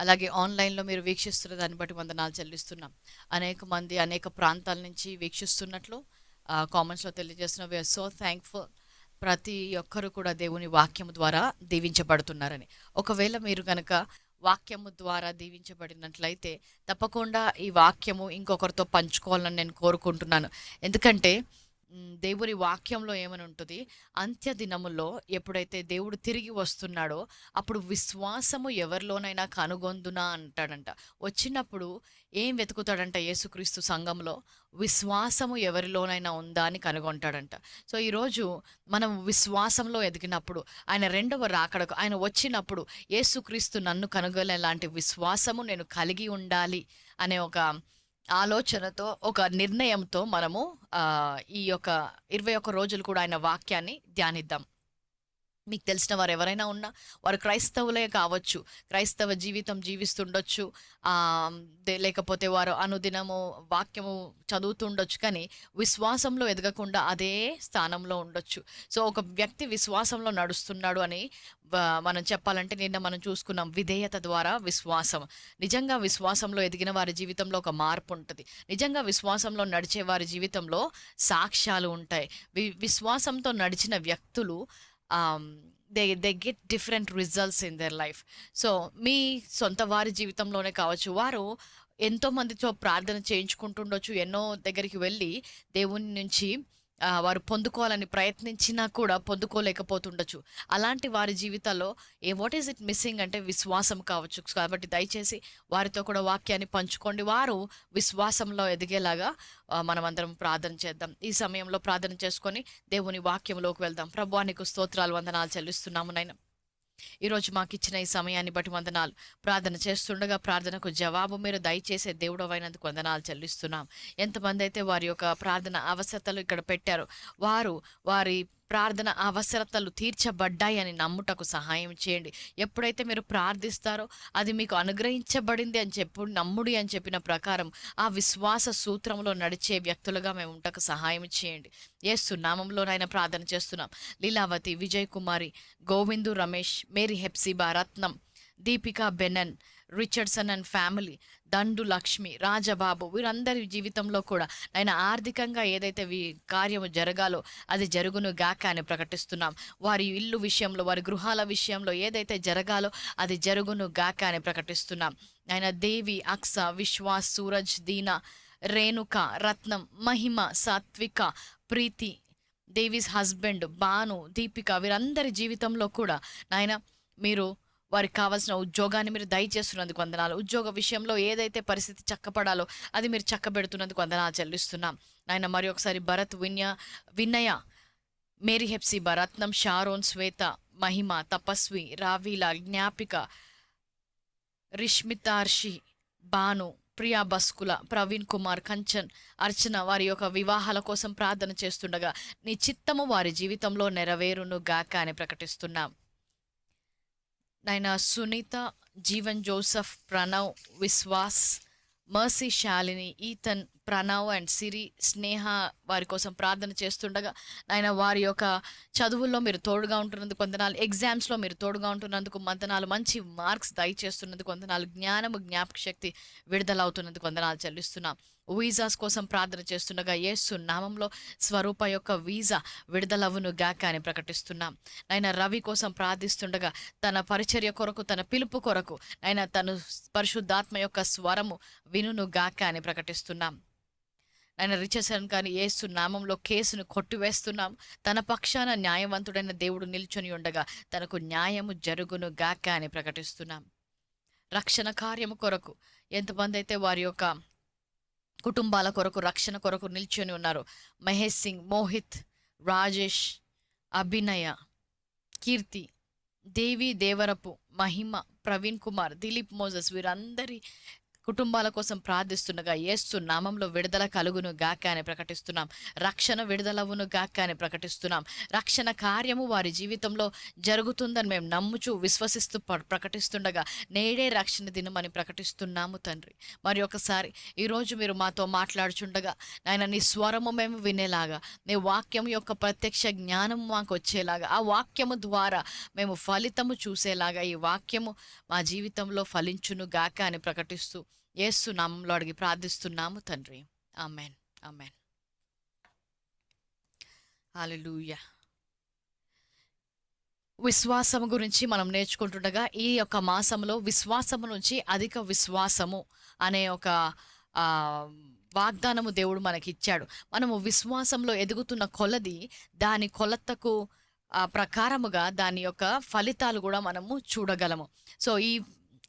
అలాగే ఆన్లైన్లో మీరు వీక్షిస్తున్న దాన్ని బట్టి వందనాలు చెల్లిస్తున్నాం. అనేక మంది అనేక ప్రాంతాల నుంచి వీక్షిస్తున్నట్లు కామెంట్స్లో తెలియజేస్తున్న వీఆర్ సో థ్యాంక్ఫుల్. ప్రతి ఒక్కరు కూడా దేవుని వాక్యము ద్వారా దీవించబడుతున్నారని. ఒకవేళ మీరు కనుక వాక్యము ద్వారా దీవించబడినట్లయితే తప్పకుండా ఈ వాక్యము ఇంకొకరితో పంచుకోవాలని నేను కోరుకుంటున్నాను. ఎందుకంటే దేవుని వాక్యంలో ఏమని ఉంటుంది, అంత్య దినముల్లో ఎప్పుడైతే దేవుడు తిరిగి వస్తున్నాడో అప్పుడు విశ్వాసము ఎవరిలోనైనా కనుగొందునా అంటాడంట. వచ్చినప్పుడు ఏం వెతుకుతాడంట యేసుక్రీస్తు సంఘంలో? విశ్వాసము ఎవరిలోనైనా ఉందా అని కనుగొంటాడంట. సో ఈరోజు మనం విశ్వాసంలో ఎదిగినప్పుడు, ఆయన రెండవ రాకడకు ఆయన వచ్చినప్పుడు యేసుక్రీస్తు నన్ను కనుగొనేలాంటి విశ్వాసము నేను కలిగి ఉండాలి అనే ఒక ఆలోచనతో, ఒక నిర్ణయంతో మనము ఈ యొక్క 21 రోజులు కూడా ఆయన వాక్యాన్ని ధ్యానిద్దాం. మీకు తెలిసిన వారు ఎవరైనా ఉన్నా వారు క్రైస్తవులే కావచ్చు, క్రైస్తవ జీవితం జీవిస్తుండొచ్చు, లేకపోతే వారు అనుదినము వాక్యము చదువుతుండొచ్చు, కానీ విశ్వాసంలో ఎదగకుండా అదే స్థానంలో ఉండొచ్చు. సో ఒక వ్యక్తి విశ్వాసంలో నడుస్తున్నాడు అని మనం చెప్పాలంటే నిన్న మనం చూసుకున్నాం, విధేయత ద్వారా విశ్వాసం. నిజంగా విశ్వాసంలో ఎదిగిన వారి జీవితంలో ఒక మార్పు ఉంటుంది. నిజంగా విశ్వాసంలో నడిచే వారి జీవితంలో సాక్ష్యాలు ఉంటాయి. విశ్వాసంతో నడిచిన వ్యక్తులు they get different results in their life. So మీ సొంత వారి జీవితంలోనే కావచ్చు, వారు ఎంతో మందితో ప్రార్థన చేయించుకుంటుండొచ్చు, ఎన్నో దగ్గరికి వెళ్ళి దేవుని నుంచి వారు పొందుకోవాలని ప్రయత్నించినా కూడా పొందుకోలేకపోతుండొచ్చు. అలాంటి వారి జీవితాల్లో వాట్ ఈజ్ ఇట్ మిస్సింగ్ అంటే విశ్వాసం కావచ్చు. కాబట్టి దయచేసి వారితో కూడా వాక్యాన్ని పంచుకోండి. వారు విశ్వాసంలో ఎదిగేలాగా మనమందరం ప్రార్థన చేద్దాం. ఈ సమయంలో ప్రార్థన చేసుకొని దేవుని వాక్యంలోకి వెళ్దాం. ప్రభువా నీకు స్తోత్రాలు, వందనాలు చెల్లిస్తున్నాము నాయన. ఈరోజు మాకు ఇచ్చిన ఈ సమయాన్ని బట్టి వందనాలు. ప్రార్థన చేస్తుండగా ప్రార్థనకు జవాబు మీరు దయచేసే దేవుడు అయినందుకు వందనాలు చెల్లిస్తున్నాం. ఎంతమంది అయితే వారి యొక్క ప్రార్థన అవసరతలు ఇక్కడ పెట్టారో వారు వారి ప్రార్థన అవసరతలు తీర్చబడ్డాయని నమ్ముటకు సహాయం చేయండి. ఎప్పుడైతే మీరు ప్రార్థిస్తారో అది మీకు అనుగ్రహించబడింది అని నమ్ముడి అని చెప్పిన ప్రకారం ఆ విశ్వాస సూత్రంలో నడిచే వ్యక్తులుగా మేము ఉంటకు సహాయం చేయండి. యేసు నామంలోనైనా ప్రార్థన చేస్తున్నాం. లీలావతి, విజయ్ కుమారి, గోవిందు, రమేష్, మేరీ హెప్సిబా, రత్నం, దీపికా, బెనన్, Richardson and family, Dandu Lakshmi, Rajababu, వీరందరి జీవితంలో కూడా ఆయన ఆర్థికంగా ఏదైతే కార్యము జరగాలో అది జరుగును గాక అని ప్రకటిస్తున్నాం. వారి ఇల్లు విషయంలో, వారి గృహాల విషయంలో ఏదైతే జరగాలో అది జరుగును గాక అని ప్రకటిస్తున్నాం. ఆయన దేవి, అక్స, విశ్వాస్, సూరజ్, దీనా, రేణుక, రత్నం, మహిమ, సాత్విక, ప్రీతి, దేవీస్ హస్బెండ్, భాను, దీపిక, వీరందరి జీవితంలో కూడా నాయన మీరు వారికి కావాల్సిన ఉద్యోగాన్ని మీరు దయచేస్తున్నందుకు వందనాలు. ఉద్యోగ విషయంలో ఏదైతే పరిస్థితి చక్కపడాలో అది మీరు చక్కబెడుతున్నందుకు వందనాలు చెల్లిస్తున్నాం. ఆయన మరి ఒకసారి భరత్, వినయ, మేరీ హెప్సిబా, రత్నం, షారోన్, శ్వేత, మహిమ, తపస్వి, రావీల, జ్ఞాపిక, రిష్మితార్షి, భాను, ప్రియా బస్కుల, ప్రవీణ్ కుమార్, కంచన్, అర్చన వారి యొక్క వివాహాల కోసం ప్రార్థన చేస్తుండగా నీ చిత్తము వారి జీవితంలో నెరవేరును గాక అని ప్రకటిస్తున్నాం. నాయన Sunitha, Jeevan, Joseph, Pranav, Vishwas, Mercy, Shalini, Ethan, Pranav and Siri, Sneha వారి కోసం ప్రార్థన చేస్తుండగా నాయన వారి యొక్క చదువుల్లో మీరు తోడుగా ఉంటున్నందుకు వందనాలు. ఎగ్జామ్స్లో మీరు తోడుగా ఉంటున్నందుకు వందనాలు. మంచి మార్క్స్ దయచేస్తున్నందుకు వందనాలు. జ్ఞానము, జ్ఞాపక శక్తి విడుదలవుతున్నందుకు వందనాలు చెల్లిస్తున్నాం. వీసాస్ కోసం ప్రార్థన చేస్తుండగా యేసు నామంలో స్వరూప యొక్క వీసా విడుదలవును గాక అని ప్రకటిస్తున్నాం. నాయన రవి కోసం ప్రార్థిస్తుండగా తన పరిచర్య కొరకు, తన పిలుపు కొరకు నాయన తను పరిశుద్ధాత్మ యొక్క స్వరము వినును గాక అని ప్రకటిస్తున్నాం. ఆయన రిచర్సన్ కానీ యేసు నామంలో కేసును కొట్టివేస్తున్నాం. తన పక్షాన న్యాయవంతుడైన దేవుడు నిల్చొని ఉండగా తనకు న్యాయము జరుగును గాక అని ప్రకటిస్తున్నాం. రక్షణ కార్యము కొరకు ఎంతమంది అయితే వారి యొక్క కుటుంబాల కొరకు, రక్షణ కొరకు నిల్చొని ఉన్నారు, మహేష్ సింగ్, మోహిత్, రాజేష్, అభినయ, కీర్తి, దేవి, దేవరపు, మహిమ, ప్రవీణ్ కుమార్, దిలీప్ మోజస్ వీరందరి కుటుంబాల కోసం ప్రార్థిస్తుండగా యేసు నామంలో విడుదల కలుగును గాక అని ప్రకటిస్తున్నాం. రక్షణ విడుదలవును గాక అని ప్రకటిస్తున్నాం. రక్షణ కార్యము వారి జీవితంలో జరుగుతుందని మేము నమ్ముచూ విశ్వసిస్తూ ప్రకటిస్తుండగా నేడే రక్షణ దినమని ప్రకటిస్తున్నాము తండ్రి. మరి ఒకసారి ఈరోజు మీరు మాతో మాట్లాడుచుండగా నాయన నీ స్వరము మేము వినేలాగా, నీ వాక్యం యొక్క ప్రత్యక్ష జ్ఞానం మాకు వచ్చేలాగా, ఆ వాక్యము ద్వారా మేము ఫలితము చూసేలాగా ఈ వాక్యము మా జీవితంలో ఫలించును గాక అని ప్రకటిస్తూ యేసు నామంలో అడిగి ప్రార్థిస్తున్నాము తండ్రి. Amen, amen. హల్లెలూయా. విశ్వాసము గురించి మనం నేర్చుకుంటుండగా ఈ యొక్క మాసంలో విశ్వాసము నుంచి అధిక విశ్వాసము అనే ఒక వాగ్దానము దేవుడు మనకి ఇచ్చాడు. మనము విశ్వాసంలో ఎదుగుతున్న కొలది దాని కొలతకు ప్రకారముగా దాని యొక్క ఫలితాలు కూడా మనము చూడగలము. సో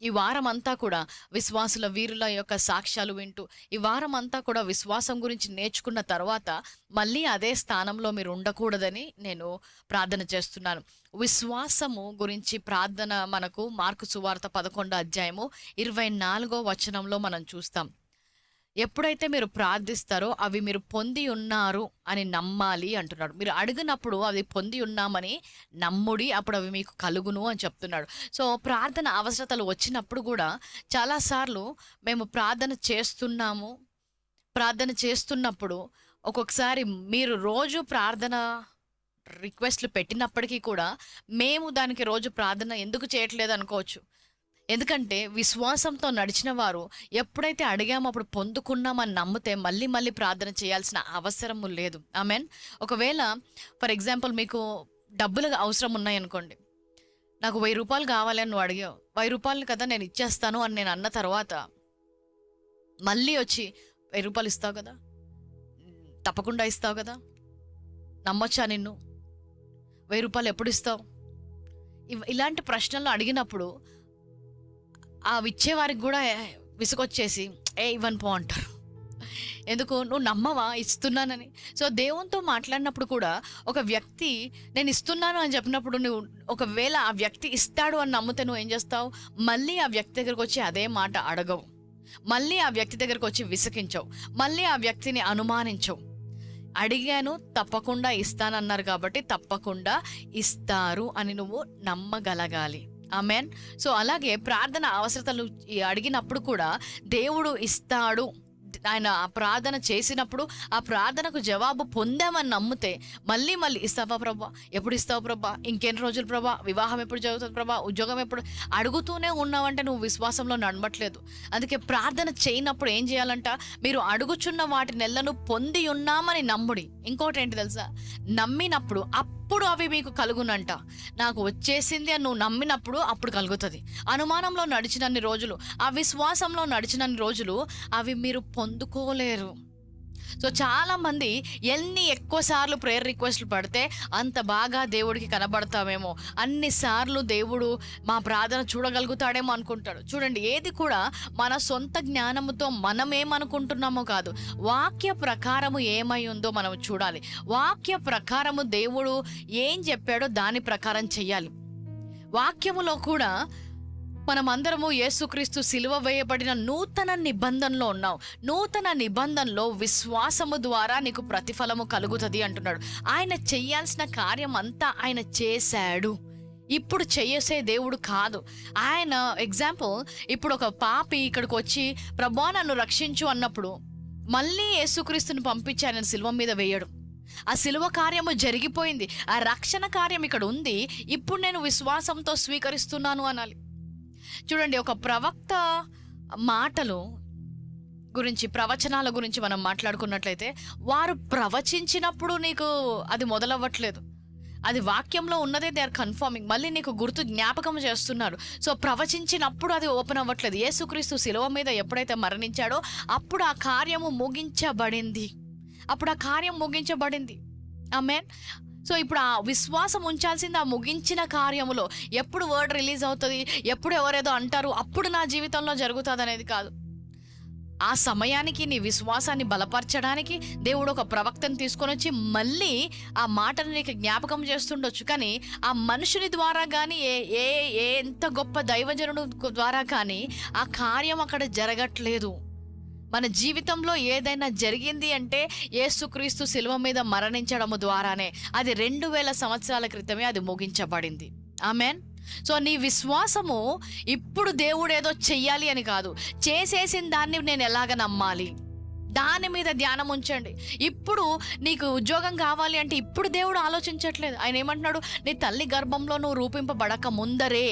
ఈ వారం అంతా కూడా విశ్వాసుల వీరుల యొక్క సాక్ష్యాలు వింటూ ఈ వారం అంతా కూడా విశ్వాసం గురించి నేర్చుకున్న తర్వాత మళ్ళీ అదే స్థానంలో మీరు ఉండకూడదని నేను ప్రార్థన చేస్తున్నాను. విశ్వాసము గురించి ప్రార్థన మనకు మార్కు సువార్త 11:24 మనం చూస్తాం. ఎప్పుడైతే మీరు ప్రార్థిస్తారో అవి మీరు పొంది ఉన్నారు అని నమ్మాలి అంటున్నాడు. మీరు అడిగినప్పుడు అవి పొంది ఉన్నామని నమ్ముడి, అప్పుడు అవి మీకు కలుగును అని చెప్తున్నాడు. సో ప్రార్థన అవసరతలు వచ్చినప్పుడు కూడా చాలాసార్లు మేము ప్రార్థన చేస్తున్నప్పుడు ఒక్కొక్కసారి మీరు రోజు ప్రార్థన రిక్వెస్ట్లు పెట్టినప్పటికీ కూడా మేము దానికి రోజు ప్రార్థన ఎందుకు చేయట్లేదు అనుకోవచ్చు. ఎందుకంటే విశ్వాసంతో నడిచిన వారు ఎప్పుడైతే అడిగామో అప్పుడు పొందుకున్నామని నమ్మితే మళ్ళీ మళ్ళీ ప్రార్థన చేయాల్సిన అవసరము లేదు. ఆమెన్. ఒకవేళ ఫర్ ఎగ్జాంపుల్ మీకు డబ్బులు అవసరం ఉన్నాయనుకోండి, నాకు 1000 రూపాయలు కావాలి అని నువ్వు అడిగావు. 1000 రూపాయలు కదా నేను ఇచ్చేస్తాను అని నేను అన్న తర్వాత మళ్ళీ వచ్చి 1000 రూపాయలు ఇస్తావు కదా, తప్పకుండా ఇస్తావు కదా, నమ్మొచ్చా నిన్ను, 1000 రూపాయలు ఎప్పుడు ఇస్తావు, ఇలాంటి ప్రశ్నలు అడిగినప్పుడు ఆ ఇచ్చేవారికి కూడా విసుగొచ్చేసి ఇవ్వను పో అంటారు. ఎందుకు? నువ్వు నమ్మవా ఇస్తున్నానని. సో దేవునితో మాట్లాడినప్పుడు కూడా ఒక వ్యక్తి నేను ఇస్తున్నాను అని చెప్పినప్పుడు నువ్వు ఒకవేళ ఆ వ్యక్తి ఇస్తాడు అని నమ్మితే నువ్వు ఏం చేస్తావు? మళ్ళీ ఆ వ్యక్తి దగ్గరకు వచ్చి అదే మాట అడగవు, మళ్ళీ ఆ వ్యక్తి దగ్గరకు వచ్చి విసిగించవు, మళ్ళీ ఆ వ్యక్తిని అనుమానించవు. అడిగాను తప్పకుండా ఇస్తానన్నారు కాబట్టి తప్పకుండా ఇస్తారు అని నువ్వు నమ్మగలగాలి. ఆమెన్. సో అలాగే ప్రార్థన అవసరతలు అడిగినప్పుడు కూడా దేవుడు ఇస్తాడు. ఆయన ఆ ప్రార్థన చేసినప్పుడు ఆ ప్రార్థనకు జవాబు పొందామని నమ్మితే మళ్ళీ ఇస్తావా ప్రభా, ఎప్పుడు ఇస్తావు ప్రభా, ఇంకెన్ని రోజులు ప్రభా, వివాహం ఎప్పుడు జరుగుతుంది ప్రభా, ఉద్యోగం ఎప్పుడు, అడుగుతూనే ఉన్నావంటే నువ్వు విశ్వాసంలో నడవట్లేదు. అందుకే ప్రార్థన చేయనప్పుడు ఏం చేయాలంట? మీరు అడుగుచున్న వాటి నెలను పొంది ఉన్నామని నమ్ముడి. ఇంకోటి ఏంటి తెలుసా? నమ్మినప్పుడు అప్పుడు అవి మీకు కలుగునంట. నాకు వచ్చేసింది అని నువ్వు నమ్మినప్పుడు అప్పుడు కలుగుతుంది. అనుమానంలో నడిచినన్ని రోజులు, అవిశ్వాసంలో నడిచినన్ని రోజులు అవి మీరు పొందుకోలేరు. సో చాలామంది ఎన్ని ఎక్కువసార్లు ప్రేయర్ రిక్వెస్ట్లు పడితే అంత బాగా దేవుడికి కనబడతామేమో, అన్నిసార్లు దేవుడు మా ప్రార్థన చూడగలుగుతాడేమో అనుకుంటాడు. చూడండి, ఏది కూడా మన సొంత జ్ఞానముతో మనం ఏమనుకుంటున్నామో కాదు, వాక్య ప్రకారము ఏమై ఉందో మనం చూడాలి. వాక్య ప్రకారము దేవుడు ఏం చెప్పాడో దాని ప్రకారం చెయ్యాలి. వాక్యములో కూడా మనమందరము యేసుక్రీస్తు సిలువ వేయబడిన నూతన నిబంధనలో ఉన్నాం. నూతన నిబంధనలో విశ్వాసము ద్వారా నీకు ప్రతిఫలము కలుగుతుంది అంటున్నాడు. ఆయన చెయ్యాల్సిన కార్యం అంతా ఆయన చేశాడు. ఇప్పుడు చేసే దేవుడు కాదు ఆయన. ఎగ్జాంపుల్, ఇప్పుడు ఒక పాపి ఇక్కడికి వచ్చి ప్రభువా నన్ను రక్షించు అన్నప్పుడు మళ్ళీ యేసుక్రీస్తుని పంపించి ఆయన సిలువ మీద వేయడు. ఆ సిలువ కార్యము జరిగిపోయింది, ఆ రక్షణ కార్యం ఇక్కడ ఉంది, ఇప్పుడు నేను విశ్వాసంతో స్వీకరిస్తున్నాను అనాలి. చూడండి, ఒక ప్రవక్త మాటలు గురించి, ప్రవచనాల గురించి మనం మాట్లాడుకున్నట్లయితే వారు ప్రవచించినప్పుడు నీకు అది మొదలవ్వట్లేదు, అది వాక్యంలో ఉన్నదే దే ఆర్ కన్ఫర్మింగ్, మళ్ళీ నీకు గుర్తు జ్ఞాపకం చేస్తున్నారు. సో ప్రవచించినప్పుడు అది ఓపెన్ అవ్వట్లేదు. యేసుక్రీస్తు శిలువ మీద ఎప్పుడైతే మరణించాడో అప్పుడు ఆ కార్యము ముగించబడింది. ఆమేన్. సో ఇప్పుడు ఆ విశ్వాసం ఉంచాల్సింది ఆ ముగించిన కార్యములో. ఎప్పుడు వర్డ్ రిలీజ్ అవుతుంది, ఎప్పుడు ఎవరేదో అంటారు అప్పుడు నా జీవితంలో జరుగుతుంది అనేది కాదు. ఆ సమయానికి నీ విశ్వాసాన్ని బలపరచడానికి దేవుడు ఒక ప్రవక్తను తీసుకొని వచ్చి మళ్ళీ ఆ మాటను నీకు జ్ఞాపకం చేస్తుండొచ్చు. కానీ ఆ మనుషుని ద్వారా కానీ ఎంత గొప్ప దైవజనుడు ద్వారా కానీ ఆ కార్యం అక్కడ జరగట్లేదు. మన జీవితంలో ఏదైనా జరిగింది అంటే యేసుక్రీస్తు శిలువ మీద మరణించడము ద్వారానే. అది 2000 సంవత్సరాల క్రితమే అది ముగించబడింది. ఆమెన్. సో నీ విశ్వాసము ఇప్పుడు దేవుడు ఏదో చెయ్యాలి అని కాదు, చేసేసిన దాన్ని నేను ఎలాగ నమ్మాలి, దాని మీద ధ్యానం ఉంచండి. ఇప్పుడు నీకు ఉద్యోగం కావాలి అంటే ఇప్పుడు దేవుడు ఆలోచించట్లేదు. ఆయన ఏమంటున్నాడు, నీ తల్లి గర్భంలో నువ్వు రూపింపబడక ముందరే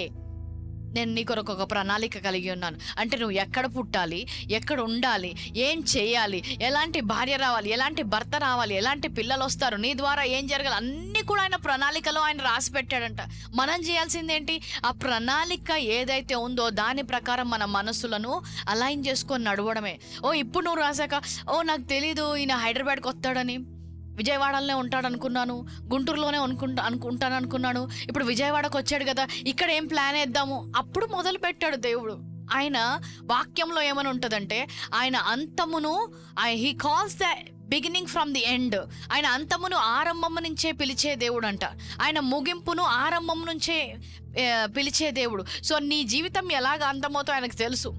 నేను నీ కొరకు ఒక ప్రణాళిక కలిగి ఉన్నాను. అంటే నువ్వు ఎక్కడ పుట్టాలి, ఎక్కడ ఉండాలి, ఏం చేయాలి, ఎలాంటి భార్య రావాలి, ఎలాంటి భర్త రావాలి, ఎలాంటి పిల్లలు వస్తారు, నీ ద్వారా ఏం జరగాలి, అన్నీ కూడా ఆయన ప్రణాళికలో ఆయన రాసి పెట్టాడంట. మనం చేయాల్సిందేంటి, ఆ ప్రణాళిక ఏదైతే ఉందో దాని ప్రకారం మన మనసులను అలైన్ చేసుకొని నడవడమే. ఇప్పుడు నువ్వు రాశాక నాకు తెలీదు ఈయన హైదరాబాద్కి వస్తాడని, విజయవాడలోనే ఉంటాడు అనుకున్నాను, గుంటూరులోనే ఉంటాను అనుకున్నాను, ఇప్పుడు విజయవాడకు వచ్చాడు కదా, ఇక్కడ ఏం ప్లాన్ వేద్దాము. అప్పుడు మొదలు పెట్టాడు దేవుడు. ఆయన వాక్యంలో ఏమని ఉంటుందంటే, ఆయన అంతమును he calls the beginning from the end. ఆయన అంతమును ఆరంభం నుంచే పిలిచే దేవుడు అంట, ఆయన ముగింపును ఆరంభం నుంచే పిలిచే దేవుడు. సో నీ జీవితం ఎలాగ అంతమవుతో ఆయనకు తెలుసు.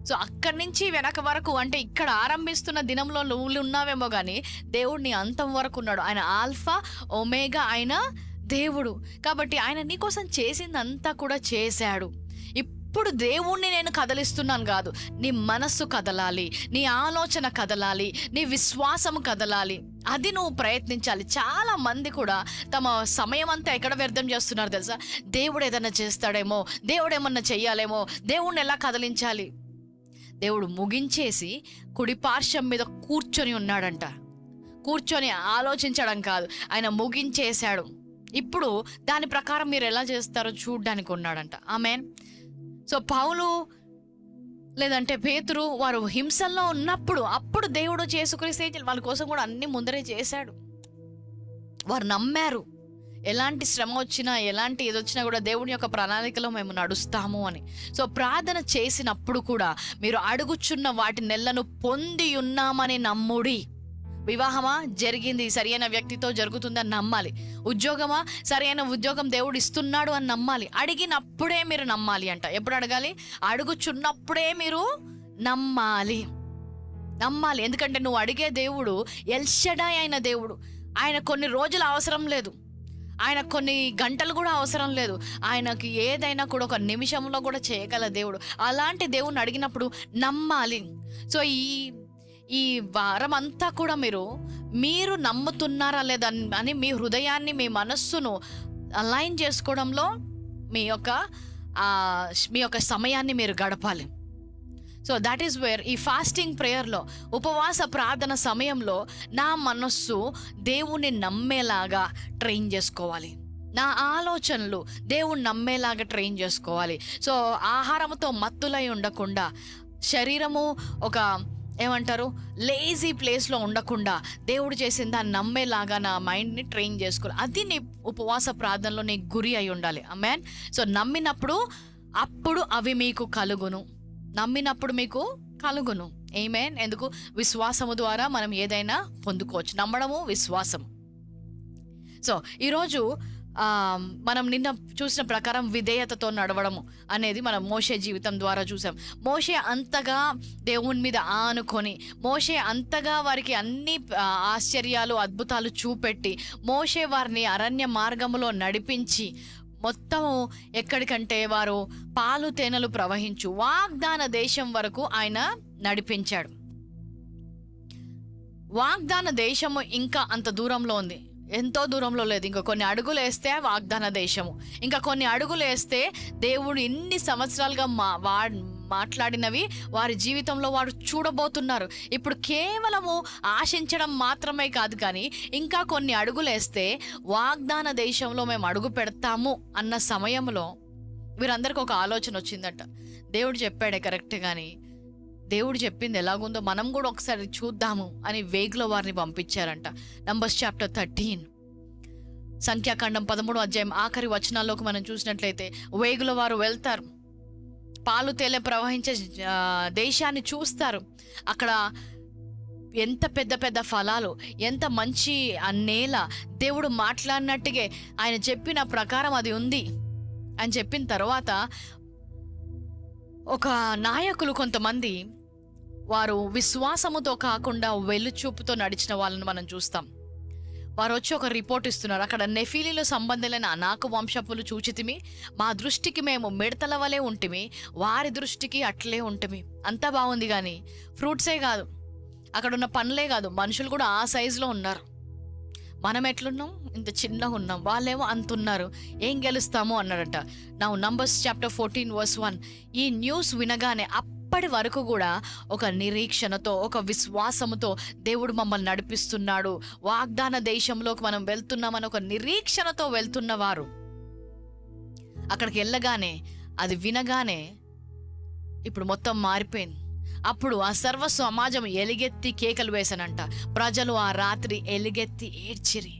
సో అక్కడి నుంచి వెనక వరకు, అంటే ఇక్కడ ఆరంభిస్తున్న దినంలో నువ్వు ఉన్నావేమో కానీ దేవుడు నీ అంతం వరకు ఉన్నాడు. ఆయన ఆల్ఫా ఒమేగా, ఆయన దేవుడు. కాబట్టి ఆయన నీకోసం చేసిందంతా కూడా చేశాడు. ఇప్పుడు దేవుణ్ణి నేను కదలిస్తున్నాను కాదు, నీ మనస్సు కదలాలి, నీ ఆలోచన కదలాలి, నీ విశ్వాసం కదలాలి. అది నువ్వు ప్రయత్నించాలి. చాలా మంది కూడా తమ సమయం అంతా ఎక్కడ వ్యర్థం చేస్తున్నారు తెలుసా? దేవుడు ఏదైనా చేస్తాడేమో, దేవుడు ఏమన్నా చెయ్యాలేమో, దేవుణ్ణి ఎలా కదిలించాలి. దేవుడు ముగించేసి కుడి పార్శ్వం మీద కూర్చొని ఉన్నాడంట. కూర్చొని ఆలోచించడం కాదు, ఆయన ముగించేశాడు. ఇప్పుడు దాని ప్రకారం మీరు ఎలా చేస్తారో చూడ్డానికి ఉన్నాడంట. ఆమేన్. సో పౌలు లేదంటే పేతురు వారు హింసల్లో ఉన్నప్పుడు అప్పుడు దేవుడు యేసుక్రీస్తు వాళ్ళ కోసం కూడా అన్ని ముందరే చేశాడు. వారు నమ్మారు, ఎలాంటి శ్రమ వచ్చినా ఎలాంటి ఇది వచ్చినా కూడా దేవుని యొక్క ప్రణాళికలో మేము నడుస్తాము అని. సో ప్రార్థన చేసినప్పుడు కూడా మీరు అడుగుచున్న వాటి నెలను పొంది ఉన్నామని నమ్ముడి. వివాహమా జరిగింది, సరైన వ్యక్తితో జరుగుతుందని నమ్మాలి. ఉద్యోగమా, సరైన ఉద్యోగం దేవుడు ఇస్తున్నాడు అని నమ్మాలి. అడిగినప్పుడే మీరు నమ్మాలి అంట. ఎప్పుడు అడగాలి? అడుగుచున్నప్పుడే మీరు నమ్మాలి. ఎందుకంటే నువ్వు అడిగే దేవుడు ఎల్షడాయ్ అయిన దేవుడు. ఆయన కొన్ని రోజులు అవసరం లేదు, ఆయన కొన్ని గంటలు కూడా అవసరం లేదు, ఆయనకి ఏదైనా కూడా ఒక నిమిషంలో కూడా చేయగల దేవుడు. అలాంటి దేవుణ్ణి అడిగినప్పుడు నమ్మాలి. సో ఈ వారం అంతా కూడా మీరు నమ్ముతున్నారా లేదా అని మీ హృదయాన్ని, మీ మనస్సును అలైన్ చేసుకోవడంలో మీ యొక్క సమయాన్ని మీరు గడపాలి. సో దట్ ఈస్ వేర్ ఈ ఫాస్టింగ్ ప్రేయర్లో, ఉపవాస ప్రార్థన సమయంలో నా మనస్సు దేవుణ్ణి నమ్మేలాగా ట్రైన్ చేసుకోవాలి. నా ఆలోచనలు దేవుణ్ణి నమ్మేలాగా ట్రైన్ చేసుకోవాలి. సో ఆహారంతో మత్తులై ఉండకుండా, శరీరము ఒక లేజీ ప్లేస్లో ఉండకుండా దేవుడు చేసిన దాన్ని నమ్మేలాగా నా మైండ్ని ట్రైన్ చేసుకోవాలి. అది నీ ఉపవాస ప్రార్థనలో నీ గురి అయి ఉండాలి. ఆమేన్. సో నమ్మినప్పుడు అప్పుడు అవి మీకు కలుగును. మీకు కలుగును. ఆమేన్. ఎందుకు? విశ్వాసము ద్వారా మనం ఏదైనా పొందుకోవచ్చు. నమ్మడము, విశ్వాసం. సో ఈరోజు మనం నిన్న చూసిన ప్రకారం విధేయతతో నడవడము అనేది మనం మోషే జీవితం ద్వారా చూసాం. మోషే అంతగా దేవుని మీద ఆనుకొని, మోషే అంతగా వారికి అన్ని ఆశ్చర్యాలు, అద్భుతాలు చూపెట్టి, మోషే వారిని అరణ్య మార్గములో నడిపించి మొత్తము ఎక్కడికంటే వారు పాలు తేనెలు ప్రవహించు వాగ్దాన దేశం వరకు ఆయన నడిపించాడు. వాగ్దాన దేశము ఇంకా అంత దూరంలో ఉంది, ఎంతో దూరంలో లేదు. ఇంకా కొన్ని అడుగులు వేస్తే వాగ్దాన దేశము, ఇంకా కొన్ని అడుగులు వేస్తే దేవుడు ఇన్ని సంవత్సరాలుగా మాట్లాడినవి వారి జీవితంలో వారు చూడబోతున్నారు. ఇప్పుడు కేవలము ఆశించడం మాత్రమే కాదు, కానీ ఇంకా కొన్ని అడుగులు వేస్తే వాగ్దాన దేశంలో మేము అడుగు పెడతాము అన్న సమయంలో వీరందరికీ ఒక ఆలోచన వచ్చిందట. దేవుడు చెప్పాడే కరెక్ట్, కానీ దేవుడు చెప్పింది ఎలాగుందో మనం కూడా ఒకసారి చూద్దాము అని వేగులో వారిని పంపించారంట. నంబర్స్ చాప్టర్ 13, సంఖ్యాకాండం 13వ అధ్యాయం ఆఖరి వచనాల్లోకి మనం చూసినట్లయితే, వేగుల వారు వెళ్తారు, పాలు తేనె ప్రవహించే దేశాన్ని చూస్తారు. అక్కడ ఎంత పెద్ద పెద్ద ఫలాలు, ఎంత మంచి ఆ నేల, దేవుడు మాట్లాడినట్టుగా ఆయన చెప్పిన ప్రకారం అది ఉంది అని చెప్పిన తర్వాత ఒక నాయకులు కొంతమంది వారు విశ్వాసముతో కాకుండా వెలుచూపుతో నడిచిన వాళ్ళని మనం చూస్తాం. వారు వచ్చి ఒక రిపోర్ట్ ఇస్తున్నారు. అక్కడ నెఫీలీలో సంబంధులైన అనాకు వంశపులు చూచితిమి, మా దృష్టికి మేము మిడతల వలె ఉంటిమి, వారి దృష్టికి అట్లే ఉంటిమి. అంతా బాగుంది, కానీ ఫ్రూట్సే కాదు, అక్కడ ఉన్న పండ్లే కాదు, మనుషులు కూడా ఆ సైజులో ఉన్నారు. మనం ఎట్లున్నాం? ఇంత చిన్నగా ఉన్నాం, వాళ్ళేమో అంత ఉన్నారు, ఏం గెలుస్తాము అన్నాడట. నా నంబర్స్ చాప్టర్ 14:1. ఈ న్యూస్ వినగానే అప్పటి వరకు కూడా ఒక నిరీక్షణతో, ఒక విశ్వాసముతో దేవుడు మమ్మల్ని నడిపిస్తున్నాడు, వాగ్దాన దేశంలోకి మనం వెళ్తున్నామని ఒక నిరీక్షణతో వెళ్తున్నవారు అక్కడికి వెళ్ళగానే, అది వినగానే ఇప్పుడు మొత్తం మారిపోయింది. అప్పుడు ఆ సర్వ సమాజం ఎలుగెత్తి కేకలు వేశానంట. ప్రజలు ఆ రాత్రి ఎలుగెత్తి ఏడ్చిరి.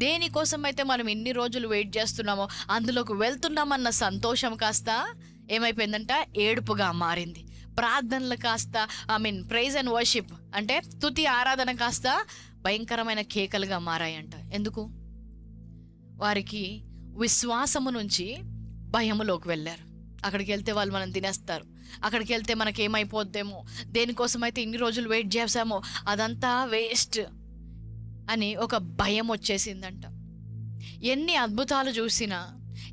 దేనికోసమైతే మనం ఇన్ని రోజులు వెయిట్ చేస్తున్నామో అందులోకి వెళ్తున్నామన్న సంతోషం కాస్త ఏమైపోయిందంట, ఏడుపుగా మారింది. ప్రార్థనలు కాస్త ప్రైజ్ అండ్ వర్షిప్ అంటే స్తుతి ఆరాధన కాస్త భయంకరమైన కేకలుగా మారాయంట. ఎందుకు? వారికి విశ్వాసము నుంచి భయములోకి వెళ్ళారు. అక్కడికి వెళ్తే వాళ్ళు మనం తినేస్తారు, అక్కడికి వెళ్తే మనకేమైపోద్దేమో, దేనికోసమైతే ఇన్ని రోజులు వెయిట్ చేసామో అదంతా వేస్ట్ అని ఒక భయం వచ్చేసిందంట. ఎన్ని అద్భుతాలు చూసినా,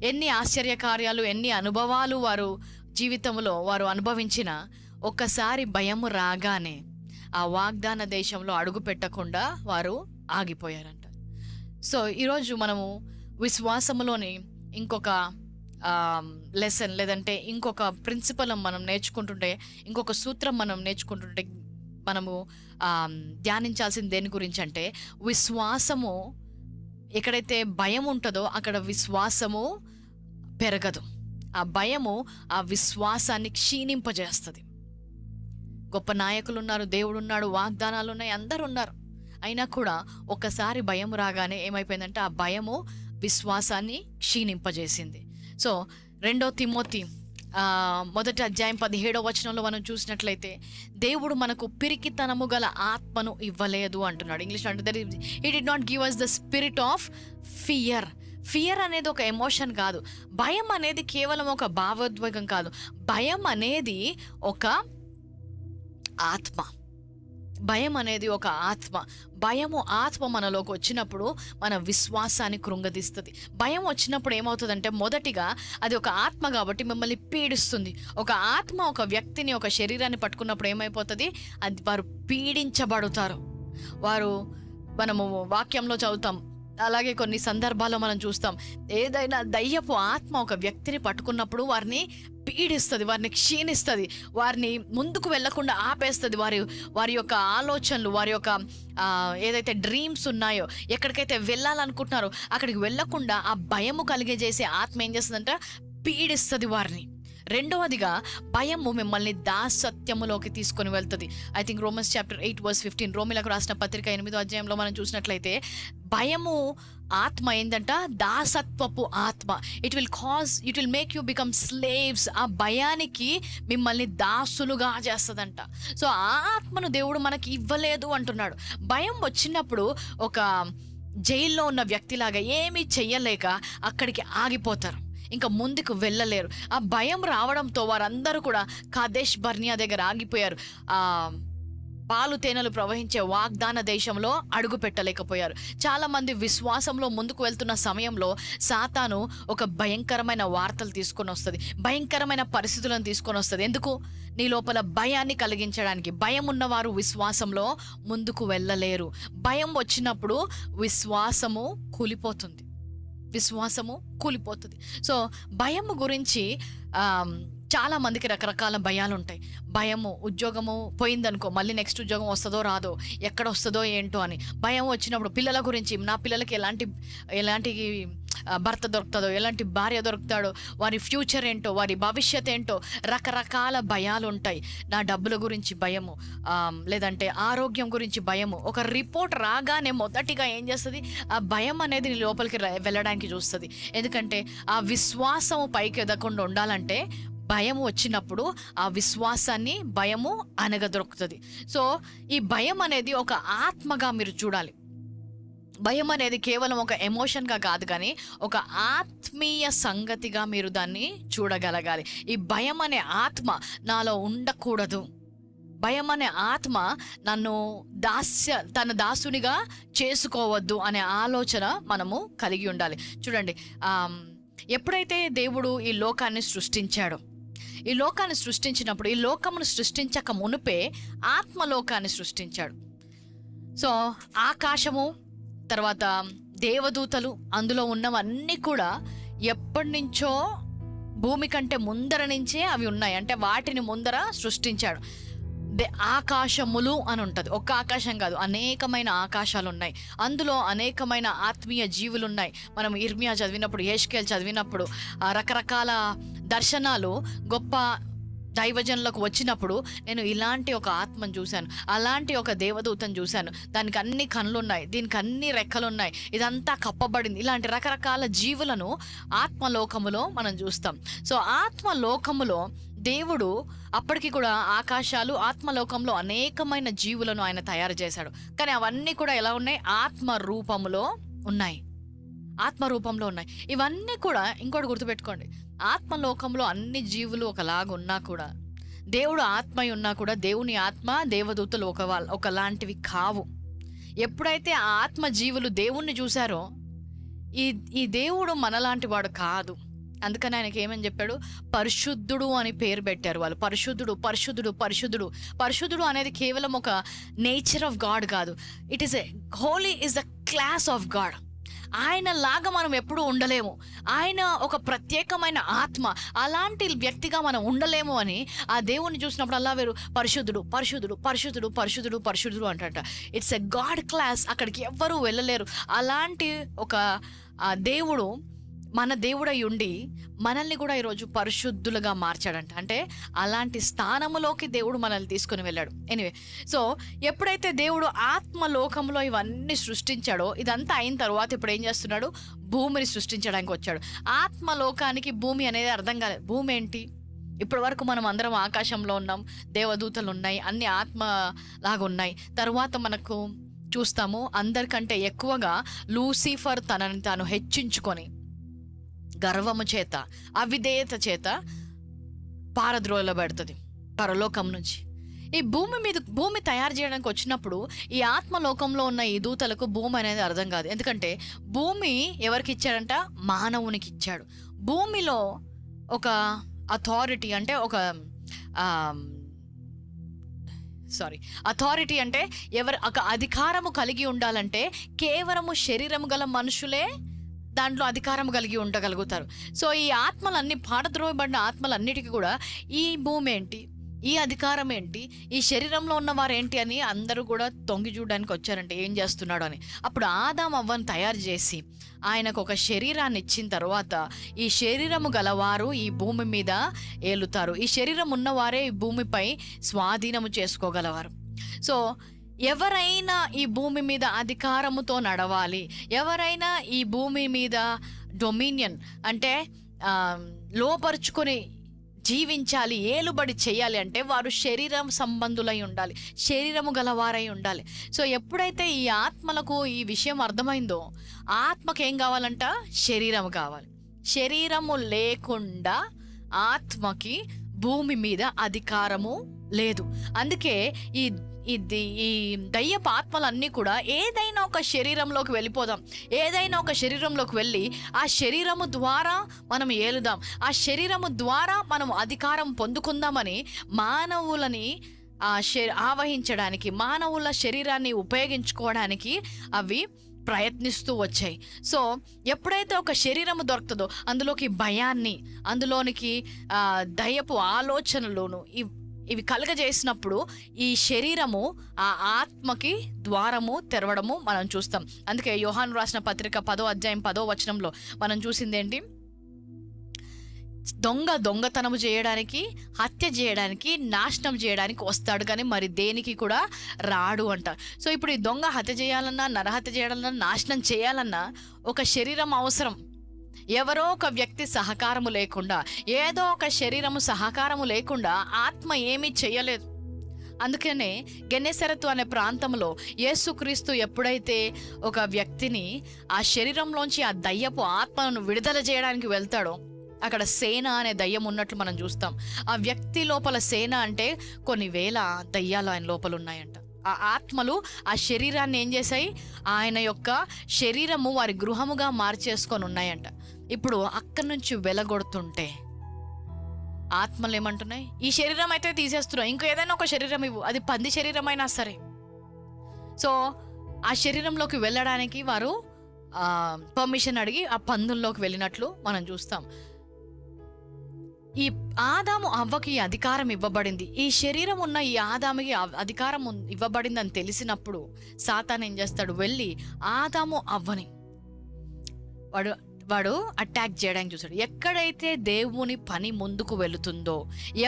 ఎన్ని ఆశ్చర్యకార్యాలు, ఎన్ని అనుభవాలు వారు జీవితంలో వారు అనుభవించినా, ఒక్కసారి భయం రాగానే ఆ వాగ్దాన దేశంలో అడుగు పెట్టకుండా వారు ఆగిపోయారంట. సో ఈరోజు మనము విశ్వాసములోని ఇంకొక లెసన్, లేదంటే ఇంకొక ప్రిన్సిపల్ మనం నేర్చుకుంటుంటే, ఇంకొక సూత్రం మనం నేర్చుకుంటుంటే మనము ధ్యానించాల్సింది దేని గురించి అంటే, విశ్వాసము ఎక్కడైతే భయం ఉంటుందో అక్కడ విశ్వాసము పెరగదు. ఆ భయము ఆ విశ్వాసాన్ని క్షీణింపజేస్తుంది. గొప్ప నాయకులు ఉన్నారు, దేవుడు ఉన్నాడు, వాగ్దానాలు ఉన్నాయి, అందరు ఉన్నారు. అయినా కూడా ఒకసారి భయం రాగానే ఏమైపోయిందంటే ఆ భయము విశ్వాసాన్ని క్షీణింపజేసింది. సో 2 తిమోతి 1:17 మనం చూసినట్లయితే, దేవుడు మనకు పిరికితనము గల ఆత్మను ఇవ్వలేదు అంటున్నాడు. ఇంగ్లీష్ అంటే హి did not give us the spirit of fear. Fear అనేది ఒక ఎమోషన్ కాదు, భయం అనేది కేవలం ఒక భావోద్వేగం కాదు, భయం అనేది ఒక ఆత్మ. భయం అనేది ఒక ఆత్మ. ఆత్మ మనలోకి వచ్చినప్పుడు మన విశ్వాసాన్ని కృంగదీస్తుంది. భయం వచ్చినప్పుడు ఏమవుతుందంటే, మొదటిగా అది ఒక ఆత్మ కాబట్టి మిమ్మల్ని పీడిస్తుంది. ఒక ఆత్మ ఒక వ్యక్తిని, ఒక శరీరాన్ని పట్టుకున్నప్పుడు ఏమైపోతుంది, అది వారు పీడించబడతారు. మనము వాక్యంలో చదువుతాం, అలాగే కొన్ని సందర్భాల్లో మనం చూస్తాం, ఏదైనా దయ్యపు ఆత్మ ఒక వ్యక్తిని పట్టుకున్నప్పుడు వారిని పీడిస్తుంది, వారిని క్షీణిస్తుంది, వారిని ముందుకు వెళ్లకుండా ఆపేస్తుంది. వారి యొక్క ఆలోచనలు, వారి యొక్క ఏదైతే డ్రీమ్స్ ఉన్నాయో, ఎక్కడికైతే వెళ్ళాలనుకుంటున్నారో అక్కడికి వెళ్లకుండా ఆ భయము కలిగజేసే ఆత్మ ఏం చేస్తుందంటే పీడిస్తుంది వారిని. రెండవదిగా భయము మిమ్మల్ని దాసత్యములోకి తీసుకొని వెళ్తుంది. ఐ థింక్ రోమన్స్ చాప్టర్ 8:15, రోమిలకు రాసిన పత్రిక 8వ మనం చూసినట్లయితే, భయము ఆత్మ ఏందంట, దాసత్వపు ఆత్మ. It will make you become slaves. ఆ భయానికి మిమ్మల్ని దాసులుగా చేస్తుందంట. సో ఆ ఆత్మను దేవుడు మనకి ఇవ్వలేదు అంటున్నాడు. భయం వచ్చినప్పుడు ఒక జైల్లో ఉన్న వ్యక్తిలాగా ఏమీ చెయ్యలేక అక్కడికి ఆగిపోతారు, ఇంకా ముందుకు వెళ్ళలేరు. ఆ భయం రావడంతో వారందరూ కూడా కాదేష్ బర్నియా దగ్గర ఆగిపోయారు. పాలు తేనెలు ప్రవహించే వాగ్దాన దేశంలో అడుగు పెట్టలేకపోయారు. చాలామంది విశ్వాసంలో ముందుకు వెళ్తున్న సమయంలో సాతాను ఒక భయంకరమైన వార్తలు తీసుకొని వస్తుంది, భయంకరమైన పరిస్థితులను తీసుకొని వస్తుంది. ఎందుకు? నీ లోపల భయాన్ని కలిగించడానికి. భయం ఉన్నవారు విశ్వాసంలో ముందుకు వెళ్ళలేరు. భయం వచ్చినప్పుడు విశ్వాసము కూలిపోతుంది. సో భయము గురించి చాలా మందికి రకరకాల భయాలు ఉంటాయి. భయము, ఉద్యోగము పోయిందనుకో మళ్ళీ నెక్స్ట్ ఉద్యోగం వస్తుందో రాదో, ఎక్కడ వస్తుందో ఏంటో అని భయం వచ్చినప్పుడు, పిల్లల గురించి, నా పిల్లలకి ఎలాంటి భర్త దొరుకుతుందో, ఎలాంటి భార్య దొరుకుతాడో, వారి ఫ్యూచర్ ఏంటో, వారి భవిష్యత్ ఏంటో, రకరకాల భయాలు ఉంటాయి. నా డబ్బుల గురించి భయము, లేదంటే ఆరోగ్యం గురించి భయము. ఒక రిపోర్ట్ రాగానే మొదటిగా ఏం చేస్తుంది, ఆ భయం అనేది నీ లోపలికి వెళ్ళడానికి చూస్తుంది. ఎందుకంటే ఆ విశ్వాసము పైకి ఎదగకుండా ఉండాలంటే భయం వచ్చినప్పుడు ఆ విశ్వాసాన్ని భయము అనగదొరుకుతుంది. సో ఈ భయం అనేది ఒక ఆత్మగా మీరు చూడాలి. భయం అనేది కేవలం ఒక ఎమోషన్గా కాదు, కానీ ఒక ఆత్మీయ సంగతిగా మీరు దాన్ని చూడగలగాలి. ఈ భయం అనే ఆత్మ నాలో ఉండకూడదు. భయం అనే ఆత్మ నన్ను తన దాసునిగా చేసుకోవద్దు అనే ఆలోచన మనము కలిగి ఉండాలి. చూడండి, ఎప్పుడైతే దేవుడు ఈ లోకాన్ని సృష్టించాడో, ఈ లోకాన్ని సృష్టించినప్పుడు, ఈ లోకమును సృష్టించక మునుపే ఆత్మలోకాన్ని సృష్టించాడు. సో ఆకాశము, తర్వాత దేవదూతలు, అందులో ఉన్నవన్నీ కూడా ఎప్పటి నుంచో భూమి కంటే ముందర నుంచే అవి ఉన్నాయి. అంటే వాటిని ముందర సృష్టించాడు. ఆకాశములు అని ఉంటుంది. ఒక్క ఆకాశం కాదు, అనేకమైన ఆకాశాలు ఉన్నాయి. అందులో అనేకమైన ఆత్మీయ జీవులు ఉన్నాయి. మనం ఇర్మియా చదివినప్పుడు, యెహెజ్కేలు చదివినప్పుడు రకరకాల దర్శనాలు గొప్ప దైవజనులకు వచ్చినప్పుడు నేను ఇలాంటి ఒక ఆత్మను చూశాను, అలాంటి ఒక దేవదూతను చూశాను, దానికి అన్ని కళ్ళున్నాయి, దీనికి అన్ని రెక్కలున్నాయి, ఇదంతా కప్పబడింది. ఇలాంటి రకరకాల జీవులను ఆత్మలోకములో మనం చూస్తాం. సో ఆత్మలోకములో దేవుడు అప్పటికి కూడా ఆకాశాలు, ఆత్మలోకంలో అనేకమైన జీవులను ఆయన తయారు చేశాడు. కానీ అవన్నీ కూడా ఎలా ఉన్నాయి? ఆత్మరూపంలో ఉన్నాయి. ఆత్మరూపంలో ఉన్నాయి. ఇవన్నీ కూడా ఇంకోటి గుర్తుపెట్టుకోండి, ఆత్మలోకంలో అన్ని జీవులు ఒకలాగా ఉన్నా కూడా, దేవుడు ఆత్మ ఉన్నా కూడా, దేవుని ఆత్మ దేవదూతలు ఒకలాంటివి కావు. ఎప్పుడైతే ఆ ఆత్మ జీవులు దేవుణ్ణి చూశారో, ఈ దేవుడు మనలాంటి వాడు కాదు. అందుకని ఆయనకి ఏమని చెప్పాడు? పరిశుద్ధుడు అని పేరు పెట్టారు వాళ్ళు. పరిశుద్ధుడు, పరిశుద్ధుడు, పరిశుద్ధుడు. పరిశుద్ధుడు అనేది కేవలం ఒక నేచర్ ఆఫ్ గాడ్ కాదు, it is holy is the class of God. ఆయన లాగా మనం ఎప్పుడూ ఉండలేము. ఆయన ఒక ప్రత్యేకమైన ఆత్మ, అలాంటి వ్యక్తిగా మనం ఉండలేము అని ఆ దేవుణ్ణి చూసినప్పుడు అలా వేరు పరిశుద్ధుడు, పరిశుద్ధుడు, పరిశుద్ధుడు, పరిశుద్ధుడు, పరిశుద్ధుడు అంటట. It's a God class. అక్కడికి ఎవ్వరూ వెళ్ళలేరు. అలాంటి ఒక దేవుడు మన దేవుడై ఉండి మనల్ని కూడా ఈరోజు పరిశుద్ధులుగా మార్చాడంట. అంటే అలాంటి స్థానములోకి దేవుడు మనల్ని తీసుకుని వెళ్ళాడు. ఎనీవే, సో ఎప్పుడైతే దేవుడు ఆత్మలోకంలో ఇవన్నీ సృష్టించాడో, ఇదంతా అయిన తర్వాత ఇప్పుడు ఏం చేస్తున్నాడు? భూమిని సృష్టించడానికి వచ్చాడు. ఆత్మలోకానికి భూమి అనేది అర్థం కాలేదు. భూమి ఏంటి? ఇప్పటి వరకు మనం అందరం ఆకాశంలో ఉన్నాం, దేవదూతలు ఉన్నాయి, అన్ని ఆత్మ లాగా ఉన్నాయి. తరువాత మనకు చూస్తాము, అందరికంటే ఎక్కువగా లూసిఫర్ తనని తాను హెచ్చించుకొని గర్వము చేత, అవిధేయత చేత పారద్రోలబెడుతుంది పరలోకం నుంచి. ఈ భూమి తయారు చేయడానికి వచ్చినప్పుడు ఈ ఆత్మలోకంలో ఉన్న ఈ దూతలకు భూమి అనేది అర్థం కాదు. ఎందుకంటే భూమి ఎవరికి ఇచ్చాడంట? మానవునికి ఇచ్చాడు. భూమిలో ఒక అథారిటీ అంటే అథారిటీ అంటే ఒక అధికారము కలిగి ఉండాలంటే కేవలము శరీరము గల మనుషులే దాంట్లో అధికారం కలిగి ఉండగలుగుతారు. సో ఈ ఆత్మలన్నీ, పాడద్రోయబడిన ఆత్మలన్నిటికీ కూడా ఈ భూమి ఏంటి, ఈ అధికారం ఏంటి, ఈ శరీరంలో ఉన్నవారు ఏంటి అని అందరూ కూడా తొంగి చూడడానికి వచ్చారంటే ఏం చేస్తున్నాడు అని. అప్పుడు ఆదాము అవ్వను తయారు చేసి ఆయనకు ఒక శరీరాన్ని ఇచ్చిన తర్వాత, ఈ శరీరము గలవారు ఈ భూమి మీద ఏలుతారు, ఈ శరీరం ఉన్నవారే ఈ భూమిపై స్వాధీనము చేసుకోగలవారు. సో ఎవరైనా ఈ భూమి మీద అధికారముతో నడవాలి, ఎవరైనా ఈ భూమి మీద డొమినియన్ అంటే లోపరుచుకొని జీవించాలి, ఏలుబడి చేయాలి అంటే వారు శరీరం సంబంధులై ఉండాలి, శరీరము గలవారై ఉండాలి. సో ఎప్పుడైతే ఈ ఆత్మలకు ఈ విషయం అర్థమైందో, ఆత్మకి ఏం కావాలంట? శరీరం కావాలి. శరీరము లేకుండా ఆత్మకి భూమి మీద అధికారము లేదు. అందుకే ఈ దయ్యపు ఆత్మలన్నీ కూడా ఏదైనా ఒక శరీరంలోకి వెళ్ళిపోదాం, ఏదైనా ఒక శరీరంలోకి వెళ్ళి ఆ శరీరము ద్వారా మనం ఏలుదాం, ఆ శరీరము ద్వారా మనం అధికారం పొందుకుందామని మానవులని ఆవహించడానికి, మానవుల శరీరాన్ని ఉపయోగించుకోవడానికి అవి ప్రయత్నిస్తూ వచ్చాయి. సో ఎప్పుడైతే ఒక శరీరము దొరుకుతుందో అందులోకి భయాన్ని, అందులోనికి దయ్యపు ఆలోచనలను ఇవి కలగజేసినప్పుడు ఈ శరీరము ఆ ఆత్మకి ద్వారము తెరవడము మనం చూస్తాం. అందుకే యోహాను రాసిన పత్రిక 10వ అధ్యాయం 10వ వచనంలో మనం చూసింది ఏంటి? దొంగతనము చేయడానికి, హత్య చేయడానికి, నాశనం చేయడానికి వస్తాడు, కానీ మరి దేనికి కూడా రాడు అంట. సో ఇప్పుడు ఈ దొంగ హత్య చేయాలన్నా, నరహత్య చేయాలన్నా, నాశనం చేయాలన్నా ఒక శరీరం అవసరం. ఎవరో ఒక వ్యక్తి సహకారము లేకుండా, ఏదో ఒక శరీరము సహకారము లేకుండా ఆత్మ ఏమీ చేయలేదు. అందుకనే గెన్నెసరతు అనే ప్రాంతంలో యేసుక్రీస్తు ఎప్పుడైతే ఒక వ్యక్తిని ఆ శరీరంలోంచి ఆ దయ్యపు ఆత్మను విడుదల చేయడానికి వెళ్తాడో, అక్కడ సేన అనే దయ్యం ఉన్నట్లు మనం చూస్తాం. ఆ వ్యక్తి లోపల సేన అంటే కొన్ని వేల దయ్యాలు ఆయన లోపల ఉన్నాయంట. ఆ ఆత్మలు ఆ శరీరాన్ని ఏం చేశాయి? ఆయన యొక్క శరీరము వారి గృహముగా మార్చేసుకొని ఉన్నాయంట. ఇప్పుడు అక్కడి నుంచి వెలగొడుతుంటే ఆత్మలు ఏమంటున్నాయి? ఈ శరీరం అయితే తీసేస్తున్నావు, ఇంకో ఏదైనా ఒక శరీరం ఇవ్వు, అది పంది శరీరం అయినా సరే. సో ఆ శరీరంలోకి వెళ్ళడానికి వారు పర్మిషన్ అడిగి ఆ పందుల్లోకి వెళ్ళినట్లు మనం చూస్తాం. ఈ ఆదాము అవ్వకి అధికారం ఇవ్వబడింది. ఈ శరీరం ఉన్న ఈ ఆదాముకి అధికారం ఇవ్వబడింది అని తెలిసినప్పుడు సాతాను ఏం చేస్తాడు? వెళ్ళి ఆదాము అవ్వని వాడు అటాక్ చేయడానికి చూస్తాడు. ఎక్కడైతే దేవుని పని ముందుకు వెళుతుందో,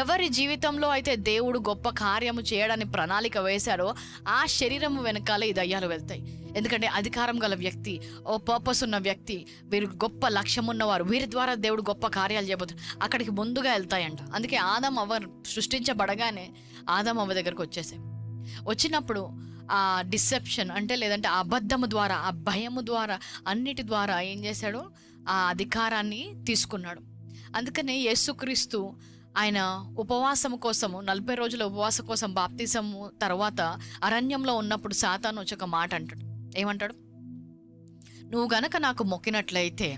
ఎవరి జీవితంలో అయితే దేవుడు గొప్ప కార్యము చేయడానికి ప్రణాళిక వేశాడో ఆ శరీరం వెనకాల ఈ దయ్యాలు వెళ్తాయి. ఎందుకంటే అధికారం గల వ్యక్తి, ఓ పర్పస్ ఉన్న వ్యక్తి, వీరు గొప్ప లక్ష్యం ఉన్నవారు, వీరి ద్వారా దేవుడు గొప్ప కార్యాలు చేయబోతున్నారు, అక్కడికి ముందుగా వెళ్తాయంట. అందుకే ఆదాం అవ్వ సృష్టించబడగానే ఆదాం అవ్వ దగ్గరకు వచ్చేసాయి. వచ్చినప్పుడు ఆ డిసెప్షన్ అంటే లేదంటే ఆ అబద్ధము ద్వారా, ఆ భయము ద్వారా, అన్నిటి ద్వారా ఏం చేశాడు? ఆ అధికారాన్ని తీసుకున్నాడు. అందుకనే యేసుక్రీస్తు ఆయన ఉపవాసము కోసము 40 రోజుల ఉపవాస కోసం బాప్తిసము తర్వాత అరణ్యంలో ఉన్నప్పుడు సాతాను వచ్చి ఒక మాట అంటాడు. ఏమంటాడు? నువ్వు గనక నాకు మొక్కినట్లయితే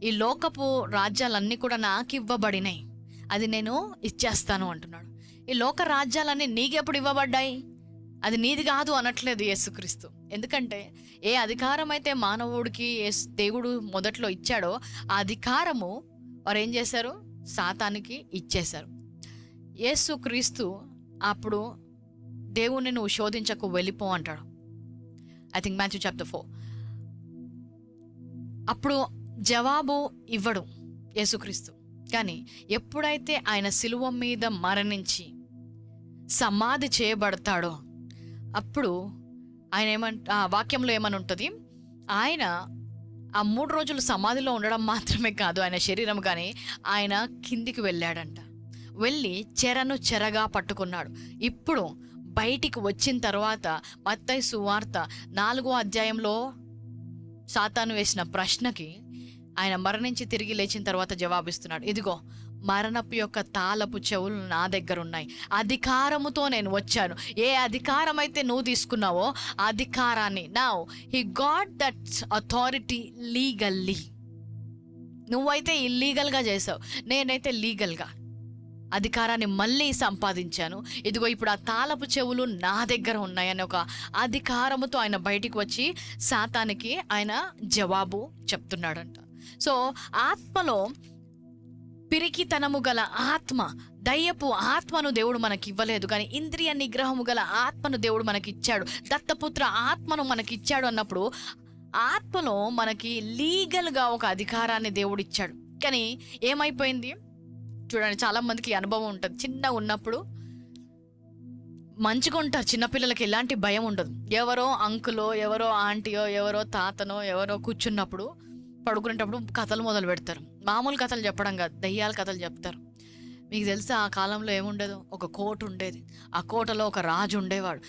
ఈ లోకపు రాజ్యాలన్నీ కూడా నాకు ఇవ్వబడినాయి, అది నేను ఇచ్చేస్తాను అంటున్నాడు. ఈ లోక రాజ్యాలన్నీ నీకెప్పుడు ఇవ్వబడ్డాయి? అది నీది కాదు అనట్లేదు యేసుక్రీస్తు. ఎందుకంటే ఏ అధికారం అయితే మానవుడికి దేవుడు మొదట్లో ఇచ్చాడో ఆ అధికారము వారు ఏం చేశారు? సాతానికి ఇచ్చేశారు. యేసుక్రీస్తు అప్పుడు దేవుణ్ణి నువ్వు శోధించకు, వెళ్ళిపో అంటాడు. I think Matthew chapter 4. అప్పుడు జవాబు ఇవ్వడు యేసుక్రీస్తు. కానీ ఎప్పుడైతే ఆయన శిలువ మీద మరణించి సమాధి చేయబడతాడో అప్పుడు ఆయన ఆ వాక్యంలో ఏమని ఉంటుంది? ఆయన ఆ 3 రోజులు సమాధిలో ఉండడం మాత్రమే కాదు, ఆయన శరీరం కానీ ఆయన కిందికి వెళ్ళాడంట. వెళ్ళి చెరను చెరగా పట్టుకున్నాడు. ఇప్పుడు బయటికి వచ్చిన తర్వాత మత్తయి సువార్త 4వ అధ్యాయంలో సాతాను వేసిన ప్రశ్నకి ఆయన మరణించి తిరిగి లేచిన తర్వాత జవాబిస్తున్నాడు. ఇదిగో మరణపు యొక్క తాళపు చెవులు నా దగ్గర ఉన్నాయి, అధికారముతో నేను వచ్చాను. ఏ అధికారం అయితే నువ్వు తీసుకున్నావో ఆ అధికారాన్ని, now he got that authority legally. నువ్వైతే ఇల్లీగల్గా చేసావు, నేనైతే లీగల్గా అధికారాన్ని మళ్ళీ సంపాదించాను. ఇదిగో ఇప్పుడు ఆ తాళపు చెవులు నా దగ్గర ఉన్నాయని ఒక అధికారముతో ఆయన బయటికి వచ్చి సాతానికి ఆయన జవాబు చెప్తున్నాడంట. సో ఆత్మలో పిరికితనము గల ఆత్మ, దయ్యపు ఆత్మను దేవుడు మనకి ఇవ్వలేదు, కానీ ఇంద్రియ నిగ్రహము గల ఆత్మను దేవుడు మనకి ఇచ్చాడు. దత్తపుత్ర ఆత్మను మనకి ఇచ్చాడు అన్నప్పుడు ఆత్మలో మనకి లీగల్గా ఒక అధికారాన్ని దేవుడు ఇచ్చాడు. కానీ ఏమైపోయింది చూడండి, చాలా మందికి అనుభవం ఉంటుంది. చిన్నగా ఉన్నప్పుడు మంచిగా ఉంటారు, చిన్నపిల్లలకి ఎలాంటి భయం ఉండదు. ఎవరో అంకులో, ఎవరో ఆంటీయో, ఎవరో తాతనో ఎవరో కూర్చున్నప్పుడు పడుకునేటప్పుడు కథలు మొదలు పెడతారు. మామూలు కథలు చెప్పడం కాదు, దయ్యాల కథలు చెప్తారు. మీకు తెలుసా ఆ కాలంలో ఏముండేదో? ఒక కోట ఉండేది, ఆ కోటలో ఒక రాజు ఉండేవాడు.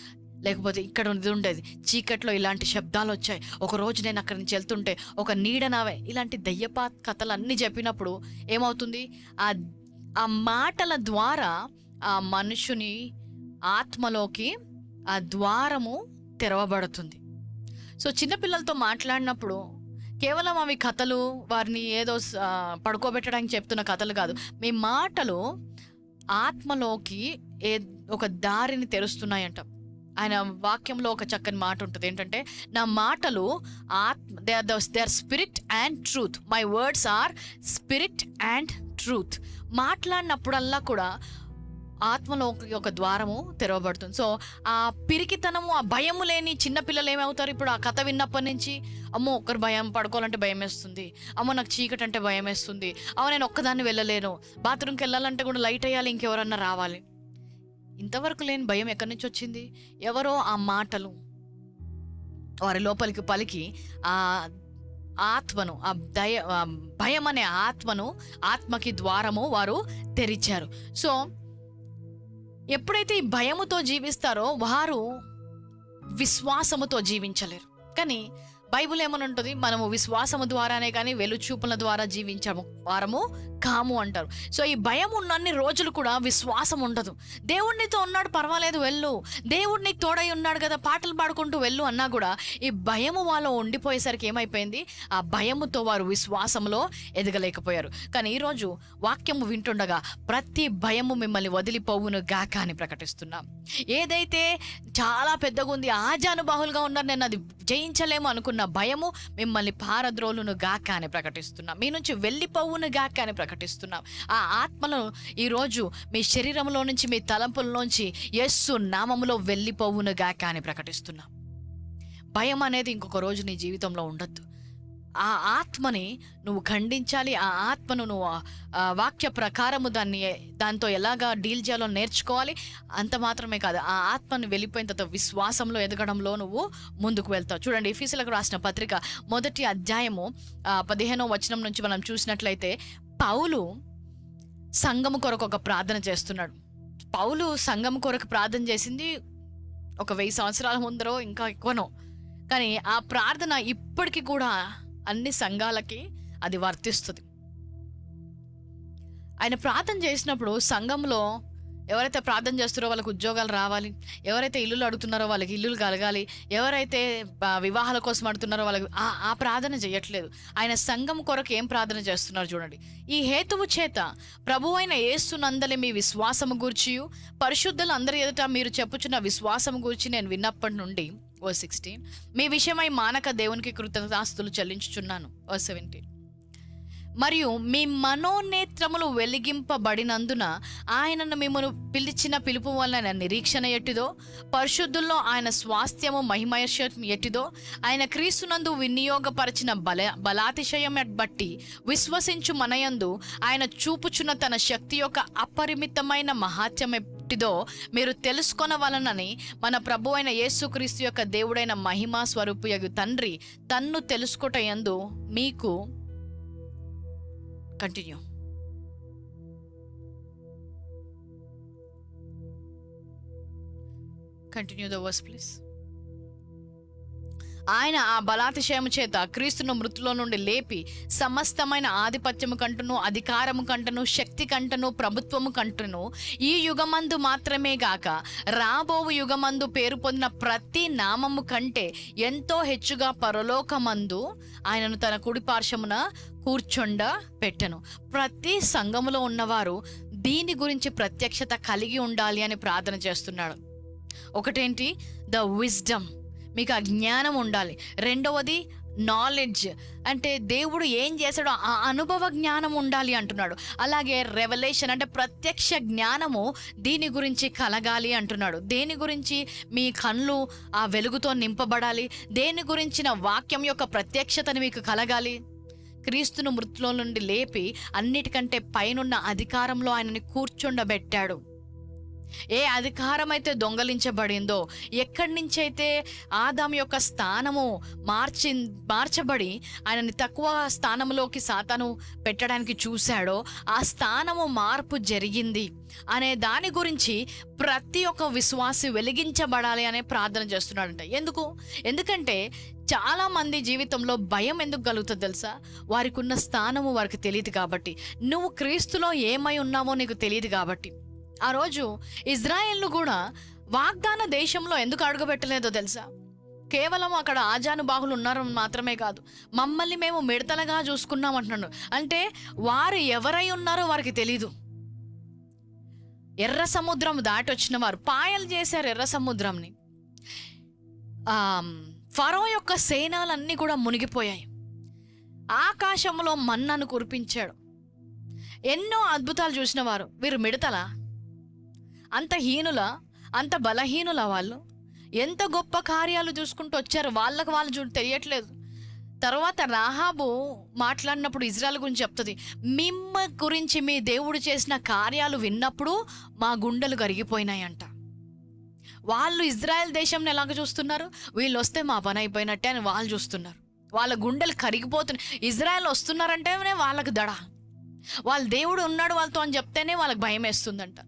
లేకపోతే ఇక్కడ ఇది ఉండేది, చీకట్లో ఇలాంటి శబ్దాలు వచ్చాయి, ఒక రోజు నేను అక్కడి నుంచి వెళ్తుంటే ఒక నీడ నావే, ఇలాంటి దయ్యపా కథలు అన్నీ చెప్పినప్పుడు ఏమవుతుంది? ఆ మాటల ద్వారా ఆ మనుషుని ఆత్మలోకి ఆ ద్వారము తెరవబడుతుంది. సో చిన్నపిల్లలతో మాట్లాడినప్పుడు కేవలం అవి కథలు, వారిని ఏదో పడుకోబెట్టడానికి చెప్తున్న కథలు కాదు. మీ మాటలు ఆత్మలోకి ఒక దారిని తెరుస్తున్నాయంట. ఆయన వాక్యంలో ఒక చక్కని మాట ఉంటుంది, ఏంటంటే నా మాటలు they are spirit and truth, my words are spirit and truth. మాట్లాడినప్పుడల్లా కూడా ఆత్మలోకి ఒక ద్వారము తెరవబడుతుంది. సో ఆ పిరికితనము, ఆ భయము లేని చిన్నపిల్లలు ఏమవుతారు? ఇప్పుడు ఆ కథ విన్నప్పటి నుంచి, అమ్మో ఒక్కరు భయం, పడుకోవాలంటే భయం వేస్తుంది, అమ్మో నాకు చీకటి అంటే భయం వేస్తుంది, అమ్మో నేను ఒక్కదాన్ని వెళ్ళలేను, బాత్రూమ్కి వెళ్ళాలంటే కూడా లైట్ వేయాలి, ఇంకెవరన్నా రావాలి. ఇంతవరకు లేని భయం ఎక్కడి నుంచి వచ్చింది? ఎవరో ఆ మాటలు వారి లోపలికి పలికి ఆ ఆత్మను, భయం అనే ఆత్మకి ద్వారము వారు తెరిచారు. సో ఎప్పుడైతే ఈ భయముతో జీవిస్తారో వారు విశ్వాసముతో జీవించలేరు. కానీ బైబుల్ ఏమని ఉంటుంది, మనము విశ్వాసము ద్వారానే కానీ వెలుచూపుల ద్వారా జీవించము వారము కాము అంటారు. సో ఈ భయం ఉన్నన్ని రోజులు కూడా విశ్వాసం ఉండదు. దేవుడినితో ఉన్నాడు, పర్వాలేదు వెళ్ళు, దేవుడు నీకు తోడై ఉన్నాడు కదా, పాటలు పాడుకుంటూ వెళ్ళు అన్నా కూడా ఈ భయము వాళ్ళు ఉండిపోయేసరికి ఏమైపోయింది, ఆ భయముతో వారు విశ్వాసంలో ఎదగలేకపోయారు. కానీ ఈరోజు వాక్యము వింటుండగా ప్రతి భయము మిమ్మల్ని వదిలిపోవును గాక అని ప్రకటిస్తున్నాం. ఏదైతే చాలా పెద్దగా ఉంది, ఆజానుబాహులుగా ఉన్నారు, నేను అది జయించలేము అనుకున్న భయము మిమ్మల్ని పారద్రోలును గాక అని ప్రకటిస్తున్నాం. మీ నుంచి వెళ్ళిపోవును గాక అని ప్రకటిస్తున్నాం. ఆ ఆత్మను ఈరోజు మీ శరీరంలో నుంచి, మీ తలంపుల్లోంచి యేసు నామములో వెళ్ళిపోవును గాక అని ప్రకటిస్తున్నాం. భయం అనేది ఇంకొక రోజు నీ జీవితంలో ఉండొద్దు. ఆ ఆత్మని నువ్వు ఖండించాలి. ఆ ఆత్మను నువ్వు వాక్య ప్రకారము దాంతో ఎలాగా డీల్ చేయాలో నేర్చుకోవాలి. అంత మాత్రమే కాదు, ఆ ఆత్మను వెళ్ళిపోయిన తర్వాత విశ్వాసంలో ఎదగడంలో నువ్వు ముందుకు వెళ్తావు. చూడండి, ఎఫెసీయులకు రాసిన పత్రిక 1వ అధ్యాయము 15వ వచనం నుంచి మనం చూసినట్లయితే పౌలు సంఘము కొరకు ఒక ప్రార్థన చేస్తున్నాడు. పౌలు సంఘం కొరకు ప్రార్థన చేసింది ఒక 1000 సంవత్సరాల ముందరో ఇంకా ఎక్కువనో. కానీ ఆ ప్రార్థన ఇప్పటికీ కూడా అన్ని సంఘాలకి అది వర్తిస్తుంది. ఆయన ప్రార్థన చేసినప్పుడు సంఘంలో ఎవరైతే ప్రార్థన చేస్తారో వాళ్ళకి ఉద్యోగాలు రావాలి, ఎవరైతే ఇల్లులు అడుగుతున్నారో వాళ్ళకి ఇల్లులు కలగాలి, ఎవరైతే వివాహాల కోసం అడుగుతున్నారో వాళ్ళకి ఆ ప్రార్థన చేయట్లేదు. ఆయన సంఘం కొరకు ఏం ప్రార్థన చేస్తున్నారు చూడండి. ఈ హేతువు చేత ప్రభు అయిన యేసునందలి మీ విశ్వాసము గూర్చియు పరిశుద్ధులు అందరి ఎదుట మీరు చెప్పుచున్న విశ్వాసము గూర్చి నేను విన్నప్పటి నుండి, వర్స్ 16, మీ విషయమై మానక దేవునికి కృతజ్ఞతాస్తుతులు చెల్లించుచున్నాను. వర్స్ 17, మరియు మీ మనోనేత్రములు వెలిగింపబడినందున ఆయనను మిమ్మల్ని పిలిచిన పిలుపు వలన నిరీక్షణ ఎట్టిదో, పరిశుద్ధుల్లో ఆయన స్వాస్థ్యము మహిమయశం ఎట్టిదో, ఆయన క్రీస్తునందు వినియోగపరిచిన బలాతిశయం బట్టి విశ్వసించు మనయందు ఆయన చూపుచున్న తన శక్తి యొక్క అపరిమితమైన మహాత్యం ఎట్టిదో మీరు తెలుసుకొనవలనని మన ప్రభు అయిన యేసుక్రీస్తు యొక్క దేవుడైన మహిమా స్వరూపియగు తండ్రి తన్ను తెలుసుకొటయందు మీకు Continue. Continue the verse, please. ఆయన ఆ బలాతిశయము చేత క్రీస్తును మృతులో నుండి లేపి సమస్తమైన ఆధిపత్యము కంటను, అధికారము కంటను, శక్తి కంటను, ప్రభుత్వము కంటను ఈ యుగమందు మాత్రమే గాక రాబోవు యుగమందు పేరు పొందిన ప్రతి నామము కంటే ఎంతో హెచ్చుగా పరలోకమందు ఆయనను తన కుడి పార్శ్వమున కూర్చొండ పెట్టెను. ప్రతి సంఘములో ఉన్నవారు దీని గురించి ప్రత్యక్షత కలిగి ఉండాలి అని ప్రార్థన చేస్తున్నాడు. ఒకటేంటి, ద విజ్డమ్, మీకు ఆ జ్ఞానం ఉండాలి. రెండవది నాలెడ్జ్, అంటే దేవుడు ఏం చేశాడో ఆ అనుభవ జ్ఞానం ఉండాలి అంటున్నాడు. అలాగే రెవల్యూషన్, అంటే ప్రత్యక్ష జ్ఞానము దీని గురించి కలగాలి అంటున్నాడు. దేని గురించి మీ కళ్ళు ఆ వెలుగుతో నింపబడాలి, దేని గురించిన వాక్యం యొక్క ప్రత్యక్షతని మీకు కలగాలి. క్రీస్తును మృతులో నుండి లేపి అన్నిటికంటే పైనున్న అధికారంలో ఆయనని కూర్చుండబెట్టాడు. ఏ అధికారం దొంగలించబడిందో, ఎక్కడి నుంచైతే ఆదాము యొక్క స్థానము మార్చబడి ఆయనని తక్కువ స్థానంలోకి సాతాను పెట్టడానికి చూశాడో ఆ స్థానము మార్పు జరిగింది అనే దాని గురించి ప్రతి ఒక్క విశ్వాసి వెలిగించబడాలి అనే ప్రార్థన చేస్తున్నాడంట. ఎందుకంటే చాలా మంది జీవితంలో భయం ఎందుకు కలుగుతుంది తెలుసా? వారికి ఉన్న స్థానము వారికి తెలియదు కాబట్టి. నువ్వు క్రీస్తులో ఏమై ఉన్నావో నీకు తెలియదు కాబట్టి. ఆ రోజు ఇజ్రాయేల్ను కూడా వాగ్దాన దేశంలో ఎందుకు అడుగుపెట్టలేదో తెలుసా? కేవలం అక్కడ ఆజానుబాహులు ఉన్నారు మాత్రమే కాదు, మమ్మల్ని మేము మిడతలుగా చూసుకున్నాం అంటున్నాడు. అంటే వారు ఎవరై ఉన్నారో వారికి తెలీదు. ఎర్ర సముద్రం దాటి వచ్చిన వారు పాయలు చేశారు ఎర్ర సముద్రంని. ఫరో యొక్క సేనాలన్నీ కూడా మునిగిపోయాయి. ఆకాశంలో మన్నను కురిపించాడు. ఎన్నో అద్భుతాలు చూసిన వారు వీరు మిడతలా? అంత హీనుల, అంత బలహీనుల వాళ్ళు? ఎంత గొప్ప కార్యాలు చూసుకుంటూ వచ్చారు, వాళ్ళకు వాళ్ళు తెలియట్లేదు. తర్వాత రాహాబు మాట్లాడినప్పుడు ఇజ్రాయెల్ గురించి చెప్తుంది, మిమ్మ గురించి మీ దేవుడు చేసిన కార్యాలు విన్నప్పుడు మా గుండెలు కరిగిపోయినాయంట. వాళ్ళు ఇజ్రాయెల్ దేశంని ఎలాగ చూస్తున్నారు? వీళ్ళు వస్తే మా పని అయిపోయినట్టే అని వాళ్ళు చూస్తున్నారు. వాళ్ళ గుండెలు కరిగిపోతున్నాయి. ఇజ్రాయెల్ వస్తున్నారంటేనే వాళ్ళకు దడ, వాళ్ళ దేవుడు ఉన్నాడు వాళ్ళతో అని చెప్తేనే వాళ్ళకి భయం వేస్తుందంట.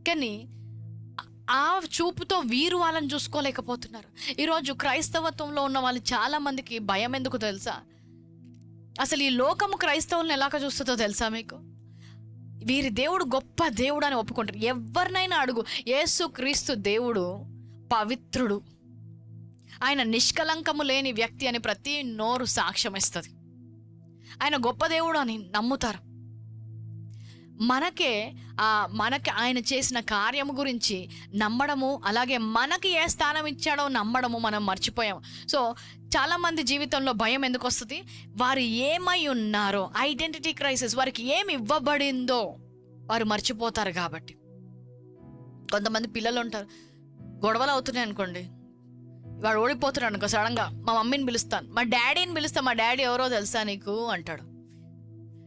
కానీ ఆ చూపుతో వీరు వాళ్ళని చూసుకోలేకపోతున్నారు. ఈరోజు క్రైస్తవత్వంలో ఉన్న వాళ్ళు చాలామందికి భయం ఎందుకు తెలుసా? అసలు ఈ లోకము క్రైస్తవులను ఎలాగ చూస్తుందో తెలుసా మీకు? వీరి దేవుడు గొప్ప దేవుడు అని ఒప్పుకుంటారు. ఎవరినైనా అడుగు, యేసు క్రీస్తు దేవుడు పవిత్రుడు, ఆయన నిష్కలంకము లేని వ్యక్తి అని ప్రతి నోరు సాక్ష్యం ఇస్తుంది. ఆయన గొప్ప దేవుడు అని నమ్ముతారు. మనకి ఆయన చేసిన కార్యము గురించి నమ్మడము, అలాగే మనకి ఏ స్థానం ఇచ్చాడో నమ్మడము మనం మర్చిపోయాము. సో చాలామంది జీవితంలో భయం ఎందుకు వస్తుంది? వారు ఏమై ఉన్నారో, ఐడెంటిటీ క్రైసిస్, వారికి ఏమి ఇవ్వబడిందో వారు మర్చిపోతారు. కాబట్టి కొంతమంది పిల్లలు ఉంటారు, గొడవలు అవుతున్నాయి అనుకోండి, వాడు ఓడిపోతున్నాడు అనుకో, సడన్గా మా మమ్మీని పిలుస్తాను, మా డాడీని పిలుస్తాను, మా డాడీ ఎవరో తెలుసా నీకు అంటాడు.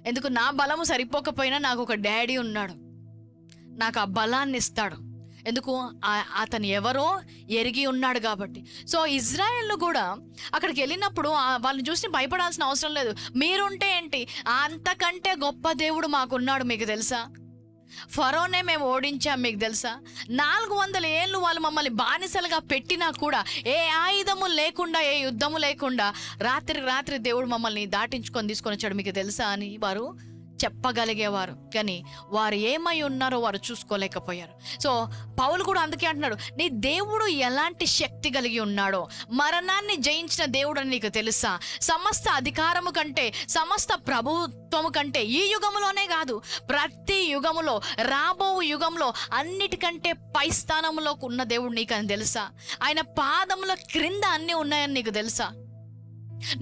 ఎందుకు? నా బలము సరిపోకపోయినా నాకు ఒక డాడీ ఉన్నాడు, నాకు ఆ బలాన్ని ఇస్తాడు. ఎందుకు? అతను ఎవరో ఎరిగి ఉన్నాడు కాబట్టి. సో ఇజ్రాయెల్ కూడా అక్కడికి వెళ్ళినప్పుడు వాళ్ళని చూసి భయపడాల్సిన అవసరం లేదు. మీరుంటే ఏంటి, అంతకంటే గొప్ప దేవుడు మాకున్నాడు, మీకు తెలుసా? ఫరోనే మేము ఓడించాం, మీకు తెలుసా? 400 ఏళ్ళు వాళ్ళు మమ్మల్ని బానిసలుగా పెట్టినా కూడా, ఏ ఆయుధము లేకుండా, ఏ యుద్ధము లేకుండా రాత్రి దేవుడు మమ్మల్ని దాటించుకొని తీసుకొని వచ్చాడు, మీకు తెలుసా అని వారు చెప్పగలిగేవారు. కానీ వారు ఏమై ఉన్నారో వారు చూసుకోలేకపోయారు. సో పౌలు కూడా అందుకే అంటున్నాడు, నీ దేవుడు ఎలాంటి శక్తి కలిగి ఉన్నాడో, మరణాన్ని జయించిన దేవుడు అని నీకు తెలుసా? సమస్త అధికారము కంటే, సమస్త ప్రభుత్వము కంటే, ఈ యుగములోనే కాదు ప్రతి యుగములో, రాబో యుగంలో అన్నిటికంటే పై స్థానంలో ఉన్న దేవుడు నీకు అని తెలుసా? ఆయన పాదముల క్రింద అన్నీ ఉన్నాయని నీకు తెలుసా?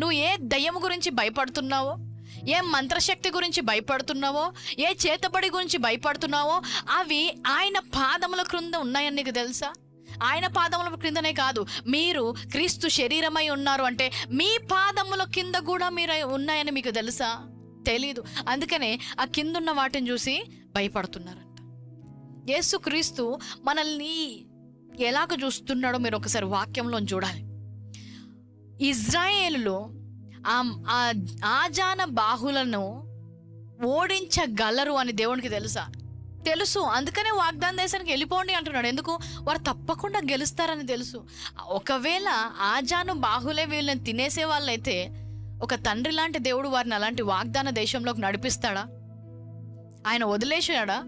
నువ్వు ఏ దయ్యము గురించి భయపడుతున్నావో, ఏ మంత్రశక్తి గురించి భయపడుతున్నావో, ఏ చేతబడి గురించి భయపడుతున్నావో, అవి ఆయన పాదముల క్రింద ఉన్నాయని నీకు తెలుసా? ఆయన పాదముల క్రిందనే కాదు, మీరు క్రీస్తు శరీరమై ఉన్నారు అంటే మీ పాదముల కింద కూడా మీరు ఉన్నాయని మీకు తెలుసా? తెలీదు. అందుకనే ఆ కిందున్న వాటిని చూసి భయపడుతున్నారంట. యేసు క్రీస్తు మనల్ని ఎలాగ చూస్తున్నాడో మీరు ఒకసారి వాక్యంలో చూడాలి. ఇజ్రాయేలులో ఆజాన బాహులను ఓడించగలరు అని దేవునికి తెలుసు. అందుకనే వాగ్దాన దేశానికి వెళ్ళిపోండి అంటున్నాడు. ఎందుకు? వారు తప్పకుండా గెలుస్తారని తెలుసు. ఒకవేళ ఆజాను బాహులే వీళ్ళని తినేసే వాళ్ళైతే ఒక తండ్రి లాంటి దేవుడు వారిని అలాంటి వాగ్దాన దేశంలోకి నడిపిస్తాడా? ఆయన వదిలేసాడా?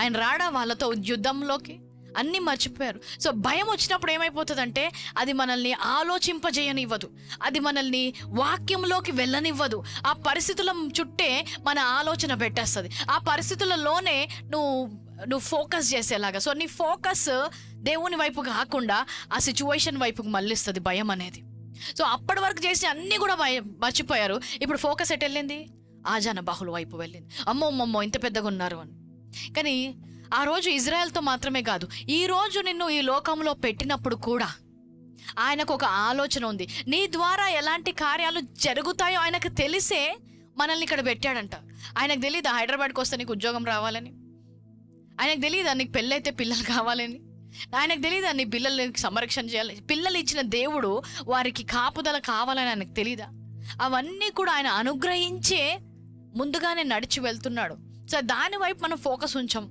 ఆయన రాడా వాళ్ళతో యుద్ధంలోకి? అన్నీ మర్చిపోయారు. సో భయం వచ్చినప్పుడు ఏమైపోతుందంటే అది మనల్ని ఆలోచింపజేయనివ్వదు, అది మనల్ని వాక్యంలోకి వెళ్ళనివ్వదు. ఆ పరిస్థితుల చుట్టే మన ఆలోచన పెట్టేస్తుంది. ఆ పరిస్థితులలోనే నువ్వు ఫోకస్ చేసేలాగా. సో నీ ఫోకస్ దేవుని వైపు కాకుండా ఆ సిచ్యువేషన్ వైపుకి మళ్ళిస్తుంది భయం అనేది. సో అప్పటి వరకు చేసి అన్నీ కూడా మర్చిపోయారు. ఇప్పుడు ఫోకస్ ఎటు వెళ్ళింది? ఆజాన బాహుల వైపు వెళ్ళింది. అమ్మో ఇంత పెద్దగా ఉన్నారు అని. కానీ ఆ రోజు ఇజ్రాయెల్తో మాత్రమే కాదు, ఈ రోజు నిన్ను ఈ లోకంలో పెట్టినప్పుడు కూడా ఆయనకు ఒక ఆలోచన ఉంది. నీ ద్వారా ఎలాంటి కార్యాలు జరుగుతాయో ఆయనకు తెలిసే మనల్ని ఇక్కడ పెట్టాడంట. ఆయనకు తెలియదా హైదరాబాద్కి వస్తే నీకు ఉద్యోగం రావాలని? ఆయనకు తెలియదా నీకు పెళ్ళైతే పిల్లలు కావాలని? ఆయనకు తెలియదా నీ పిల్లలకి సంరక్షణ చేయాలి? పిల్లలు ఇచ్చిన దేవుడు వారికి కాపుదల కావాలని ఆయనకు తెలీదా? అవన్నీ కూడా ఆయన అనుగ్రహించే ముందుగానే నడిచి వెళ్తున్నాడు. సో దాని వైపు మనం ఫోకస్ ఉంచాం.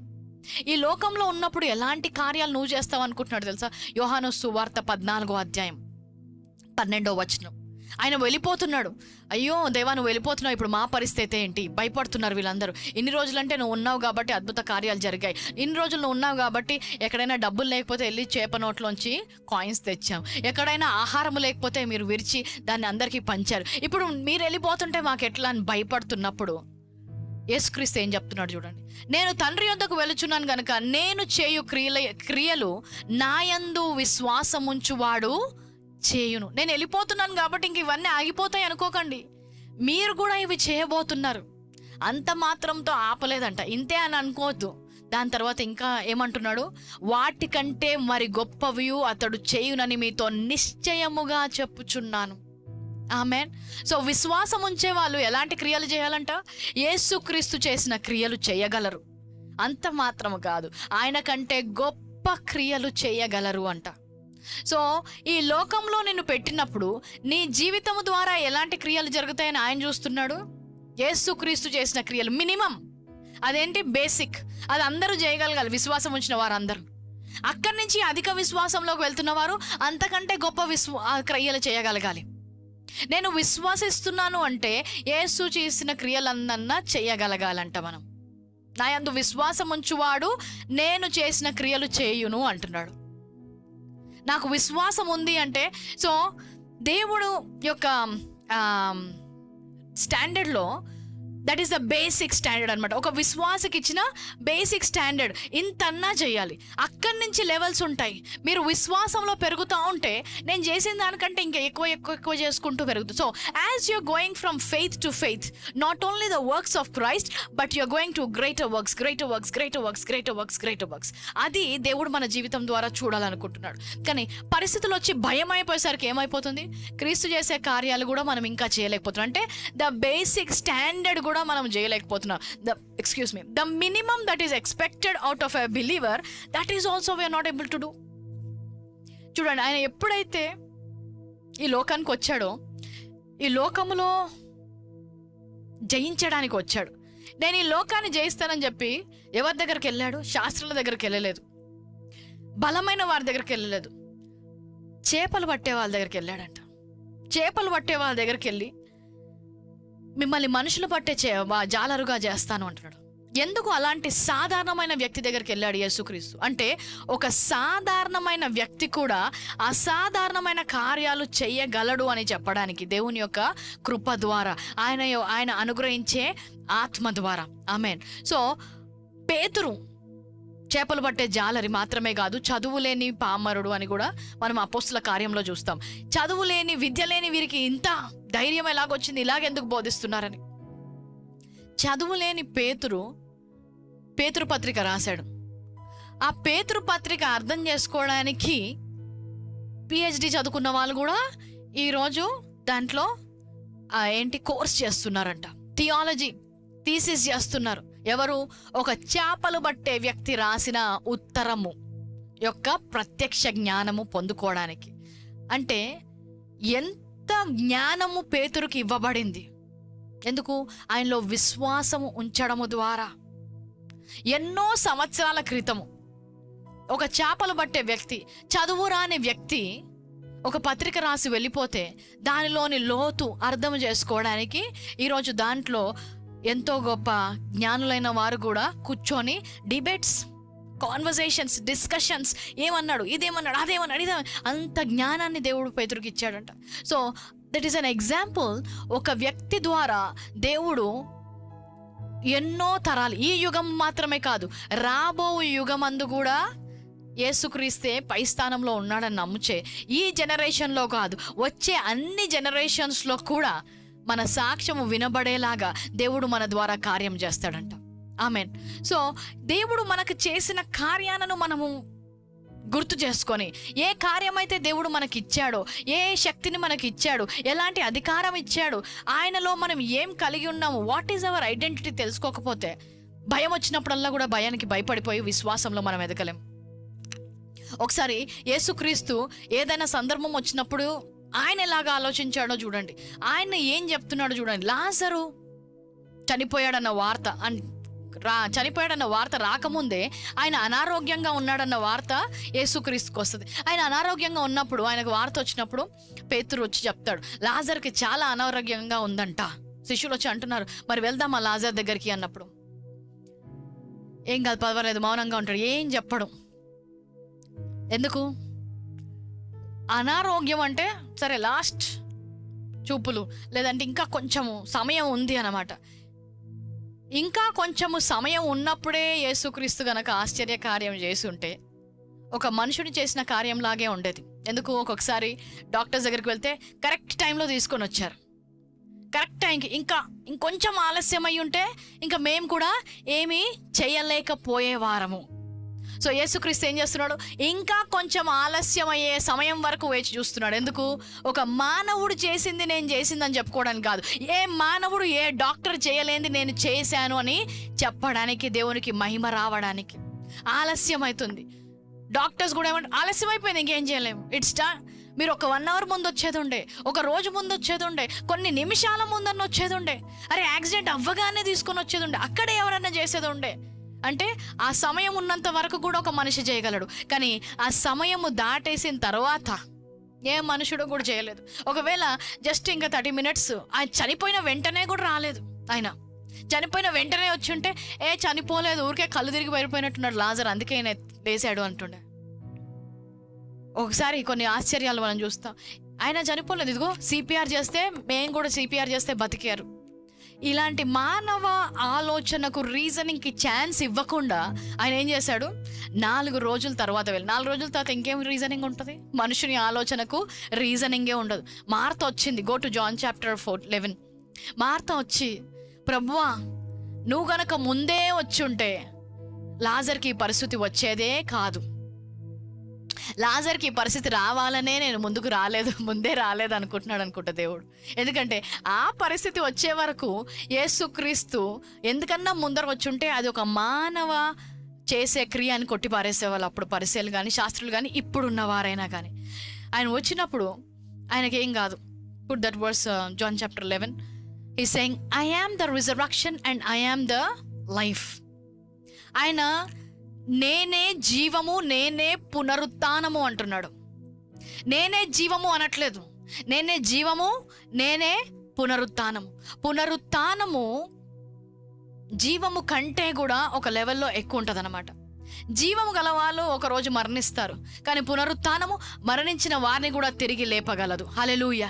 ఈ లోకంలో ఉన్నప్పుడు ఎలాంటి కార్యాలు నువ్వు చేస్తావు అనుకుంటున్నాడు తెలుసా? యోహాను సువార్త 14వ అధ్యాయం 12వ వచనం. ఆయన వెళ్ళిపోతున్నాడు. అయ్యో దేవా నువ్వు వెళ్ళిపోతున్నావు, ఇప్పుడు మా పరిస్థితి ఏంటి? భయపడుతున్నారు వీళ్ళందరూ. ఇన్ని రోజులంటే నువ్వు ఉన్నావు కాబట్టి అద్భుత కార్యాలు జరిగాయి. ఇన్ని రోజులు నువ్వు ఉన్నావు కాబట్టి ఎక్కడైనా డబ్బులు లేకపోతే వెళ్ళి చేప నోట్లోంచి కాయిన్స్ తెచ్చాం, ఎక్కడైనా ఆహారం లేకపోతే మీరు విరిచి దాన్ని అందరికీ పంచారు. ఇప్పుడు మీరు వెళ్ళిపోతుంటే మాకు ఎట్లా అని భయపడుతున్నప్పుడు యేసుక్రీస్తు ఏం చెప్తున్నాడు చూడండి. నేను తండ్రి యొద్దకు వెళుచున్నాను గనుక నేను చేయు క్రియలు నాయందు విశ్వాసముంచువాడు చేయును. నేను వెళ్ళిపోతున్నాను కాబట్టి ఇంక ఇవన్నీ ఆగిపోతాయి అనుకోకండి. మీరు కూడా ఇవి చేయబోతున్నారు. అంత మాత్రంతో ఆపలేదంట, ఇంతే అని అనుకోవద్దు. దాని తర్వాత ఇంకా ఏమంటున్నాడు? వాటికంటే మరి గొప్పవి అతడు చేయునని మీతో నిశ్చయముగా చెప్పుచున్నాను. ఆమేన్. సో విశ్వాసం ఉంచే వాళ్ళు ఎలాంటి క్రియలు చేయాలంట? యేసుక్రీస్తు చేసిన క్రియలు చేయగలరు. అంత మాత్రము కాదు, ఆయన కంటే గొప్ప క్రియలు చేయగలరు అంట. సో ఈ లోకంలో నిన్ను పెట్టినప్పుడు నీ జీవితం ద్వారా ఎలాంటి క్రియలు జరుగుతాయని ఆయన చూస్తున్నాడు. యేసుక్రీస్తు చేసిన క్రియలు మినిమం, అదేంటి బేసిక్, అది అందరూ చేయగలగాలి, విశ్వాసం ఉంచిన వారు అందరూ. అక్కడి నుంచి అధిక విశ్వాసంలోకి వెళ్తున్న వారు అంతకంటే గొప్ప క్రియలు చేయగలగాలి. నేను విశ్వసిస్తున్నాను అంటే యేసు చేసిన క్రియలన్నా చేయగలగాలంట. మనం నా యందు విశ్వాసం ఉంచువాడు నేను చేసిన క్రియలు చేయును అంటున్నాడు. నాకు విశ్వాసం ఉంది అంటే, సో దేవుడు యొక్క స్టాండర్డ్లో that is the basic standard అనమాట. ఒక విశ్వాసకి ఇచ్చిన బేసిక్ స్టాండర్డ్ ఇంతన్నా చేయాలి. అక్కడి నుంచి లెవెల్స్ ఉంటాయి. మీరు విశ్వాసంలో పెరుగుతూ ఉంటే నేను చేసిన దానికంటే ఇంకా ఎక్కువ చేసుకుంటూ పెరుగుతుంది. So as you're going from faith to faith, not only the works of Christ but you're going to greater works, greater works, greater works, greater works, greater works. అది దేవుడు మన జీవితం ద్వారా చూడాలనుకుంటున్నాడు. కానీ పరిస్థితులు వచ్చి భయం అయిపోయేసరికి ఏమైపోతుంది? క్రీస్తు చేసే కార్యాలు కూడా మనం ఇంకా చేయలేకపోతున్నాం. అంటే ద బేసిక్ స్టాండర్డ్ కూడా మనం చేయలేకపోతున్నాం. The minimum that is expected out of a believer, that is also we're not able to do. చూడండి, ఆయన ఎప్పుడైతే ఈ లోకానికి వచ్చాడో, ఈ లోకములో జయించడానికి వచ్చాడు. నేను ఈ లోకాన్ని జయిస్తానని చెప్పి ఎవరి దగ్గరికి వెళ్ళాడు? శాస్త్రుల దగ్గరికి వెళ్ళలేదు, బలమైన వారి దగ్గరికి వెళ్ళలేదు, చేపలు పట్టే వాళ్ళ దగ్గరికి వెళ్ళాడంట. చేపలు పట్టే వాళ్ళ దగ్గరికి వెళ్ళి మిమ్మల్ని మనుషులు పట్టే జాలరుగా చేస్తాను అంటున్నాడు. ఎందుకు అలాంటి సాధారణమైన వ్యక్తి దగ్గరికి వెళ్ళాడు యేసుక్రీస్తు అంటే? ఒక సాధారణమైన వ్యక్తి కూడా అసాధారణమైన కార్యాలు చేయగలడు అని చెప్పడానికి, దేవుని యొక్క కృప ద్వారా, ఆయన అనుగ్రహించే ఆత్మ ద్వారా. ఆమేన్. సో పేతురు చేపలు పట్టే జాలరి మాత్రమే కాదు, చదువు లేని పామరుడు అని కూడా మనం అపోస్తుల కార్యంలో చూస్తాం. చదువు లేని, విద్య లేని వీరికి ఇంత ధైర్యం ఎలాగొచ్చింది, ఇలాగెందుకు బోధిస్తున్నారని. చదువు లేని పేతురు పత్రిక రాశాడు. ఆ పేతురు పత్రిక అర్థం చేసుకోవడానికి పిహెచ్డి చదువుకున్న వాళ్ళు కూడా ఈరోజు దాంట్లో కోర్స్ చేస్తున్నారంట. థియాలజీ థీసిస్ చేస్తున్నారు. ఎవరు? ఒక చేపలు పట్టే వ్యక్తి రాసిన ఉత్తరము యొక్క ప్రత్యక్ష జ్ఞానము పొందుకోవడానికి. అంటే ఎంత జ్ఞానము పేతురుకి ఇవ్వబడింది. ఎందుకు? ఆయనలో విశ్వాసము ఉంచడము ద్వారా. ఎన్నో సంవత్సరాల క్రితము ఒక చేపలు పట్టే వ్యక్తి, చదువు రాని వ్యక్తి ఒక పత్రిక రాసి వెళ్ళిపోతే దానిలోని లోతు అర్థం చేసుకోవడానికి ఈరోజు దాంట్లో ఎంతో గొప్ప జ్ఞానులైన వారు కూడా కూర్చొని డిబేట్స్, కాన్వర్సేషన్స్, డిస్కషన్స్, ఏమన్నాడు, ఇదేమన్నాడు, అదేమన్నాడు, అంత జ్ఞానాన్ని దేవుడు పేతురుకి ఇచ్చాడంట. So that is an example. ఒక వ్యక్తి ద్వారా దేవుడు ఎన్నో తరాలు, ఈ యుగం మాత్రమే కాదు రాబో యుగమందు కూడా యేసుక్రీస్తే పై స్థానంలో ఉన్నాడని నమ్ముచే ఈ జనరేషన్లో కాదు, వచ్చే అన్ని జనరేషన్స్లో కూడా మన సాక్ష్యము వినబడేలాగా దేవుడు మన ద్వారా కార్యం చేస్తాడంట. ఆమెన్. సో దేవుడు మనకు చేసిన కార్యాలను మనము గుర్తు చేసుకొని, ఏ కార్యమైతే దేవుడు మనకి ఇచ్చాడో, ఏ శక్తిని మనకి ఇచ్చాడు, ఎలాంటి అధికారం ఇచ్చాడు, ఆయనలో మనం ఏం కలిగి ఉన్నాము, వాట్ ఈజ్ అవర్ ఐడెంటిటీ తెలుసుకోకపోతే భయం వచ్చినప్పుడల్లా కూడా భయానికి భయపడిపోయి విశ్వాసంలో మనం ఎదగలేం. ఒకసారి యేసుక్రీస్తు ఏదైనా సందర్భం వచ్చినప్పుడు ఆయన ఎలాగా ఆలోచించాడో చూడండి. ఆయన ఏం చెప్తున్నాడో చూడండి. లాజరు చనిపోయాడన్న వార్త రాకముందే ఆయన అనారోగ్యంగా ఉన్నాడన్న వార్త యేసుక్రీస్తుకు వస్తుంది. ఆయన అనారోగ్యంగా ఉన్నప్పుడు, ఆయనకు వార్త వచ్చినప్పుడు పేతురు వచ్చి చెప్తాడు, లాజర్కి చాలా అనారోగ్యంగా ఉందంట. శిష్యులు వచ్చి అంటున్నారు, మరి వెళ్దామా లాజర్ దగ్గరికి అన్నప్పుడు, ఏం కాదు పర్వాలేదు మౌనంగా ఉంటాడు, ఏం చెప్పడు. ఎందుకు? అనారోగ్యం అంటే సరే లాస్ట్ చూపులు, లేదంటే ఇంకా కొంచెము సమయం ఉంది అన్నమాట. ఇంకా కొంచెము సమయం ఉన్నప్పుడే యేసుక్రీస్తు గనక ఆశ్చర్య కార్యం చేసి ఉంటే ఒక మనుషుడు చేసిన కార్యంలాగే ఉండేది. ఎందుకు? ఒక్కొక్కసారి డాక్టర్స్ దగ్గరికి వెళ్తే కరెక్ట్ టైంలో తీసుకొని వచ్చారు, కరెక్ట్ టైంకి. ఇంకొంచెం ఆలస్యం అయి ఉంటే ఇంకా మేము కూడా ఏమీ చేయలేకపోయేవారము. సో యేసుక్రీస్తు ఏం చేస్తున్నాడు? ఇంకా కొంచెం ఆలస్యం అయ్యే సమయం వరకు వేచి చూస్తున్నాడు. ఎందుకు? ఒక మానవుడు చేసింది నేను చేసిందని చెప్పుకోవడానికి కాదు, ఏ మానవుడు, ఏ డాక్టర్ చేయలేనిది నేను చేశాను అని చెప్పడానికి, దేవునికి మహిమ రావడానికి. ఆలస్యం అవుతుంది. డాక్టర్స్ కూడా ఏమంటారు, ఆలస్యం అయిపోయింది, ఇంకేం చేయలేము, ఇట్స్ డన్. మీరు ఒక 1 hour ముందు వచ్చేది ఉండే, ఒక రోజు ముందు వచ్చేది ఉండే, కొన్ని నిమిషాల ముందన్న వచ్చేది ఉండే, అరే యాక్సిడెంట్ అవ్వగానే తీసుకొని వచ్చేది ఉండే, అక్కడే ఎవరన్నా చేసేది ఉండే. అంటే ఆ సమయం ఉన్నంత వరకు కూడా ఒక మనిషి చేయగలడు, కానీ ఆ సమయము దాటేసిన తర్వాత ఏ మనుషుడు కూడా చేయలేదు. ఒకవేళ జస్ట్ ఇంకా 30 minutes, ఆయన చనిపోయిన వెంటనే కూడా రాలేదు. ఆయన చనిపోయిన వెంటనే వచ్చి ఉంటే, చనిపోలేదు, ఊరికే కళ్ళు తిరిగి పడిపోయినట్టున్నాడు లాజర్, అందుకే ఆయన లేచాడు అంటుండే. ఒకసారి కొన్ని ఆశ్చర్యాలు మనం చూస్తాం. ఆయన చనిపోలేదు, ఇదిగో సిపిఆర్ చేస్తే, మేము కూడా సిపిఆర్ చేస్తే బతికారు. ఇలాంటి మానవ ఆలోచనకు, రీజనింగ్కి ఛాన్స్ ఇవ్వకుండా ఆయన ఏం చేశాడు, 4 రోజుల తర్వాత 4 రోజుల తర్వాత ఇంకేం రీజనింగ్ ఉంటుంది? మనుషుని ఆలోచనకు రీజనింగే ఉండదు. మార్త వచ్చింది, go to John chapter 4:11. Martha వచ్చి, ప్రభువా నువ్వు గనక ముందే వచ్చి ఉంటే లాజర్కి ఈ పరిస్థితి వచ్చేదే కాదు, లాజర్కి ఈ పరిస్థితి రావాలనే నేను ముందే రాలేదు అనుకుంటున్నాడు అనుకుంటా దేవుడు. ఎందుకంటే ఆ పరిస్థితి వచ్చే వరకు యేసుక్రీస్తు ఎందుకన్నా ముందర వచ్చి ఉంటే అది ఒక మానవ చేసే క్రియ అని కొట్టి పారేసేవాళ్ళు అప్పుడు పరిసయ్యులు కానీ శాస్త్రులు కానీ ఇప్పుడున్న వారైనా కానీ. ఆయన వచ్చినప్పుడు ఆయనకేం కాదు. Put that verse, John chapter 11. He saying, I am the resurrection and I am the life. ఆయన నేనే జీవము, నేనే పునరుత్థానము అంటున్నాడు. నేనే జీవము అనట్లేదు, నేనే జీవము, నేనే పునరుత్థానము. పునరుత్థానము జీవము కంటే కూడా ఒక లెవెల్లో ఎక్కువ ఉంటుంది అన్నమాట. జీవము గల వాళ్ళు ఒకరోజు మరణిస్తారు, కానీ పునరుత్థానము మరణించిన వారిని కూడా తిరిగి లేపగలదు. హల్లెలూయా.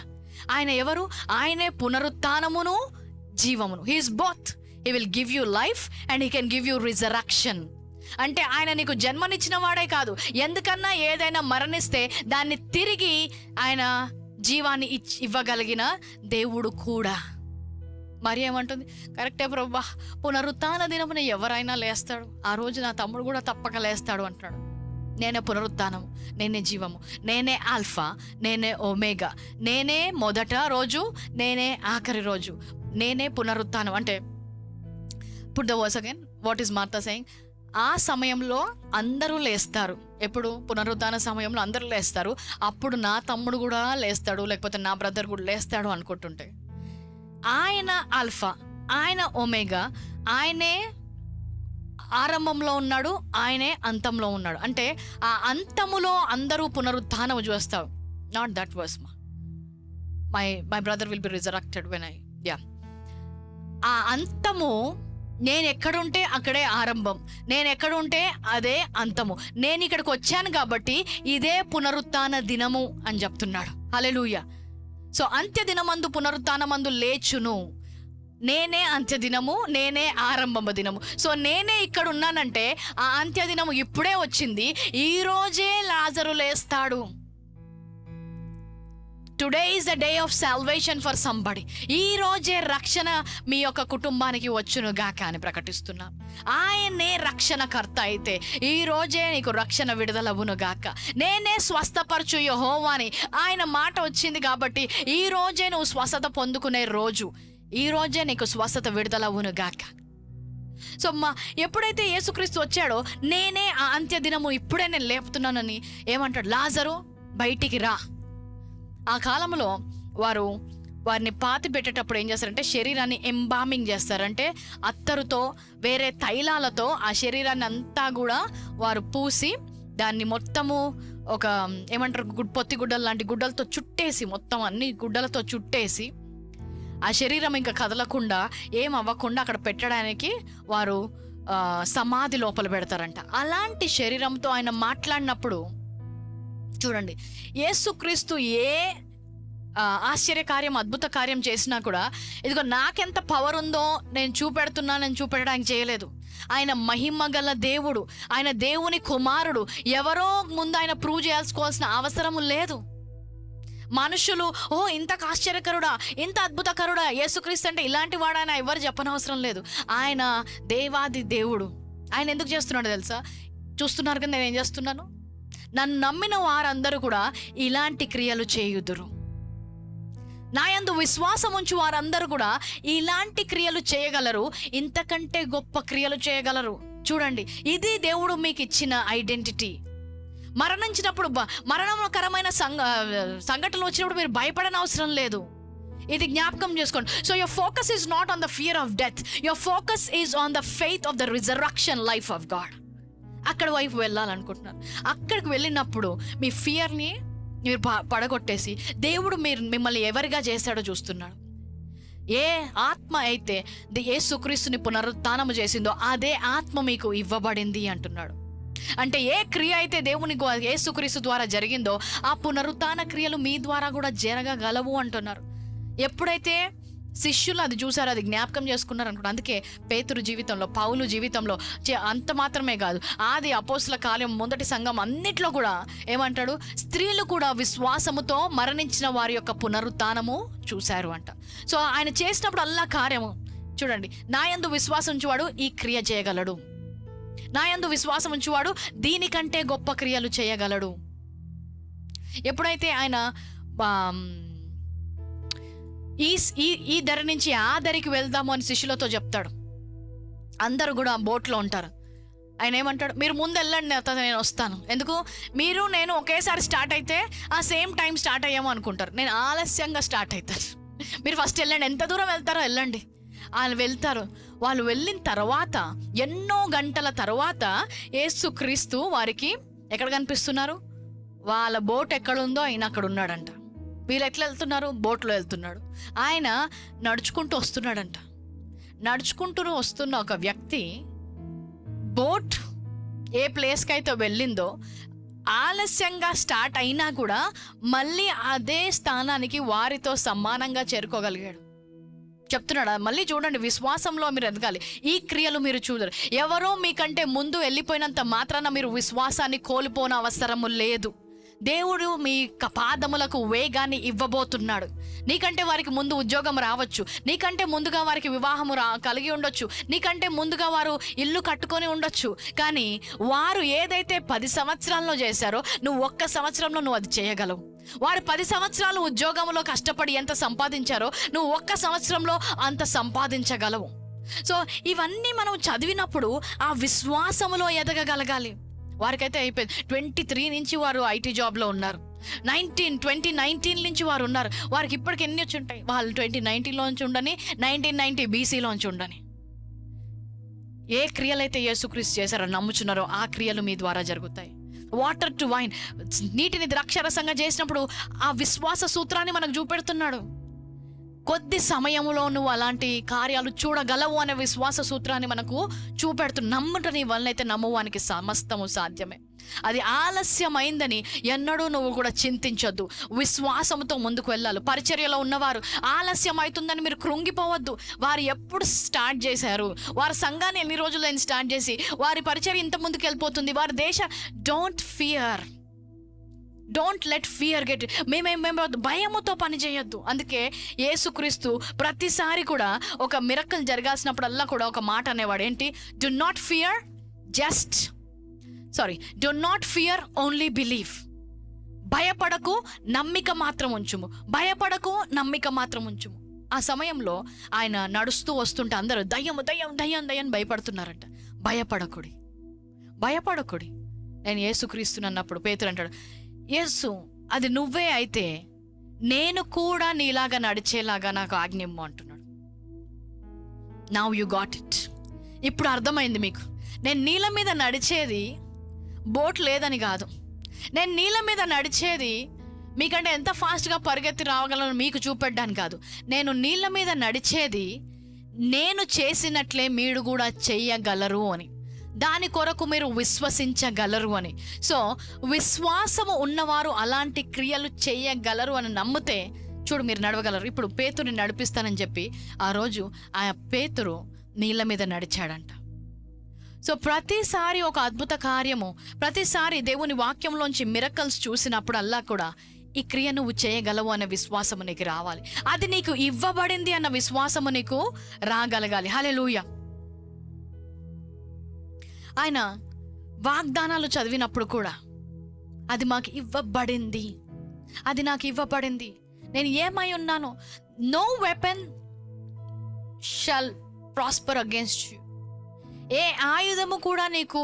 ఆయన ఎవరు? ఆయనే పునరుత్థానమును జీవమును. He is both. He will give you life and he can give you resurrection. అంటే ఆయన నీకు జన్మనిచ్చిన వాడే కాదు, ఎందుకన్నా ఏదైనా మరణిస్తే దాన్ని తిరిగి ఆయన జీవాన్ని ఇవ్వగలిగిన దేవుడు కూడా. మరి ఏమంటుంది? కరెక్టే ప్రభువా, పునరుత్థాన దినమున ఎవరైనా లేస్తాడు, ఆ రోజు నా తమ్ముడు కూడా తప్పక లేస్తాడు అంటాడు. నేనే పునరుత్థానము, నేనే జీవము, నేనే ఆల్ఫా, నేనే ఒమేగా, నేనే మొదట రోజు, నేనే ఆఖరి రోజు, నేనే పునరుత్థానం. అంటే put the verse again, what is Martha saying? ఆ సమయంలో అందరూ లేస్తారు. ఎప్పుడు? పునరుత్థాన సమయంలో అందరూ లేస్తారు. అప్పుడు నా తమ్ముడు కూడా లేస్తాడు, లేకపోతే నా బ్రదర్ కూడా లేస్తాడు అనుకుంటుంటే, ఆయన ఆల్ఫా, ఆయన ఒమేగా, ఆయనే ఆరంభంలో ఉన్నాడు, ఆయనే అంతంలో ఉన్నాడు. అంటే ఆ అంతములో అందరూ పునరుత్థానం చూస్తావు. Not that verse, my brother will be resurrected when ఆ అంతము నేను ఎక్కడుంటే అక్కడే ఆరంభం, నేను ఎక్కడుంటే అదే అంతము. నేను ఇక్కడికి వచ్చాను కాబట్టి ఇదే పునరుత్థాన దినము అని చెప్తున్నాడు. హల్లెలూయా. సో అంత్య దినమందు పునరుత్థానమందు లేచును. నేనే అంత్య దినము, నేనే ఆరంభము దినము. సో నేనే ఇక్కడ ఉన్నానంటే ఆ అంత్య దినము ఇప్పుడే వచ్చింది. ఈ రోజే లాజరు లేస్తాడు. Today is the day of salvation for somebody. ఈ రోజే రక్షణ మీ యొక్క కుటుంబానికి వచ్చును గాక అని ప్రకటిస్తున్నాం. ఆయనే రక్షణకర్త అయితే ఈ రోజే నీకు రక్షణ విడుదలవును గాక. నేనే స్వస్థపరచు యెహోవాని, ఆయన మాట వచ్చింది కాబట్టి ఈ రోజే నువ్వు స్వస్థత పొందుకునే రోజు, ఈ రోజే నీకు స్వస్థత విడుదలవును గాక. సో ఎప్పుడైతే యేసుక్రీస్తు వచ్చాడో, నేనే ఆ అంత్య దినము ఇప్పుడే నేను లేపుతున్నానని ఏమంటాడు? లాజరు బయటికి రా. ఆ కాలంలో వారిని పాతి పెట్టేటప్పుడు ఏం చేస్తారంటే శరీరాన్ని ఎంబామింగ్ చేస్తారంటే అత్తరుతో, వేరే తైలాలతో ఆ శరీరాన్ని అంతా కూడా వారు పూసి దాన్ని మొత్తము ఒక ఏమంటారు పొత్తి గుడ్డలు లాంటి గుడ్డలతో చుట్టేసి, మొత్తం అన్ని గుడ్డలతో చుట్టేసి ఆ శరీరం ఇంకా కదలకుండా ఏం అవ్వకుండా అక్కడ పెట్టడానికి వారు సమాధి లోపల పెడతారంట. అలాంటి శరీరంతో ఆయన మాట్లాడినప్పుడు చూడండి, యేసుక్రీస్తు ఏ ఆశ్చర్యకార్యం, అద్భుత కార్యం చేసినా కూడా ఇదిగో నాకెంత పవర్ ఉందో నేను చూపెట్టడానికి చేయలేదు. ఆయన మహిమ గల దేవుడు, ఆయన దేవుని కుమారుడు. ఎవరో ముందు ఆయన ప్రూవ్ చేసుకోవాల్సిన అవసరం లేదు. మనుషులు ఇంత ఆశ్చర్యకరుడా, ఇంత అద్భుతకరుడా యేసుక్రీస్తు అంటే, ఇలాంటి వాడైనా ఎవరు చెప్పనవసరం లేదు. ఆయన దేవాది దేవుడు. ఆయన ఎందుకు చేస్తున్నాడు తెలుసా? చూస్తున్నారు కదా నేను ఏం చేస్తున్నాను. నన్ను నమ్మిన వారందరూ కూడా ఇలాంటి క్రియలు చేయుదురు. నా యందు విశ్వాసం ఉంచు వారందరూ కూడా ఇలాంటి క్రియలు చేయగలరు, ఇంతకంటే గొప్ప క్రియలు చేయగలరు. చూడండి, ఇది దేవుడు మీకు ఇచ్చిన ఐడెంటిటీ. మరణించినప్పుడు మరణకరమైన సంఘటనలు వచ్చినప్పుడు మీరు భయపడని అవసరం లేదు. ఇది జ్ఞాపకం చేసుకోండి. So your focus is not on the fear of death, your focus is on the faith of the resurrection life of God. అక్కడ వైపు వెళ్ళాలనుకుంటున్నారు. అక్కడికి వెళ్ళినప్పుడు మీ ఫియర్ని మీరు పడగొట్టేసి దేవుడు మిమ్మల్ని ఎవరిగా చేశాడో చూస్తున్నాడు. ఏ ఆత్మ అయితే యేసుక్రీస్తుని పునరుత్థానము చేసిందో అదే ఆత్మ మీకు ఇవ్వబడింది అంటున్నాడు. అంటే ఏ క్రియ అయితే దేవుని యేసుక్రీస్తు ద్వారా జరిగిందో ఆ పునరుత్థాన క్రియలు మీ ద్వారా కూడా జరగగలవు అంటున్నారు. ఎప్పుడైతే శిష్యులు అది చూసారో అది జ్ఞాపకం చేసుకున్నారు అనుకుంటా. అందుకే పేతురు జీవితంలో, పౌలు జీవితంలో అంత మాత్రమే కాదు, ఆది అపోస్తుల కాలం మొదటి సంఘం అన్నిట్లో కూడా ఏమంటాడు, స్త్రీలు కూడా విశ్వాసముతో మరణించిన వారి యొక్క పునరుత్థానము చూశారు అంట. సో ఆయన చేసినప్పుడు అల్లా కార్యము చూడండి. నా యందు విశ్వాసం ఉంచువాడు ఈ క్రియ చేయగలడు, నా యందు విశ్వాసం ఉంచువాడు దీనికంటే గొప్ప క్రియలు చేయగలడు. ఎప్పుడైతే ఆయన ఈ దరి నుంచి ఆ దరికి వెళ్దాము అని శిష్యులతో చెప్తాడు. అందరూ కూడా బోట్లో ఉంటారు. ఆయన ఏమంటాడు, మీరు ముందు వెళ్ళండి, నేను వస్తాను. ఎందుకు మీరు నేను ఒకేసారి స్టార్ట్ అయితే ఆ సేమ్ టైం స్టార్ట్ అయ్యాము అనుకుంటారు. నేను ఆలస్యంగా స్టార్ట్ అవుతాను, మీరు ఫస్ట్ వెళ్ళండి, ఎంత దూరం వెళ్తారో వెళ్ళండి. వాళ్ళు వెళ్తారు. వాళ్ళు వెళ్ళిన తర్వాత ఎన్నో గంటల తర్వాత యేసుక్రీస్తు వారికి ఎక్కడ కనిపిస్తున్నారు, వాళ్ళ బోట్ ఎక్కడుందో ఆయన అక్కడ ఉన్నాడంట. వీళ్ళు ఎట్లా వెళ్తున్నారు, బోట్లో వెళ్తున్నాడు. ఆయన నడుచుకుంటూ వస్తున్నాడంట. నడుచుకుంటూ వస్తున్న ఒక వ్యక్తి బోట్ ఏ ప్లేస్కి అయితే వెళ్ళిందో ఆలస్యంగా స్టార్ట్ అయినా కూడా మళ్ళీ అదే స్థానానికి వారితో సమానంగా చేరుకోగలిగాడు. చెప్తున్నాడు. మళ్ళీ చూడండి, విశ్వాసంలో మీరు ఎదగాలి. ఈ క్రియలు మీరు చూడరు. ఎవరో మీకంటే ముందు వెళ్ళిపోయినంత మాత్రాన మీరు విశ్వాసాన్ని కోల్పోన అవసరము లేదు. దేవుడు మీ పాదములకు వేగాన్ని ఇవ్వబోతున్నాడు. నీకంటే వారికి ముందు ఉద్యోగం రావచ్చు, నీకంటే ముందుగా వారికి వివాహము కలిగి ఉండొచ్చు, నీకంటే ముందుగా వారు ఇల్లు కట్టుకొని ఉండొచ్చు. కానీ వారు ఏదైతే 10 సంవత్సరాల్లో చేశారో నువ్వు 1 సంవత్సరంలో నువ్వు అది చేయగలవు. వారు 10 సంవత్సరాలు ఉద్యోగంలో కష్టపడి ఎంత సంపాదించారో నువ్వు 1 సంవత్సరంలో అంత సంపాదించగలవు. సో ఇవన్నీ మనం చదివినప్పుడు ఆ విశ్వాసములో ఎదగగలగాలి. వారికైతే అయిపోయింది. 23 నుంచి వారు ఐటీ జాబ్లో ఉన్నారు. 2019 నుంచి వారు ఉన్నారు. వారికి ఇప్పటికి ఎన్ని వచ్చి ఉంటాయి? వాళ్ళు 2019లోంచి ఉండని, 1990 BCలోంచి ఉండని. ఏ క్రియలైతే యేసుక్రీస్తు చేశారో నమ్ముచున్నారో ఆ క్రియలు మీ ద్వారా జరుగుతాయి. వాటర్ టు వైన్, నీటిని ద్రాక్షరసంగా చేసినప్పుడు ఆ విశ్వాస సూత్రాన్ని మనకు చూపెడుతున్నాడు. కొద్ది సమయంలో నువ్వు అలాంటి కార్యాలు చూడగలవు అనే విశ్వాస సూత్రాన్ని మనకు చూపెడుతూ నమ్ముటని వల్లైతే నమ్మువానికి సమస్తము సాధ్యమే. అది ఆలస్యమైందని ఎన్నడూ నువ్వు కూడా చింతించొద్దు. విశ్వాసంతో ముందుకు వెళ్ళాలి. పరిచర్యలో ఉన్నవారు ఆలస్యం అవుతుందని మీరు కృంగిపోవద్దు. వారు ఎప్పుడు స్టార్ట్ చేశారు, వారి సంఘాన్ని ఎన్ని రోజులైనా స్టార్ట్ చేసి వారి పరిచర్య ఇంత ముందుకు వెళ్ళిపోతుంది. వారి don't fear, don't let fear get. మేము భయముతో పని చేయొద్దు. అందుకే యేసుక్రీస్తు ప్రతిసారి కూడా ఒక మిరకల్ జరగాల్సినప్పుడల్లా కూడా ఒక మాట అనేవాడు. ఏంటి? Do not fear only believe. భయపడకు, నమ్మిక మాత్రం ఉంచుము. భయపడకు, నమ్మిక మాత్రం ఉంచుము. ఆ సమయంలో ఆయన నడుస్తూ వస్తుంటే అందరూ దయ్యము దయ్యం దయ్యం దయ్యం భయపడుతున్నారంట. భయపడకుడి నేను యేసుక్రీస్తున్నప్పుడు పేతురు అంటాడు, యేసు అది నువ్వే అయితే నేను కూడా నీలాగా నడిచేలాగా నాకు ఆజ్ఞిమ్ము అంటున్నాడు. Now you got it. ఇప్పుడు అర్థమైంది మీకు. నేను నీళ్ళ మీద నడిచేది బోట్ లేదని కాదు. నేను నీళ్ళ మీద నడిచేది మీకంటే ఎంత ఫాస్ట్గా పరిగెత్తి రావగలను మీకు చూపెట్టడానికి కాదు. నేను నీళ్ళ మీద నడిచేది నేను చేసినట్లే మీరు కూడా చెయ్యగలరు అని, దాని కొరకు మీరు విశ్వసించగలరు అని. సో విశ్వాసము ఉన్నవారు అలాంటి క్రియలు చేయగలరు అని నమ్మితే చూడు మీరు నడవగలరు. ఇప్పుడు పేతురుని నడిపిస్తానని చెప్పి ఆ రోజు ఆ పేతురు నీళ్ళ మీద నడిచాడంట. సో ప్రతిసారి ఒక అద్భుత కార్యము, ప్రతిసారి దేవుని వాక్యంలోంచి మిరకల్స్ చూసినప్పుడు అల్లా కూడా ఈ క్రియ నువ్వు చేయగలవు అనే విశ్వాసము నీకు రావాలి. అది నీకు ఇవ్వబడింది అన్న విశ్వాసము నీకు రాగలగాలి. హల్లెలూయా. ఆయన వాగ్దానాలు చదివినప్పుడు కూడా అది మాకు ఇవ్వబడింది, అది నాకు ఇవ్వబడింది, నేను ఏమై ఉన్నాను. No weapon shall prosper against you. ఏ ఆయుధము కూడా నీకు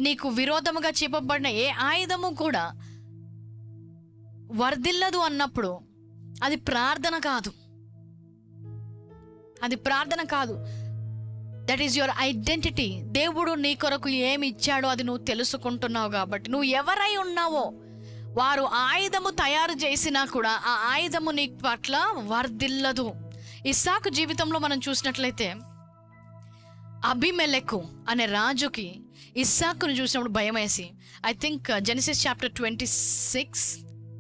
నీకు విరోధముగా చూపబడిన ఏ ఆయుధము కూడా వర్ధిల్లదు అన్నప్పుడు అది ప్రార్థన కాదు, అది ప్రార్థన కాదు. That is your identity. దేవుడు నీ కొరకు ఏమి ఇచ్చాడో అది నువ్వు తెలుసుకుంటున్నావు కాబట్టి, నువ్వు ఎవరై ఉన్నావో వారు ఆయుధము తయారు చేసినా కూడా ఆ ఆయుధము నీ పట్ల వర్ధిల్లదు. ఇస్సాకు జీవితంలో మనం చూసినట్లయితే అబీమెలెకు అనే రాజుకి ఇస్సాకును చూసినప్పుడు భయం వేసి, I think Genesis chapter 26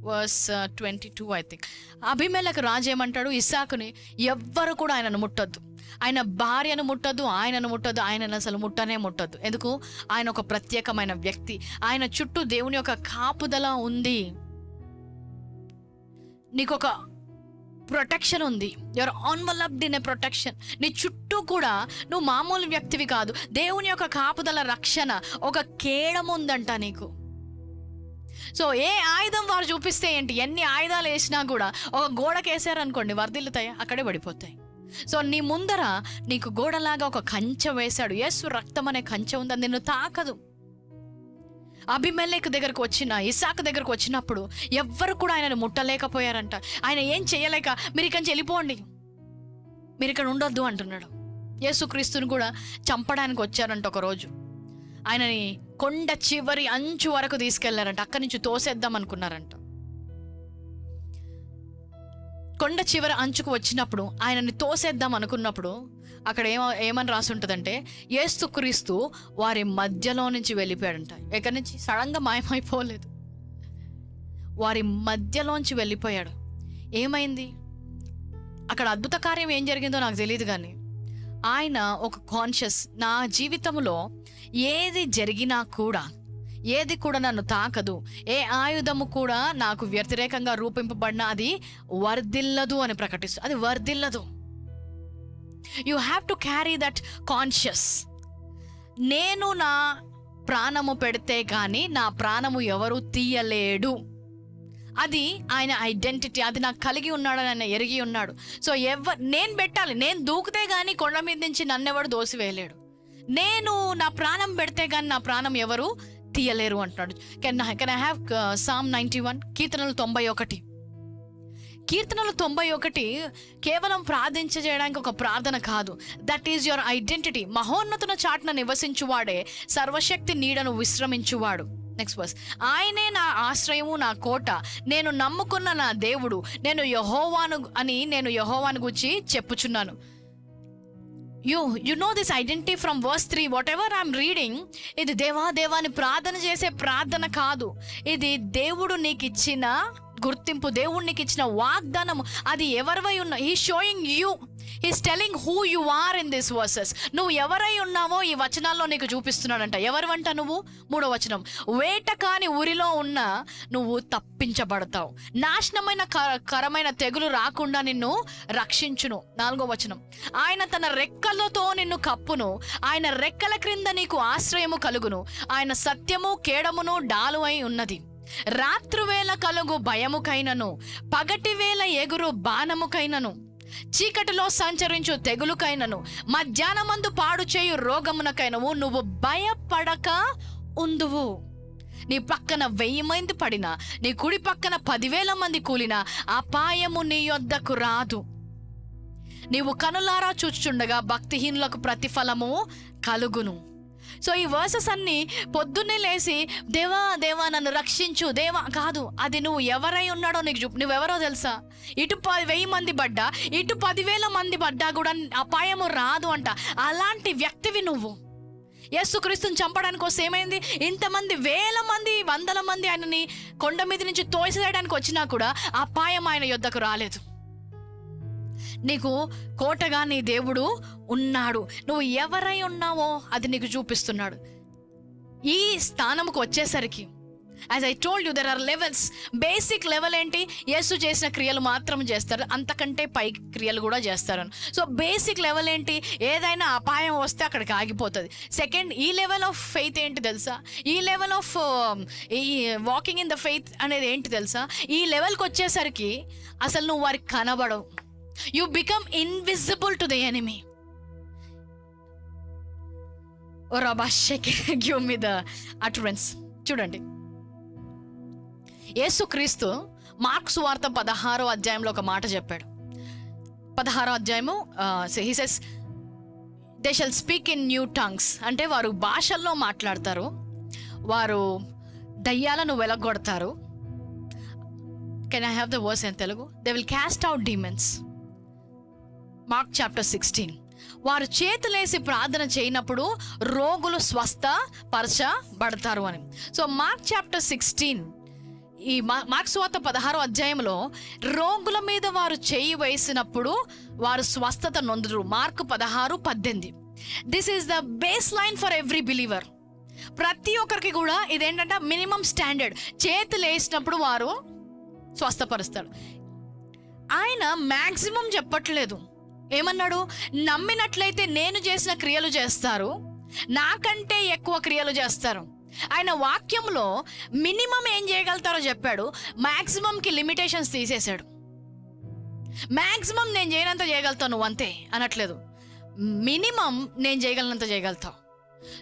verse 22 I think, Abimelech రాజు ఏమంటాడు, ఇస్సాకుని ఎవ్వరు కూడా ఆయనను ముట్టొద్దు, ఆయన భార్యను ముట్టద్దు, ఆయనను ముట్టద్దు, ఆయనను అసలు ముట్టనే ముట్టద్దు. ఎందుకు? ఆయన ఒక ప్రత్యేకమైన వ్యక్తి, ఆయన చుట్టూ దేవుని యొక్క కాపుదల ఉంది, నీకు ఒక ప్రొటెక్షన్ ఉంది. Your enveloped in a protection. నీ చుట్టూ కూడా నువ్వు మామూలు వ్యక్తివి కాదు, దేవుని యొక్క కాపుదల, రక్షణ, ఒక కేడము ఉందంట నీకు. సో ఏ ఆయుధం వారు చూపిస్తే ఏంటి, ఎన్ని ఆయుధాలు వేసినా కూడా ఒక గోడకి వేసారనుకోండి వర్ధిల్లుతాయి, అక్కడే పడిపోతాయి. సో నీ ముందర నీకు గోడలాగా ఒక కంచె వేశాడు. యేసు రక్తం అనే కంచె ఉంది, అది నిన్ను తాకదు. అబీమెలెకు దగ్గరకు వచ్చిన, ఇస్సాకు దగ్గరకు వచ్చినప్పుడు ఎవ్వరు కూడా ఆయనను ముట్టలేకపోయారంట. ఆయన ఏం చేయలేక, మీరు ఇక్కడి నుంచి వెళ్ళిపోండి, మీరు ఇక్కడ ఉండొద్దు అంటున్నాడు. యేసుక్రీస్తుని కూడా చంపడానికి వచ్చారంట ఒకరోజు. ఆయనని కొండ చివరి అంచు వరకు తీసుకెళ్లారంట, అక్కడి నుంచి తోసేద్దాం అనుకున్నారంట. కొండ చివరి అంచుకు వచ్చినప్పుడు ఆయనని తోసేద్దాం అనుకున్నప్పుడు అక్కడ ఏమని రాసి ఉంటుందంటే, యేసుక్రీస్తు వారి మధ్యలో నుంచి వెళ్ళిపోయాడంట. ఎక్కడి నుంచి? సడన్గా మాయమైపోలేదు, వారి మధ్యలోంచి వెళ్ళిపోయాడు. ఏమైంది అక్కడ? అద్భుత కార్యం ఏం జరిగిందో నాకు తెలియదు, కానీ ఆయన ఒక కాన్షియస్, నా జీవితంలో ఏది జరిగినా కూడా, ఏది కూడా నన్ను తాకదు, ఏ ఆయుధము కూడా నాకు వ్యతిరేకంగా రూపింపబడినా అది వర్ధిల్లదు అని ప్రకటిస్తూ, అది వర్ధిల్లదు. You have to carry that conscious. నేను నా ప్రాణము పెడితే కానీ నా ప్రాణము ఎవరు తీయలేడు, అది ఆయన ఐడెంటిటీ, అది నాకు కలిగి ఉన్నాడని ఆయన ఎరిగి ఉన్నాడు. సో నేను పెట్టాలి, నేను దూకితే కానీ కొండ మీద నుంచి నన్నెవడు దోసివేయలేడు, నేను నా ప్రాణం పెడితే కానీ నా ప్రాణం ఎవరు తీయలేరు అంటున్నాడు. కెన్ ఐ హ్యావ్ Psalm 91, కీర్తనలు 91. కీర్తనలు 91 కేవలం ప్రార్థించడానికి ఒక ప్రార్థన కాదు, దట్ ఈజ్ యువర్ ఐడెంటిటీ. మహోన్నతుల చాటున నివసించువాడే సర్వశక్తి నీడను విశ్రమించువాడు. నెక్స్ట్ వర్స్, ఆయనే నా ఆశ్రయము, నా కోట, నేను నమ్ముకున్న నా దేవుడు, నేను యెహోవాను గురించి చెప్పుచున్నాను. You know this identity from verse 3. Whatever I'm reading, ఇది దేవాని ప్రార్థన చేసే ప్రార్థన కాదు, ఇది దేవుడు నీకు ఇచ్చిన గుర్తింపు, దేవుడు నీకు ఇచ్చిన వాగ్దానము. అది ఎవరివై ఉన్నా, he showing you, he's telling who you are in this verses. నువ్వు ఎవరై ఉన్నావో ఈ వచనాల్లో నీకు చూపిస్తున్నాడంట. ఎవరివంట నువ్వు? 3వ వచనం, వేట కాని ఊరిలో ఉన్న నువ్వు తప్పించబడతావు, నాశనమైన కరమైన తెగులు రాకుండా నిన్ను రక్షించును. 4వ వచనం, ఆయన తన రెక్కలతో నిన్ను కప్పును, ఆయన రెక్కల క్రింద నీకు ఆశ్రయము కలుగును, ఆయన సత్యము కేడమును డాలు అయి ఉన్నది. రాత్రివేళ కలుగు భయముకైనను, పగటివేళ ఎగురు బాణముకైనను, చీకటిలో సంచరించు తెగులుకైనను, మధ్యాహ్నమందు పాడు చేయు రోగమునకైనవు నువ్వు భయపడక ఉందువు. నీ పక్కన 1000 మంది పడినా, నీ కుడి పక్కన 10,000 మంది కూలినా అపాయము నీ యొద్దకు రాదు. నీవు కనులారా చూచుచుండగా భక్తిహీనులకు ప్రతిఫలము కలుగును. సో ఈ వర్సెస్ అన్ని పొద్దున్నే లేసి దేవా నన్ను రక్షించు దేవా కాదు, అది నువ్వు ఎవరై ఉన్నాడో నీకు నువ్వెవరో తెలుసా? ఇటు 10,000 మంది పడ్డా, ఇటు 10,000 మంది పడ్డా కూడా అపాయము రాదు అంట. అలాంటి వ్యక్తివి నువ్వు. యేసుక్రీస్తుని చంపడానికి వస్తే ఏమైంది? ఇంతమంది 1000 మంది 100 మంది ఆయనని కొండ మీద నుంచి తోసేయడానికి వచ్చినా కూడా అపాయం ఆయన యొద్దకు రాలేదు. నీకు కోటగా నీ దేవుడు ఉన్నాడు. నువ్వు ఎవరై ఉన్నావో అది నీకు చూపిస్తున్నాడు. ఈ స్థానంకు వచ్చేసరికి, as I told you, there are levels. Basic level ఏంటి? యేసు చేసిన క్రియలు మాత్రం చేస్తారు, అంతకంటే పై క్రియలు కూడా చేస్తారు. సో బేసిక్ లెవెల్ ఏంటి? ఏదైనా అపాయం వస్తే అక్కడికి ఆగిపోతుంది. సెకండ్, ఈ లెవెల్ ఆఫ్ ఫెయిత్ ఏంటి తెలుసా? ఈ లెవెల్ ఆఫ్ ఈ వాకింగ్ ఇన్ ద ఫెయిత్ అనేది ఏంటి తెలుసా? ఈ లెవెల్కి వచ్చేసరికి అసలు నువ్వు వారికి కనబడవు. You become invisible to the enemy. Oh Rabshakeh give me the utterance. చూడండి, యేసుక్రీస్తు మార్కు సువార్త 16వ అధ్యాయంలో ఒక మాట చెప్పాడు. 16వ అధ్యాయము he says they shall speak in new tongues, అంటే వారు భాషల్లో మాట్లాడతారు, వారు దయ్యాలను వెలగొడతారు. Can I have the verse in Telugu? They will cast out demons. Mark chapter 16. వారు చేతులేసి ప్రార్థన చేయనప్పుడు రోగులు స్వస్థపరచబడతారు అని. సో మార్క్ చాప్టర్ 16, ఈ మార్కు సువార్త 16వ అధ్యాయంలో రోగుల మీద వారు చేయి వేసినప్పుడు వారు స్వస్థత నొందురు. Mark 16:18. This is the base line for every believer. ప్రతి ఒక్కరికి కూడా ఇదేంటంటే మినిమం స్టాండర్డ్. చేతులు వేసినప్పుడు వారు స్వస్థపరుస్తాడు. ఆయన మ్యాక్సిమం చెప్పట్లేదు. ఏమన్నాడు? నమ్మినట్లయితే నేను చేసిన క్రియలు చేస్తారు, నాకంటే ఎక్కువ క్రియలు చేస్తారు. ఆయన వాక్యంలో మినిమం ఏం చేయగలుగుతారో చెప్పాడు, మ్యాక్సిమంకి లిమిటేషన్స్ తీసేశాడు. మ్యాక్సిమం నేను చేయనంత చేయగలుగుతావు నువ్వు అంతే అనట్లేదు, మినిమం నేను చేయగలనంత చేయగలుగుతావు.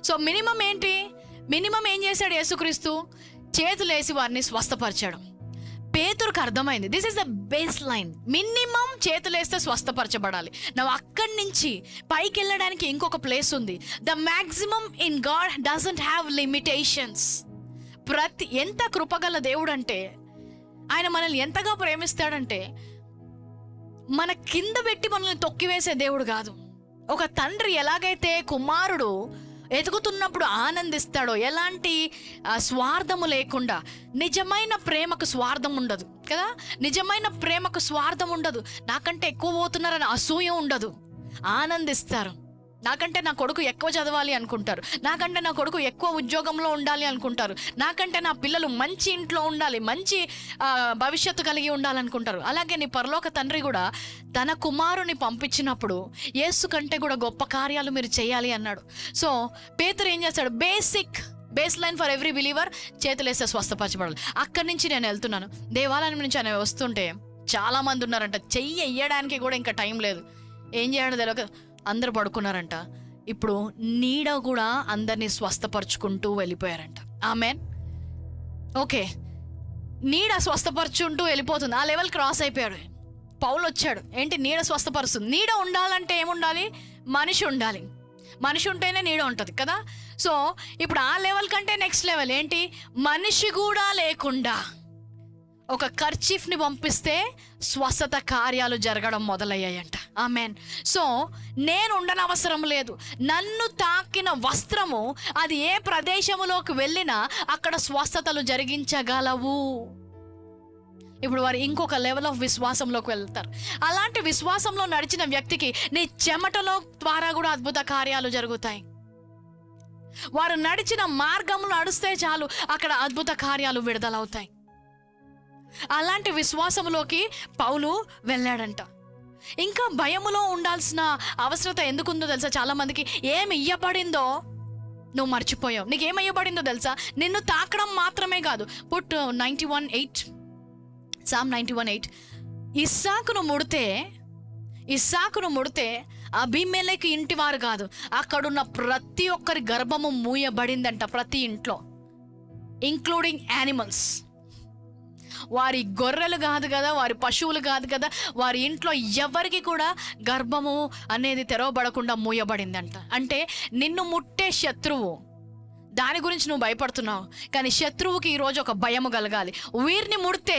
సో మినిమం ఏంటి? మినిమం ఏం చేశాడు యేసుక్రీస్తు? చేతులేసి వారిని స్వస్థపరిచాడు. పేతురుకు అర్థమైంది, this is the base line. Minimum చేతులేస్తే స్వస్థపరచబడాలి. నువ్వు అక్కడి నుంచి పైకి వెళ్ళడానికి ఇంకొక ప్లేస్ ఉంది. The maximum in God doesn't have limitations. ఎంత కృపగల దేవుడు అంటే, ఆయన మనల్ని ఎంతగా ప్రేమిస్తాడంటే, మన కింద పెట్టి మనల్ని తొక్కివేసే దేవుడు కాదు. ఒక తండ్రి ఎలాగైతే కుమారుడు ఎదుగుతున్నప్పుడు ఆనందిస్తాడో, ఎలాంటి స్వార్థము లేకుండా. నిజమైన ప్రేమకు స్వార్థం ఉండదు కదా, నిజమైన ప్రేమకు స్వార్థం ఉండదు. నాకంటే ఎక్కువ పోతున్నారని అసూయ ఉండదు, ఆనందిస్తారు. నాకంటే నా కొడుకు ఎక్కువ చదవాలి అనుకుంటారు, నాకంటే నా కొడుకు ఎక్కువ ఉద్యోగంలో ఉండాలి అనుకుంటారు, నాకంటే నా పిల్లలు మంచి ఇంట్లో ఉండాలి, మంచి భవిష్యత్తు కలిగి ఉండాలనుకుంటారు. అలాగే నీ పరలోక తండ్రి కూడా తన కుమారుని పంపించినప్పుడు యేసు కంటే కూడా గొప్ప కార్యాలు మీరు చేయాలి అన్నాడు. సో పేతురు ఏం చేస్తాడు? Base line for every believer, చేతులేస్తే స్వస్థపరచబడాలి. అక్కడి నుంచి నేను వెళ్తున్నాను. దేవాలయం నుంచి ఆయన వస్తుంటే చాలా మంది ఉన్నారంట, చెయ్యి వేయడానికి కూడా ఇంకా టైం లేదు. ఏం చేయడం తెలియక అందరూ పడుకున్నారంట. ఇప్పుడు నీడ కూడా అందరినీ స్వస్థపరచుకుంటూ వెళ్ళిపోయారంట. ఆమెన్. ఓకే, నీడ స్వస్థపరచుకుంటూ వెళ్ళిపోతుంది. ఆ లెవెల్ క్రాస్ అయిపోయాడు. పౌలు వచ్చాడు, ఏంటి నీడ స్వస్థపరుస్తుంది. నీడ ఉండాలంటే ఏముండాలి? మనిషి ఉండాలి. మనిషి ఉంటేనే నీడ ఉంటుంది కదా. సో ఇప్పుడు ఆ లెవెల్ కంటే నెక్స్ట్ లెవెల్ ఏంటి? మనిషి కూడా లేకుండా ఒక కర్చీఫ్ని పంపిస్తే స్వస్థత కార్యాలు జరగడం మొదలయ్యాయంట. ఆమెన్. సో నేను ఉండనవసరం లేదు. నన్ను తాకిన వస్త్రము అది ఏ ప్రదేశములోకి వెళ్ళినా అక్కడ స్వస్థతలు జరిగించగలవు. ఇప్పుడు వారు ఇంకొక లెవెల్ ఆఫ్ విశ్వాసంలోకి వెళ్తారు. అలాంటి విశ్వాసంలో నడిచిన వ్యక్తికి నీ చెమటలో ద్వారా కూడా అద్భుత కార్యాలు జరుగుతాయి. వారు నడిచిన మార్గంలో నడిస్తే చాలు, అక్కడ అద్భుత కార్యాలు విడుదలవుతాయి. అలాంటి విశ్వాసంలోకి పౌలు వెళ్ళాడంట. ఇంకా భయములో ఉండాల్సిన అవసరత ఎందుకుందో తెలుసా? చాలా మందికి ఏమి ఇయ్యబడిందో నువ్వు మర్చిపోయావు. నీకు ఏమి ఇయ్యబడిందో తెలుసా? నిన్ను తాకడం మాత్రమే కాదు. Put 91:8, Psalm 91:8. ఇస్సాకును ముడితే అబీమెలెకు ఇంటివారు కాదు, అక్కడున్న ప్రతి ఒక్కరి గర్భము మూయబడిందంట. ప్రతి ఇంట్లో, ఇంక్లూడింగ్ యానిమల్స్. వారి గొర్రెలు కాదు కదా, వారి పశువులు కాదు కదా, వారి ఇంట్లో ఎవరికి కూడా గర్భము అనేది తెరవబడకుండా మూయబడిందంట. అంటే నిన్ను ముట్టే శత్రువు, దాని గురించి నువ్వు భయపడుతున్నావు, కానీ శత్రువుకి ఈరోజు ఒక భయము కలగాలి. వీరిని ముడితే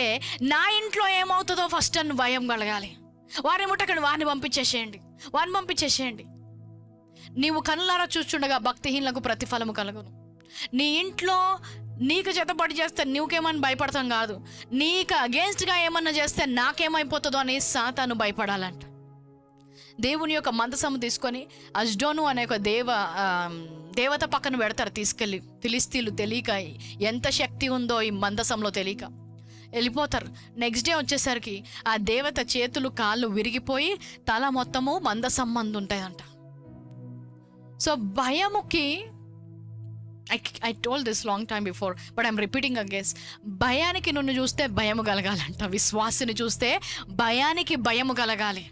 నా ఇంట్లో ఏమవుతుందో ఫస్ట్ అని భయం కలగాలి. వారిని ముట్టకండి, వారిని పంపించేసేయండి. నీవు కనులారా చూస్తుండగా భక్తిహీనులకు ప్రతిఫలము కలుగును. నీ ఇంట్లో నీకు చేతపడి చేస్తే నువ్వుకేమని భయపడతాం కాదు, నీకు అగేన్స్ట్గా ఏమన్నా చేస్తే నాకేమైపోతుందో అని సాతాను భయపడాలంట. దేవుని యొక్క మందసము తీసుకొని అజ్డోను అనే ఒక దేవత పక్కన పెడతారు తీసుకెళ్ళి. ఫిలిస్తీన్లు తెలియక, ఎంత శక్తి ఉందో ఈ మందసంలో తెలియక వెళ్ళిపోతారు. నెక్స్ట్ డే వచ్చేసరికి ఆ దేవత చేతులు కాళ్ళు విరిగిపోయి తల మొత్తము మందసం మందు ఉంటాయంట. సో భయముకి, I told this long time before, but I'm repeating again. భయానికి నిన్ను చూస్తే భయము కలగాలంట. విశ్వాసిని చూస్తే భయానికి భయము కలగాలి.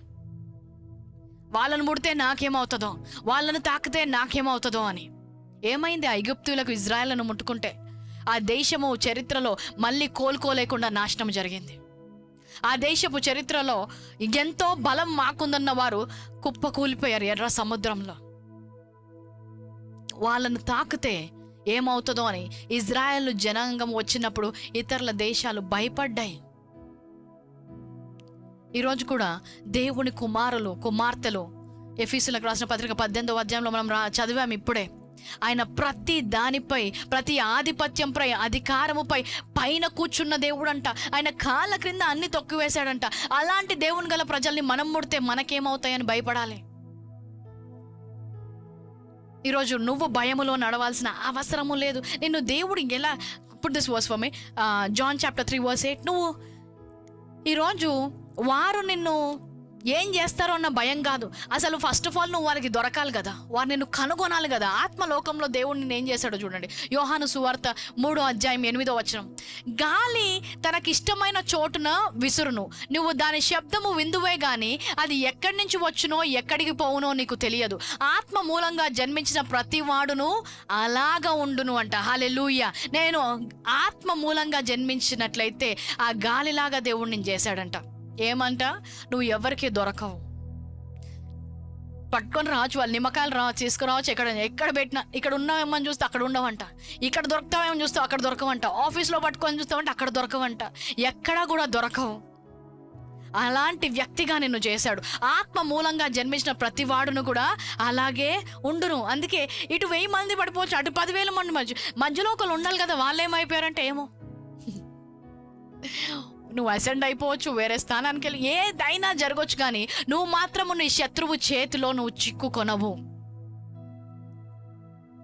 వాళ్ళను ముడితే నాకేమవుతుందో, వాళ్ళను తాకితే నాకేమవుతుందో అని. ఏమైంది ఐగుప్తులకు ఇజ్రాయెల్ను ముట్టుకుంటే? ఆ దేశము చరిత్రలో మళ్ళీ కోలుకోలేకుండా నాశనం జరిగింది. ఆ దేశపు చరిత్రలో ఎంతో బలం మాకుందన్న వారు కుప్పకూలిపోయారు ఎర్ర సముద్రంలో. వాళ్ళను తాకితే ఏమవుతుందో అని ఇజ్రాయెల్ జనాంగం వచ్చినప్పుడు ఇతరుల దేశాలు భయపడ్డాయి. ఈరోజు కూడా దేవుని కుమారులు కుమార్తెలు, ఎఫీసులకు రాసిన పత్రిక 18వ అధ్యాయంలో మనం చదివాము ఇప్పుడే, ఆయన ప్రతి దానిపై, ప్రతి ఆధిపత్యంపై, అధికారముపై పైన కూర్చున్న దేవుడంట. ఆయన కాళ్ళ క్రింద అన్ని తొక్కివేశాడంట. అలాంటి దేవుని గల ప్రజల్ని మనం ముడితే మనకేమవుతాయని భయపడాలి. ఈరోజు నువ్వు భయములో నడవాల్సిన అవసరము లేదు. నిన్ను దేవుడు ఎలా, put this verse for me, John chapter 3:8, నువ్వు ఈరోజు వారు నిన్ను ఏం చేస్తారో అన్న భయం కాదు. అసలు ఫస్ట్ ఆఫ్ ఆల్ నువ్వు వారికి దొరకాలి కదా, వారు నిన్ను కనుగొనాలి కదా. ఆత్మలోకంలో దేవుడు నిన్ను ఏం చేశాడో చూడండి. యోహాను సువార్త 3:8 గాలి తనకిష్టమైన చోటున విసురును, నువ్వు దాని శబ్దము విందువే గాని అది ఎక్కడి నుంచి వచ్చునో ఎక్కడికి పోవునో నీకు తెలియదు. ఆత్మ మూలంగా జన్మించిన ప్రతి వాడును అలాగా ఉండును అంట. హల్లెలూయా. నేను ఆత్మ మూలంగా జన్మించినట్లయితే ఆ గాలిలాగా దేవుడు నేను చేశాడంట. ఏమంట, నువ్వు ఎవరికి దొరకవు. పట్టుకొని రావచ్చు, వాళ్ళు నిమ్మకాయలు తీసుకురావచ్చు, ఎక్కడ పెట్టినా. ఇక్కడ ఉన్నావేమని చూస్తే అక్కడ ఉండవంట, ఇక్కడ దొరుకుతావేమని చూస్తే అక్కడ దొరకవంట, ఆఫీస్లో పట్టుకొని చూస్తావంటే అక్కడ దొరకవంట, ఎక్కడా కూడా దొరకవు. అలాంటి వ్యక్తిగా నిన్ను చేశాడు. ఆత్మ మూలంగా జన్మించిన ప్రతి వాడును కూడా అలాగే ఉండును. అందుకే ఇటు 1000 మంది పడిపోవచ్చు, అటు 10,000 మంది మధ్యలో ఒకరు ఉండాలి కదా. వాళ్ళు ఏమైపోయారంటే ఏమో, నువ్వు అసెండ్ అయిపోవచ్చు, వేరే స్థానానికి వెళ్ళి ఏదైనా జరగవచ్చు, కానీ నువ్వు మాత్రము నీ శత్రువు చేతిలో నువ్వు చిక్కుకొనవు.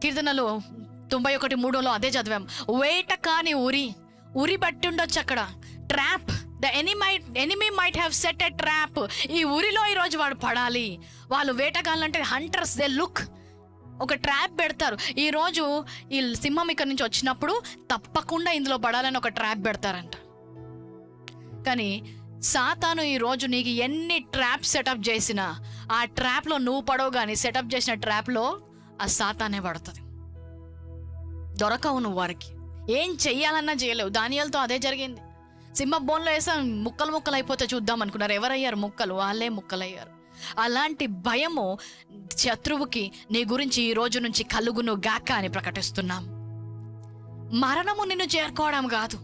కీర్తనలు 91:3 అదే చదివాం. వేట కాని ఉరి బట్టి ఉండొచ్చు అక్కడ. Trap, the enemy might have set a trap. ఈ ఉరిలో ఈరోజు వాడు పడాలి. వాళ్ళు వేటగాళ్ళంటే హంటర్స్, దే లుక్, ఒక ట్రాప్ పెడతారు. ఈరోజు ఈ సింహం ఇక్కడి నుంచి వచ్చినప్పుడు తప్పకుండా ఇందులో పడాలని ఒక ట్రాప్ పెడతారంట. కానీ సాతాను ఈరోజు నీకు ఎన్ని ట్రాప్ సెటప్ చేసినా ఆ ట్రాప్లో నువ్వు పడవు, కానీ సెటప్ చేసిన ట్రాప్లో ఆ సాతానే పడుతుంది. దొరకవు నువ్వు వారికి. ఏం చెయ్యాలన్నా చేయలేవు. దానియాలతో అదే జరిగింది. సింహ బోన్లో వేసాం, ముక్కలు అయిపోతే చూద్దాం అనుకున్నారు. ఎవరయ్యారు ముక్కలు? వాళ్ళే ముక్కలయ్యారు. అలాంటి భయము శత్రువుకి నీ గురించి ఈ రోజు నుంచి కలుగును గాక అని ప్రకటిస్తున్నాం. మరణము నిన్ను చేరుకోవడం కాదు.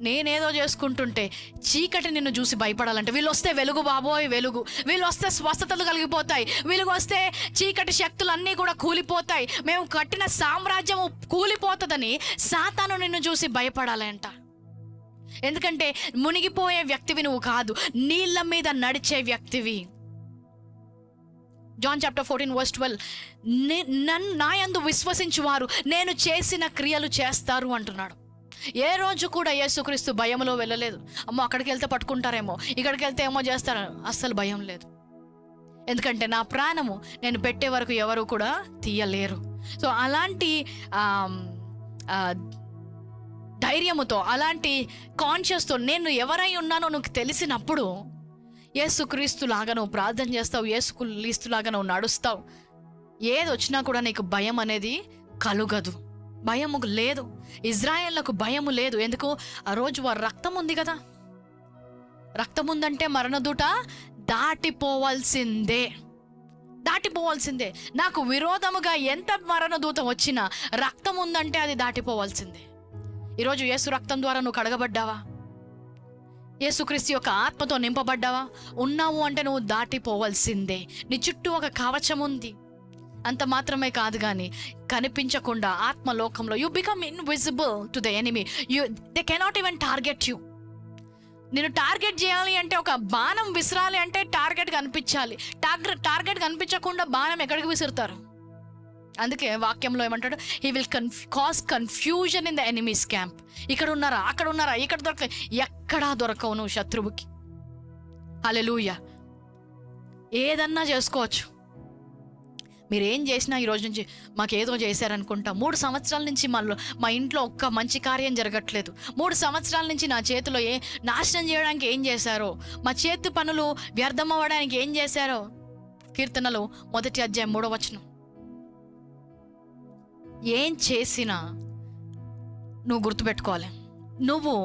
నేనేదో చేసుకుంటుంటే చీకటి నిన్ను చూసి భయపడాలంటే, వీళ్ళు వస్తే వెలుగు బాబోయ్ వెలుగు, వీళ్ళు వస్తే స్వస్థతలు కలిగిపోతాయి, వీళ్ళు వస్తే చీకటి శక్తులన్నీ కూడా కూలిపోతాయి, మేము కట్టిన సామ్రాజ్యము కూలిపోతుందని సాతాను నిన్ను చూసి భయపడాలంట. ఎందుకంటే మునిగిపోయే వ్యక్తివి నువ్వు కాదు, నీళ్ళ మీద నడిచే వ్యక్తివి. జాన్ చాప్టర్ 14:12, నా యందు విశ్వసించువారు నేను చేసిన క్రియలు చేస్తారు అంటున్నాడు. ఏ రోజు కూడా యేసుక్రీస్తు భయంలో వెళ్ళలేదు. అమ్మో అక్కడికి వెళ్తే పట్టుకుంటారేమో, ఇక్కడికి వెళ్తే ఏమో చేస్తారు, అస్సలు భయం లేదు. ఎందుకంటే నా ప్రాణము నేను పెట్టే వరకు ఎవరు కూడా తీయలేరు. సో అలాంటి ధైర్యముతో, అలాంటి కాన్షియస్తో నేను ఎవరై ఉన్నానో నువ్వు తెలిసినప్పుడు యేసుక్రీస్తులాగా నువ్వు ప్రార్థన చేస్తావు, యేసుక్రీస్తులాగా నువ్వు నడుస్తావు. ఏది వచ్చినా కూడా నీకు భయం అనేది కలుగదు. భయము లేదు. ఇజ్రాయేళ్లకు భయము లేదు. ఎందుకు? ఆ రోజు వారు రక్తం ఉంది కదా. రక్తం ఉందంటే మరణదూట దాటిపోవాల్సిందే. నాకు విరోధముగా ఎంత మరణదూత వచ్చినా రక్తం ఉందంటే అది దాటిపోవాల్సిందే. ఈరోజు యేసు రక్తం ద్వారా నువ్వు కడగబడ్డావా? యేసుక్రీస్తు యొక్క ఆత్మతో నింపబడ్డావా? ఉన్నావు అంటే నువ్వు దాటిపోవాల్సిందే. నీ చుట్టూ ఒక కవచం ఉంది. అంత మాత్రమే కాదు, కానీ కనిపించకుండా ఆత్మలోకంలో you become invisible to the enemy. They cannot even target you. నేను టార్గెట్ చేయాలి అంటే, ఒక బాణం విసిరాలి అంటే టార్గెట్ కనిపించాలి. టార్గెట్ కనిపించకుండా బాణం ఎక్కడికి విసురుతారు? అందుకే వాక్యంలో ఏమంటాడు, he will cause confusion in the enemies camp. ఇక్కడ ఉన్నారా, అక్కడ ఉన్నారా, ఇక్కడ దొరక, ఎక్కడా దొరకవు నువ్వు శత్రువుకి. హల్లెలూయా. ఏదన్నా చేసుకోవచ్చు. మీరు ఏం చేసినా ఈరోజు నుంచి మాకేదో చేశారనుకుంటా. 3 సంవత్సరాల నుంచి మా ఇంట్లో ఒక్క మంచి కార్యం జరగట్లేదు. 3 సంవత్సరాల నుంచి నా చేతిలో నాశనం చేయడానికి ఏం చేశారో, మా చేతి పనులు వ్యర్థం అవ్వడానికి ఏం చేశారో. కీర్తనలు 1వ అధ్యాయం 3వ వచనం. ఏం చేసినా నువ్వు గుర్తుపెట్టుకోవాలి, నువ్వు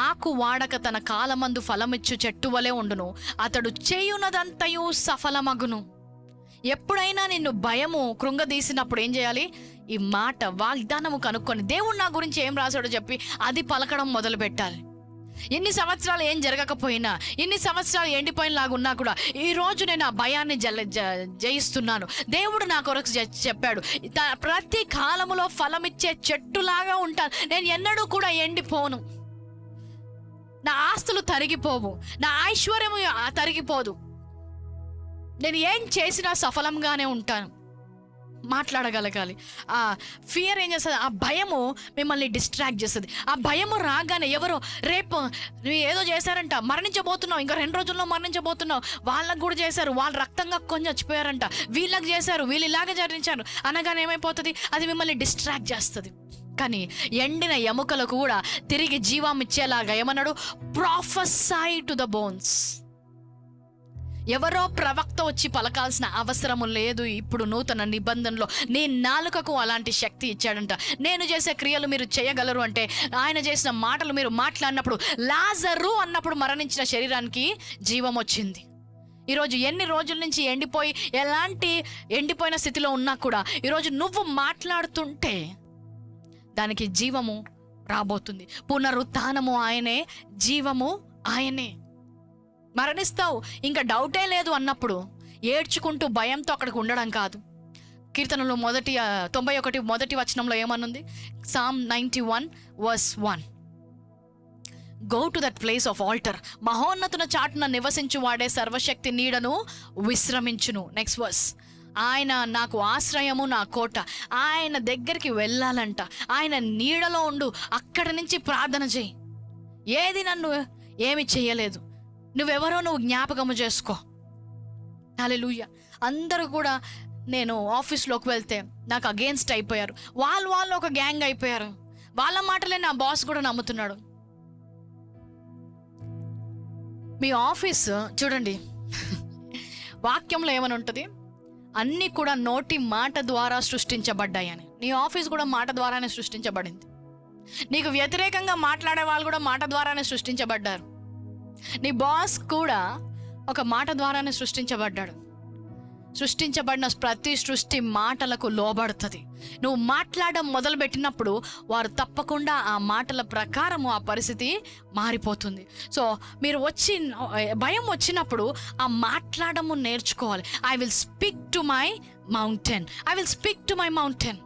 ఆకు వాడక తన కాలమందు ఫలమిచ్చు చెట్టు వలె ఉండును, అతడు చేయునదంతయు సఫలమగును. ఎప్పుడైనా నిన్ను భయము కృంగదీసినప్పుడు ఏం చేయాలి? ఈ మాట వాగ్దానము కనుక్కొని దేవుడు నా గురించి ఏం రాశాడో చెప్పి అది పలకడం మొదలు పెట్టాలి. ఎన్ని సంవత్సరాలు ఏం జరగకపోయినా, ఎన్ని సంవత్సరాలు ఎండిపోయినలాగా ఉన్నా కూడా ఈరోజు నేను ఆ భయాన్ని జయిస్తున్నాను. దేవుడు నా కొరకు చెప్పాడు, ప్రతి కాలములో ఫలమిచ్చే చెట్టులాగా ఉంటాను, నేను ఎన్నడూ కూడా ఎండిపోను, నా ఆస్తులు తరిగిపోవు, నా ఐశ్వర్యము తరిగిపోదు, నేను ఏం చేసినా సఫలంగానే ఉంటాను. మాట్లాడగలగాలి. ఆ ఫియర్ ఏం చేస్తుంది? ఆ భయము మిమ్మల్ని డిస్ట్రాక్ట్ చేస్తుంది. ఆ భయము రాగానే ఎవరో రేపు నువ్వు ఏదో చేశారంట, మరణించబోతున్నావు, ఇంకా 2 రోజుల్లో మరణించబోతున్నావు, వాళ్ళకు కూడా చేశారు, వాళ్ళు రక్తంగా కొంచెం చచ్చిపోయారంట, వీళ్ళకి చేశారు, వీళ్ళు ఇలాగే జరిగించారు అనగానే ఏమైపోతుంది? అది మిమ్మల్ని డిస్ట్రాక్ట్ చేస్తుంది. కానీ ఎండిన ఎముకలకు కూడా తిరిగి జీవం ఇచ్చేలాగా ఏమన్నాడు? Prophesy to the bones. ఎవరో ప్రవక్త వచ్చి పలకాల్సిన అవసరము లేదు. ఇప్పుడు నూతన నిబంధనలో నీ నాలుకకు అలాంటి శక్తి ఇచ్చాడంట. నేను చేసే క్రియలు మీరు చేయగలరు అంటే, ఆయన చేసిన మాటలు మీరు మాట్లాడినప్పుడు, లాజరు అన్నప్పుడు మరణించిన శరీరానికి జీవం వచ్చింది. ఈరోజు ఎన్ని రోజుల నుంచి ఎండిపోయి ఎలాంటి ఎండిపోయిన స్థితిలో ఉన్నా కూడా ఈరోజు నువ్వు మాట్లాడుతుంటే దానికి జీవము రాబోతుంది. పునరుత్థానము ఆయనే, జీవము ఆయనే. మరణిస్తావు, ఇంకా డౌటే లేదు అన్నప్పుడు ఏడ్చుకుంటూ భయంతో అక్కడికి ఉండడం కాదు. కీర్తనలు 91 మొదటి వచనంలో ఏమనుంది? Psalm 91:1, go to that place of altar, మహోన్నతుల చాటున నివసించు వాడే సర్వశక్తి నీడను విశ్రమించును. నెక్స్ట్ వర్స్, ఆయన నాకు ఆశ్రయము, నా కోట. ఆయన దగ్గరికి వెళ్ళాలంట, ఆయన నీడలో ఉండు, అక్కడి నుంచి ప్రార్థన చేయి. ఏది నన్ను ఏమి చేయలేదు, నువ్వెవరో నువ్వు జ్ఞాపకము చేసుకో. హల్లెలూయా. అందరూ కూడా, నేను ఆఫీస్లోకి వెళ్తే నాకు అగేన్స్ట్ అయిపోయారు, వాళ్ళు ఒక గ్యాంగ్ అయిపోయారు, వాళ్ళ మాటలే నా బాస్ కూడా నమ్ముతున్నాడు. మీ ఆఫీస్ చూడండి, వాక్యంలో ఏమని ఉంటుంది? అన్నీ కూడా నోటి మాట ద్వారా సృష్టించబడ్డాయని. నీ ఆఫీస్ కూడా మాట ద్వారానే సృష్టించబడింది. నీకు వ్యతిరేకంగా మాట్లాడే వాళ్ళు కూడా మాట ద్వారానే సృష్టించబడ్డారు. నీ బాస్ కూడా ఒక మాట ద్వారానే సృష్టించబడ్డాడు. సృష్టించబడిన ప్రతి సృష్టి మాటలకు లోబడుతుంది. నువ్వు మాట్లాడడం మొదలుపెట్టినప్పుడు వారు తప్పకుండా ఆ మాటల ప్రకారము ఆ పరిస్థితి మారిపోతుంది. సో మీరు భయం వచ్చినప్పుడు ఆ మాట్లాడము నేర్చుకోవాలి. I will speak to my mountain, I will speak to my mountain.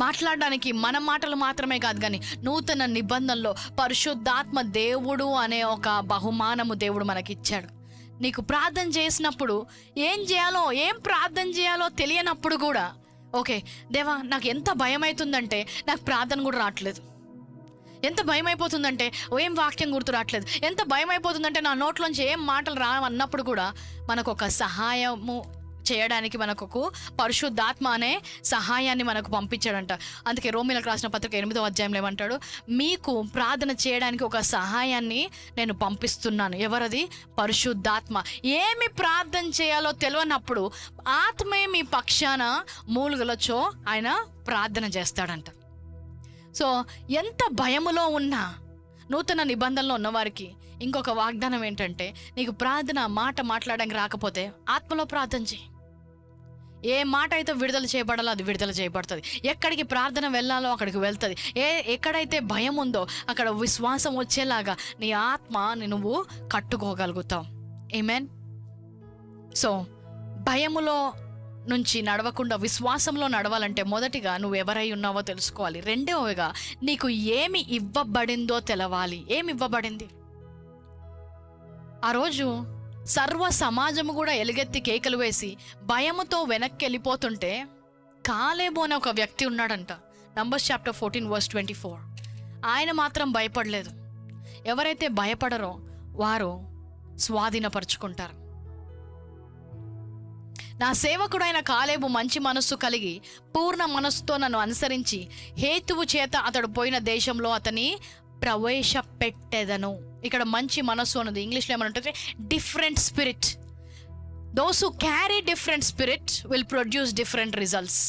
మాట్లాడడానికి మన మాటలు మాత్రమే కాదు, కానీ నూతన నిబంధనలో పరిశుద్ధాత్మ దేవుడు అనే ఒక బహుమానము దేవుడు మనకిచ్చాడు. నీకు ప్రార్థన చేసినప్పుడు ఏం ప్రార్థన చేయాలో తెలియనప్పుడు కూడా, ఓకే దేవా నాకు ఎంత భయం అవుతుందంటే నాకు ప్రార్థన కూడా రావట్లేదు, ఎంత భయం అయిపోతుందంటే ఏం వాక్యం గుర్తు రావట్లేదు, ఎంత భయం అయిపోతుందంటే నా నోట్లోంచి ఏం మాటలు రావన్నప్పుడు కూడా మనకు ఒక సహాయము చేయడానికి మనకు పరిశుద్ధాత్మ అనే సహాయాన్ని మనకు పంపించాడంట. అందుకే రోమీలకు రాసిన పత్రిక 8వ అధ్యాయంలో ఏమంటాడు? మీకు ప్రార్థన చేయడానికి ఒక సహాయాన్ని నేను పంపిస్తున్నాను. ఎవరది? పరిశుద్ధాత్మ. ఏమి ప్రార్థన చేయాలో తెలియనప్పుడు ఆత్మే మీ పక్షాన మూలుగలచో ఆయన ప్రార్థన చేస్తాడంట. సో ఎంత భయములో ఉన్నా నూతన నిబంధనలో ఉన్నవారికి ఇంకొక వాగ్దానం ఏంటంటే, నీకు ప్రార్థన మాట్లాడడానికి రాకపోతే ఆత్మలో ప్రార్థన చేయి. ఏ మాట అయితే విడుదల చేయబడాలో అది విడుదల చేయబడుతుంది. ఎక్కడికి ప్రార్థన వెళ్ళాలో అక్కడికి వెళ్తుంది. ఎక్కడైతే భయం ఉందో అక్కడ విశ్వాసం వచ్చేలాగా నీ ఆత్మని నువ్వు కట్టుకోగలుగుతావు. ఆమేన్. సో భయములో నుంచి నడవకుండా విశ్వాసంలో నడవాలంటే మొదటిగా నువ్వు ఎవరై ఉన్నావో తెలుసుకోవాలి. రెండవగా నీకు ఏమి ఇవ్వబడిందో తెలవాలి. ఏమి ఇవ్వబడింది? ఆ రోజు సర్వ సమాజము కూడా ఎలుగెత్తి కేకలు వేసి భయముతో వెనక్కి వెళ్ళిపోతుంటే కాలేబు అనే ఒక వ్యక్తి ఉన్నాడంట. Numbers chapter 14:24. ఆయన మాత్రం భయపడలేదు. ఎవరైతే భయపడరో వారు స్వాధీనపరుచుకుంటారు. నా సేవకుడైన కాలేబు మంచి మనస్సు కలిగి పూర్ణ మనస్సుతో నన్ను అనుసరించి హేతువు చేత అతడు పోయిన దేశంలో అతని ప్రవేశపెట్టెదను. ఇక్కడ మంచి మనస్సు అన్నది ఇంగ్లీష్లో ఏమంటే different spirit. Those who carry different spirit will produce different results.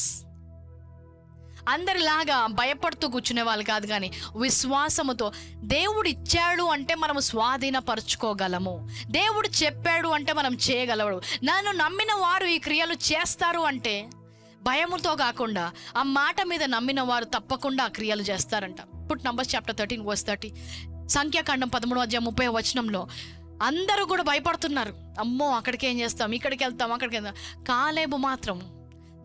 అందరిలాగా భయపడుతూ కూర్చునే వాళ్ళు కాదు, కానీ విశ్వాసముతో దేవుడు ఇచ్చాడు అంటే మనము స్వాధీనపరచుకోగలము. దేవుడు చెప్పాడు అంటే మనం చేయగలడు. నన్ను నమ్మిన వారు ఈ క్రియలు చేస్తారు అంటే భయముతో కాకుండా ఆ మాట మీద నమ్మిన వారు తప్పకుండా ఆ క్రియలు చేస్తారంట. పుట్ నంబర్స్ చాప్టర్ 13:30, సంఖ్యాకాండం 13:30 అందరూ కూడా భయపడుతున్నారు. అమ్మో అక్కడికి ఏం చేస్తాం, ఇక్కడికి వెళ్తాం, అక్కడికి వెళ్తాం. కాలేబు మాత్రం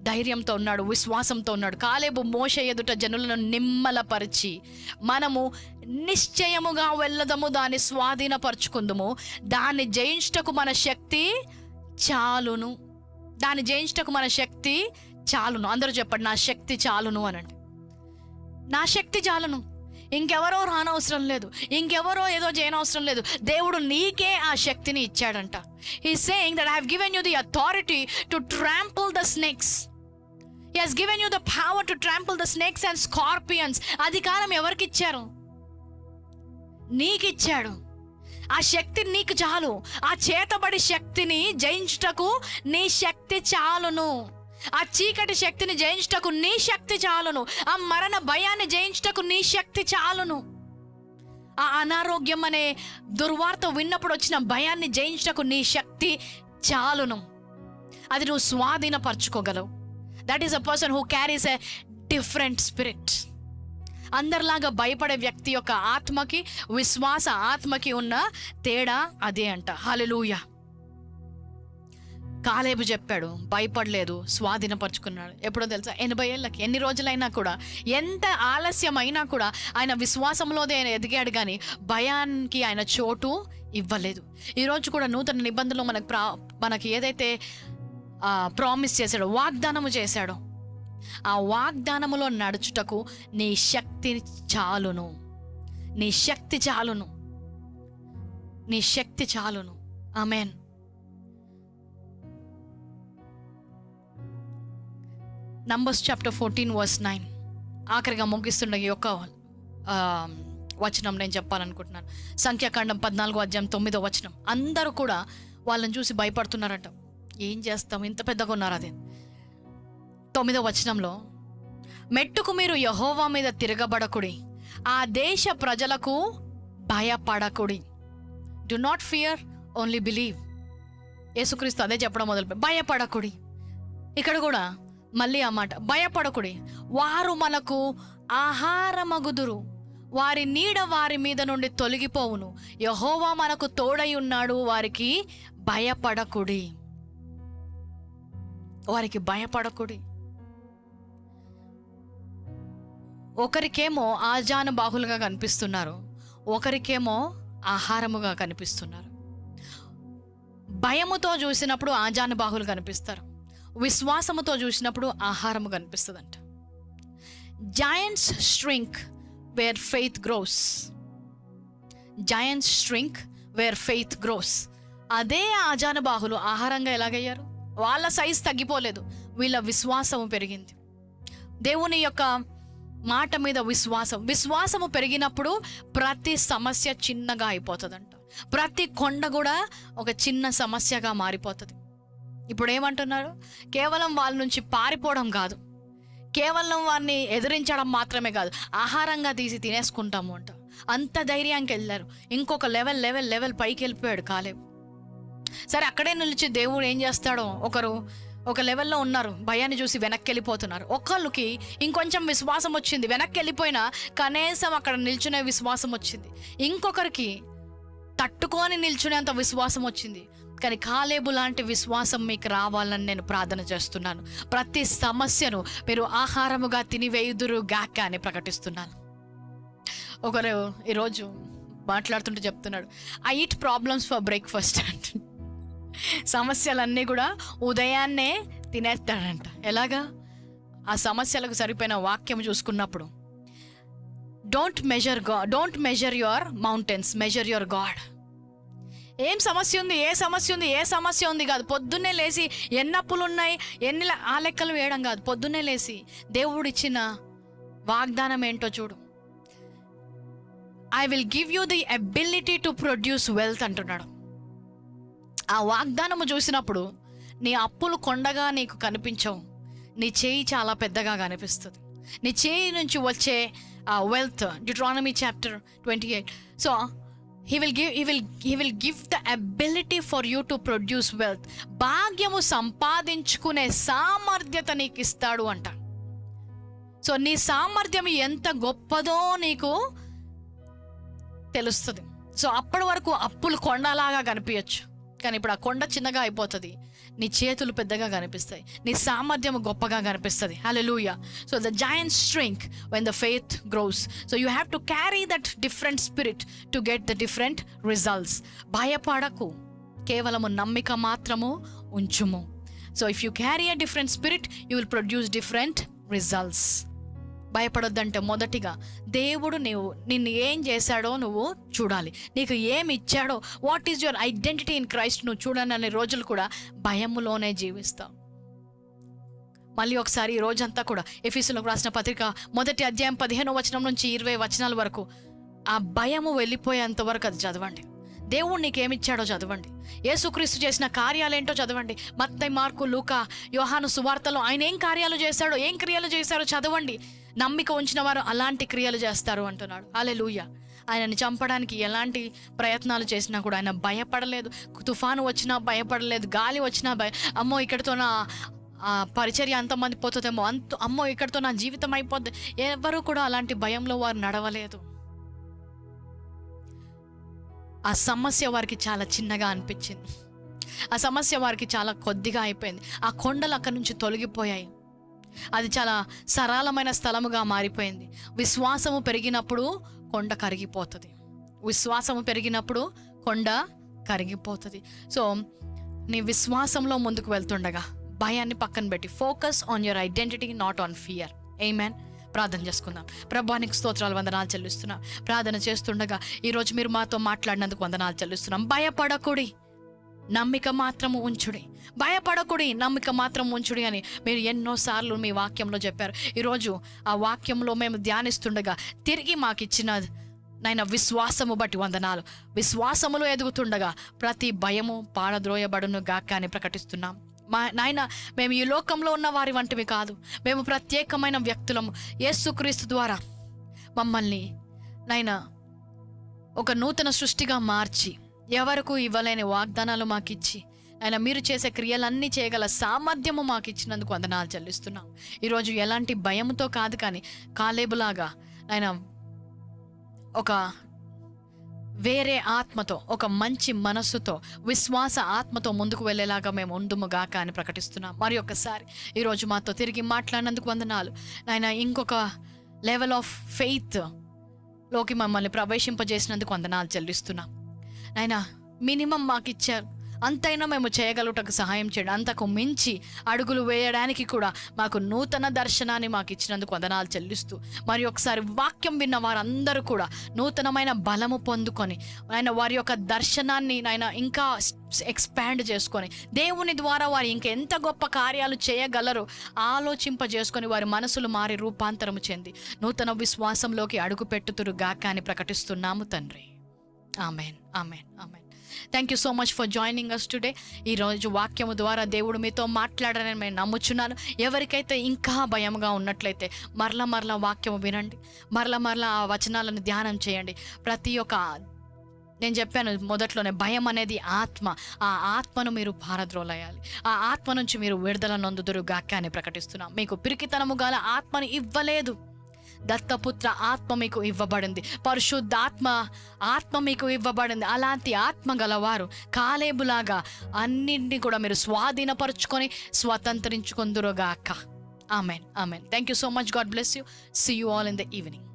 ధైర్యంతో ఉన్నాడు, విశ్వాసంతో ఉన్నాడు. కాలేబు మోషే ఎదుట జనులను నిమ్మలపరిచి, మనము నిశ్చయముగా వెళ్ళదము, దాన్ని స్వాధీనపరచుకుందుము, దాన్ని జయించుటకు మన శక్తి చాలును. దాన్ని జయించుటకు మన శక్తి చాలును. అందరూ చెప్పండి, నా శక్తి చాలును అనండి. నా శక్తి చాలును, ఇంకెవరో రానవసరం లేదు, ఇంకెవరో ఏదో చేయనవసరం లేదు. దేవుడు నీకే ఆ శక్తిని ఇచ్చాడంట. He is saying that I have given you the authority to trample the snakes. He has given you the power to trample the snakes and scorpions. అధికారం ఎవరికి ఇచ్చారు? నీకు ఇచ్చాడు. ఆ శక్తి నీకు చాలు. ఆ చేతబడి శక్తిని జయించుటకు నీ శక్తి చాలును. ఆ చీకటి శక్తిని జయించుటకు నీ శక్తి చాలును. ఆ మరణ భయాన్ని జయించుటకు నీ శక్తి చాలును. ఆ అనారోగ్యం అనే దుర్వార్త విన్నప్పుడు వచ్చిన భయాన్ని జయించుటకు నీ శక్తి చాలును. అది నువ్వు స్వాధీనపరచుకోగలవు. That is a person who carries a different spirit. అందరిలాగా భయపడే వ్యక్తి యొక్క ఆత్మకి, విశ్వాస ఆత్మకి ఉన్న తేడా అదే అంట. హల్లెలూయా. కాలేబు చెప్పాడు, భయపడలేదు, స్వాధీనపరుచుకున్నాడు. ఎప్పుడో తెలుసా? 80 ఏళ్ళకి. ఎన్ని రోజులైనా కూడా, ఎంత ఆలస్యమైనా కూడా ఆయన విశ్వాసంలోనే ఆయన ఎదిగాడు, కానీ భయానికి ఆయన చోటు ఇవ్వలేదు. ఈరోజు కూడా నూతన నిబంధనలో మనకి ఏదైతే ప్రామిస్ చేశాడో, వాగ్దానము చేశాడో, ఆ వాగ్దానములో నడుచుటకు నీ శక్తి చాలును. నీ శక్తి చాలును. నీ శక్తి చాలును. ఆమేన్. నంబర్స్ చాప్టర్ 14:9 ఆఖరిగా ముగిస్తుండే ఈ యొక్క వచనం నేను చెప్పాలనుకుంటున్నాను. సంఖ్యాకాండం 14:9 అందరూ కూడా వాళ్ళని చూసి భయపడుతున్నారంట. ఏం చేస్తాం, ఇంత పెద్దగా ఉన్నారు. అదే 9 మెట్టుకు మీరు యెహోవా మీద తిరగబడకుడి, ఆ దేశ ప్రజలకు భయపడకుడి. Do not fear, only believe. Yesukreestu అదే చెప్పడం మొదలు, భయపడకుడి. ఇక్కడ కూడా మళ్ళీ ఆ మాట, భయపడకుడి. వారు మనకు ఆహారమగుదురు, వారి నీడ వారి మీద నుండి తొలగిపోవును. యెహోవా మనకు తోడై ఉన్నాడు, వారికి భయపడకుడి. వారికి భయపడకుడి. ఒకరికేమో ఆజానుబాహులుగా కనిపిస్తున్నారు, ఒకరికేమో ఆహారముగా కనిపిస్తున్నారు. భయముతో చూసినప్పుడు ఆజానుబాహులు కనిపిస్తారు, విశ్వాసముతో చూసినప్పుడు ఆహారము కనిపిస్తుందంట. Giants shrink where faith grows. Giants shrink where faith grows. అదే ఆజానుబాహులు ఆహారంగా ఎలాగయ్యారు? వాళ్ళ సైజ్ తగ్గిపోలేదు, వీళ్ళ విశ్వాసము పెరిగింది. దేవుని యొక్క మాట మీద విశ్వాసము పెరిగినప్పుడు ప్రతి సమస్య చిన్నగా అయిపోతుందంట. ప్రతి కొండ కూడా ఒక చిన్న సమస్యగా మారిపోతుంది. ఇప్పుడు ఏమంటున్నారు? కేవలం వాళ్ళ నుంచి పారిపోవడం కాదు, కేవలం వారిని ఎదిరించడం మాత్రమే కాదు, ఆహారంగా తీసి తినేసుకుంటాము అంట. అంత ధైర్యానికి వెళ్ళారు. ఇంకొక లెవెల్ పైకి వెళ్ళిపోయాడు కాలేబు. సరే, అక్కడే నిలిచి దేవుడు ఏం చేస్తాడో, ఒక లెవెల్లో ఉన్నారు, భయాన్ని చూసి వెనక్కి వెళ్ళిపోతున్నారు. ఒకళ్ళకి ఇంకొంచెం విశ్వాసం వచ్చింది, వెనక్కి వెళ్ళిపోయినా కనీసం అక్కడ నిల్చునే విశ్వాసం వచ్చింది. ఇంకొకరికి తట్టుకొని నిల్చునేంత విశ్వాసం వచ్చింది. కానీ కాలేబు లాంటి విశ్వాసం మీకు రావాలని నేను ప్రార్థన చేస్తున్నాను. ప్రతి సమస్యను మీరు ఆహారముగా తినివేయుదురు గాక అని ప్రకటిస్తున్నాను. ఒకరు ఈరోజు మాట్లాడుతుంటే చెప్తున్నాడు, I eat problems for breakfast అంట. సమస్యలన్నీ కూడా ఉదయాన్నే తినేస్తాడంట. ఎలాగా? ఆ సమస్యలకు సరిపోయిన వాక్యం చూసుకున్నప్పుడు, don't measure your mountains, measure your God. ఏం సమస్య ఉంది, ఏ సమస్య ఉంది కాదు. పొద్దున్నే లేచి ఎన్ని అప్పులు ఉన్నాయి, ఆ లెక్కలు వేయడం కాదు. పొద్దున్నే లేచి దేవుడిచ్చిన వాగ్దానం ఏంటో చూడు. I will give you the ability to produce wealth అంటున్నాడు. ఆ వాగ్దానము చూసినప్పుడు నీ అప్పులు కొండగా నీకు కనిపించవు, నీ చేయి చాలా పెద్దగా కనిపిస్తుంది. నీ చేయి నుంచి వచ్చే wealth, Deuteronomy chapter 28. So he will give the ability for you to produce wealth. భాగ్యము సంపాదించుకునే సామర్థ్యత నీకు ఇస్తాడు అంట. సో నీ సామర్థ్యం ఎంత గొప్పదో నీకు తెలుస్తుంది. సో అప్పటి వరకు అప్పులు కొండలాగా కనిపించచ్చు, కానీ ఇప్పుడు ఆ కొండ చిన్నగా అయిపోతుంది, నీ చేతులు పెద్దగా కనిపిస్తాయి, నీ సామర్థ్యం గొప్పగా కనిపిస్తుంది. Hallelujah. So the giant strength when the faith grows. So you have to carry that different spirit to get the different results. భయపడకు, కేవలము నమ్మిక మాత్రము ఉంచుము. So if you carry a different spirit you will produce different results. భయపడొద్దంటే మొదటిగా దేవుడు నిన్ను ఏం చేశాడో నువ్వు చూడాలి, నీకు ఏమి ఇచ్చాడో, what is your identity in Christ నువ్వు చూడని అనే రోజులు కూడా భయములోనే జీవిస్తావు. మళ్ళీ ఒకసారి ఈ రోజంతా కూడా ఎఫెసీయులకు రాసిన పత్రిక 1వ అధ్యాయం 15వ వచనం నుంచి 20 వచనాల వరకు ఆ భయము వెళ్ళిపోయేంత వరకు అది చదవండి. దేవుడు నీకేమిచ్చాడో చదవండి, యేసుక్రీస్తు చేసిన కార్యాలేంటో చదవండి. మత్తయి, మార్కు, లూకా, యోహాను సువార్తలో ఆయన ఏం కార్యాలు చేశాడో, ఏం క్రియలు చేశాడో చదవండి. నమ్మిక ఉంచిన వారు అలాంటి క్రియలు చేస్తారు అంటున్నాడు. హల్లెలూయా. ఆయనని చంపడానికి ఎలాంటి ప్రయత్నాలు చేసినా కూడా ఆయన భయపడలేదు. తుఫాను వచ్చినా భయపడలేదు, గాలి వచ్చినా అమ్మో ఇక్కడితో నా పరిచర్య అంతమంది పోతుందేమో, అమ్మో ఇక్కడితో నా జీవితం అయిపోద్ది, ఎవరు కూడా అలాంటి భయంలో వారు నడవలేదు. ఆ సమస్య వారికి చాలా చిన్నగా అనిపించింది, ఆ సమస్య వారికి చాలా కొద్దిగా అయిపోయింది. ఆ కొండలు అక్కడి నుంచి తొలగిపోయాయి, అది చాలా సరళమైన స్థలముగా మారిపోయింది. విశ్వాసము పెరిగినప్పుడు కొండ కరిగిపోతుంది, విశ్వాసము పెరిగినప్పుడు కొండ కరిగిపోతుంది. సో నీ విశ్వాసంలో ముందుకు వెళ్తుండగా భయాన్ని పక్కన పెట్టి focus on your identity, not on fear. Amen. ప్రార్థన చేసుకుందాం. ప్రభువానికి స్తోత్రాలు, వందనాలు చెల్లిస్తున్నాం. ప్రార్థన చేస్తుండగా ఈరోజు మీరు మాతో మాట్లాడినందుకు వందనాలు చెల్లిస్తున్నాం. భయపడకుడి, నమ్మిక మాత్రము ఉంచుడి. భయపడకుడి, నమ్మిక మాత్రం ఉంచుడి అని మీరు ఎన్నోసార్లు మీ వాక్యంలో చెప్పారు. ఈరోజు ఆ వాక్యంలో మేము ధ్యానిస్తుండగా తిరిగి మాకు ఇచ్చిన నాయన విశ్వాసము బట్టి వందనాలు. విశ్వాసములో ఎదుగుతుండగా ప్రతి భయము పారద్రోయబడును గాక అని ప్రకటిస్తున్నాం. నాయన మేము ఈ లోకంలో ఉన్న వారి వంటివి కాదు, మేము ప్రత్యేకమైన వ్యక్తులము. యేసుక్రీస్తు ద్వారా మమ్మల్ని నాయన ఒక నూతన సృష్టిగా మార్చి ఎవరకు ఇవ్వలేని వాగ్దానాలు మాకు ఇచ్చి ఆయన మీరు చేసే క్రియలన్నీ చేయగల సామర్థ్యము మాకు ఇచ్చినందుకు వందనాలు చెల్లిస్తున్నాం. ఈరోజు ఎలాంటి భయంతో కాదు, కానీ కాలేబులాగా ఆయన ఒక వేరే ఆత్మతో, ఒక మంచి మనస్సుతో, విశ్వాస ఆత్మతో ముందుకు వెళ్ళేలాగా మేము ఉండుముగాక అని ప్రకటిస్తున్నాం. మరి ఒక్కసారి ఈరోజు మాతో తిరిగి మాట్లాడినందుకు వందనాలు నాయన. ఇంకొక లెవెల్ ఆఫ్ ఫెయిత్ లోకి మమ్మల్ని ప్రవేశింపజేసినందుకు వందనాలు చెల్లిస్తున్నాం నాయన. మినిమం మాకు ఇచ్చారు, అంతైనా మేము చేయగలుగుటకు సహాయం చేయండి. అంతకు మించి అడుగులు వేయడానికి కూడా మాకు నూతన దర్శనాన్ని మాకు ఇచ్చినందుకు వందనాలు చెల్లిస్తూ, మరి ఒకసారి వాక్యం విన్న వారందరూ కూడా నూతనమైన బలము పొందుకొని ఆయన వారి యొక్క దర్శనాన్ని ఆయన ఇంకా ఎక్స్పాండ్ చేసుకొని దేవుని ద్వారా వారు ఇంకెంత గొప్ప కార్యాలు చేయగలరో ఆలోచింపజేసుకొని వారి మనసులు మారి రూపాంతరము చెంది నూతన విశ్వాసంలోకి అడుగు పెట్టుతురు గాక అని ప్రకటిస్తున్నాము తండ్రి. Amen, amen, amen. Thank you so much for joining us today. ఈరోజు వాక్యము ద్వారా దేవుడు మీతో మాట్లాడారని నేను నమ్ముచున్నాను. ఎవరికైతే ఇంకా భయంగా ఉన్నట్లయితే మరలా వాక్యము వినండి, మరలా ఆ వచనాలను ధ్యానం చేయండి. ప్రతి ఒక్క నేను చెప్పాను మొదట్లోనే, భయం అనేది ఆత్మ. ఆ ఆత్మను మీరు పారద్రోలేయాలి, ఆ ఆత్మ నుంచి మీరు విడుదల నొందుదురు గాక అని ప్రకటిస్తున్నాం. మీకు పిరికితనము గల ఆత్మని ఇవ్వలేదు, దత్తపుత్ర ఆత్మ మీకు ఇవ్వబడింది, పరిశుద్ధాత్మ ఆత్మ మీకు ఇవ్వబడింది. అలాంటి ఆత్మ గలవారు కాలేబులాగా అన్నింటినీ కూడా మీరు స్వాధీనపరుచుకొని స్వతంత్రించుకుందురుగాక. Amen, amen. Thank you so much. God bless you. See you all in the evening.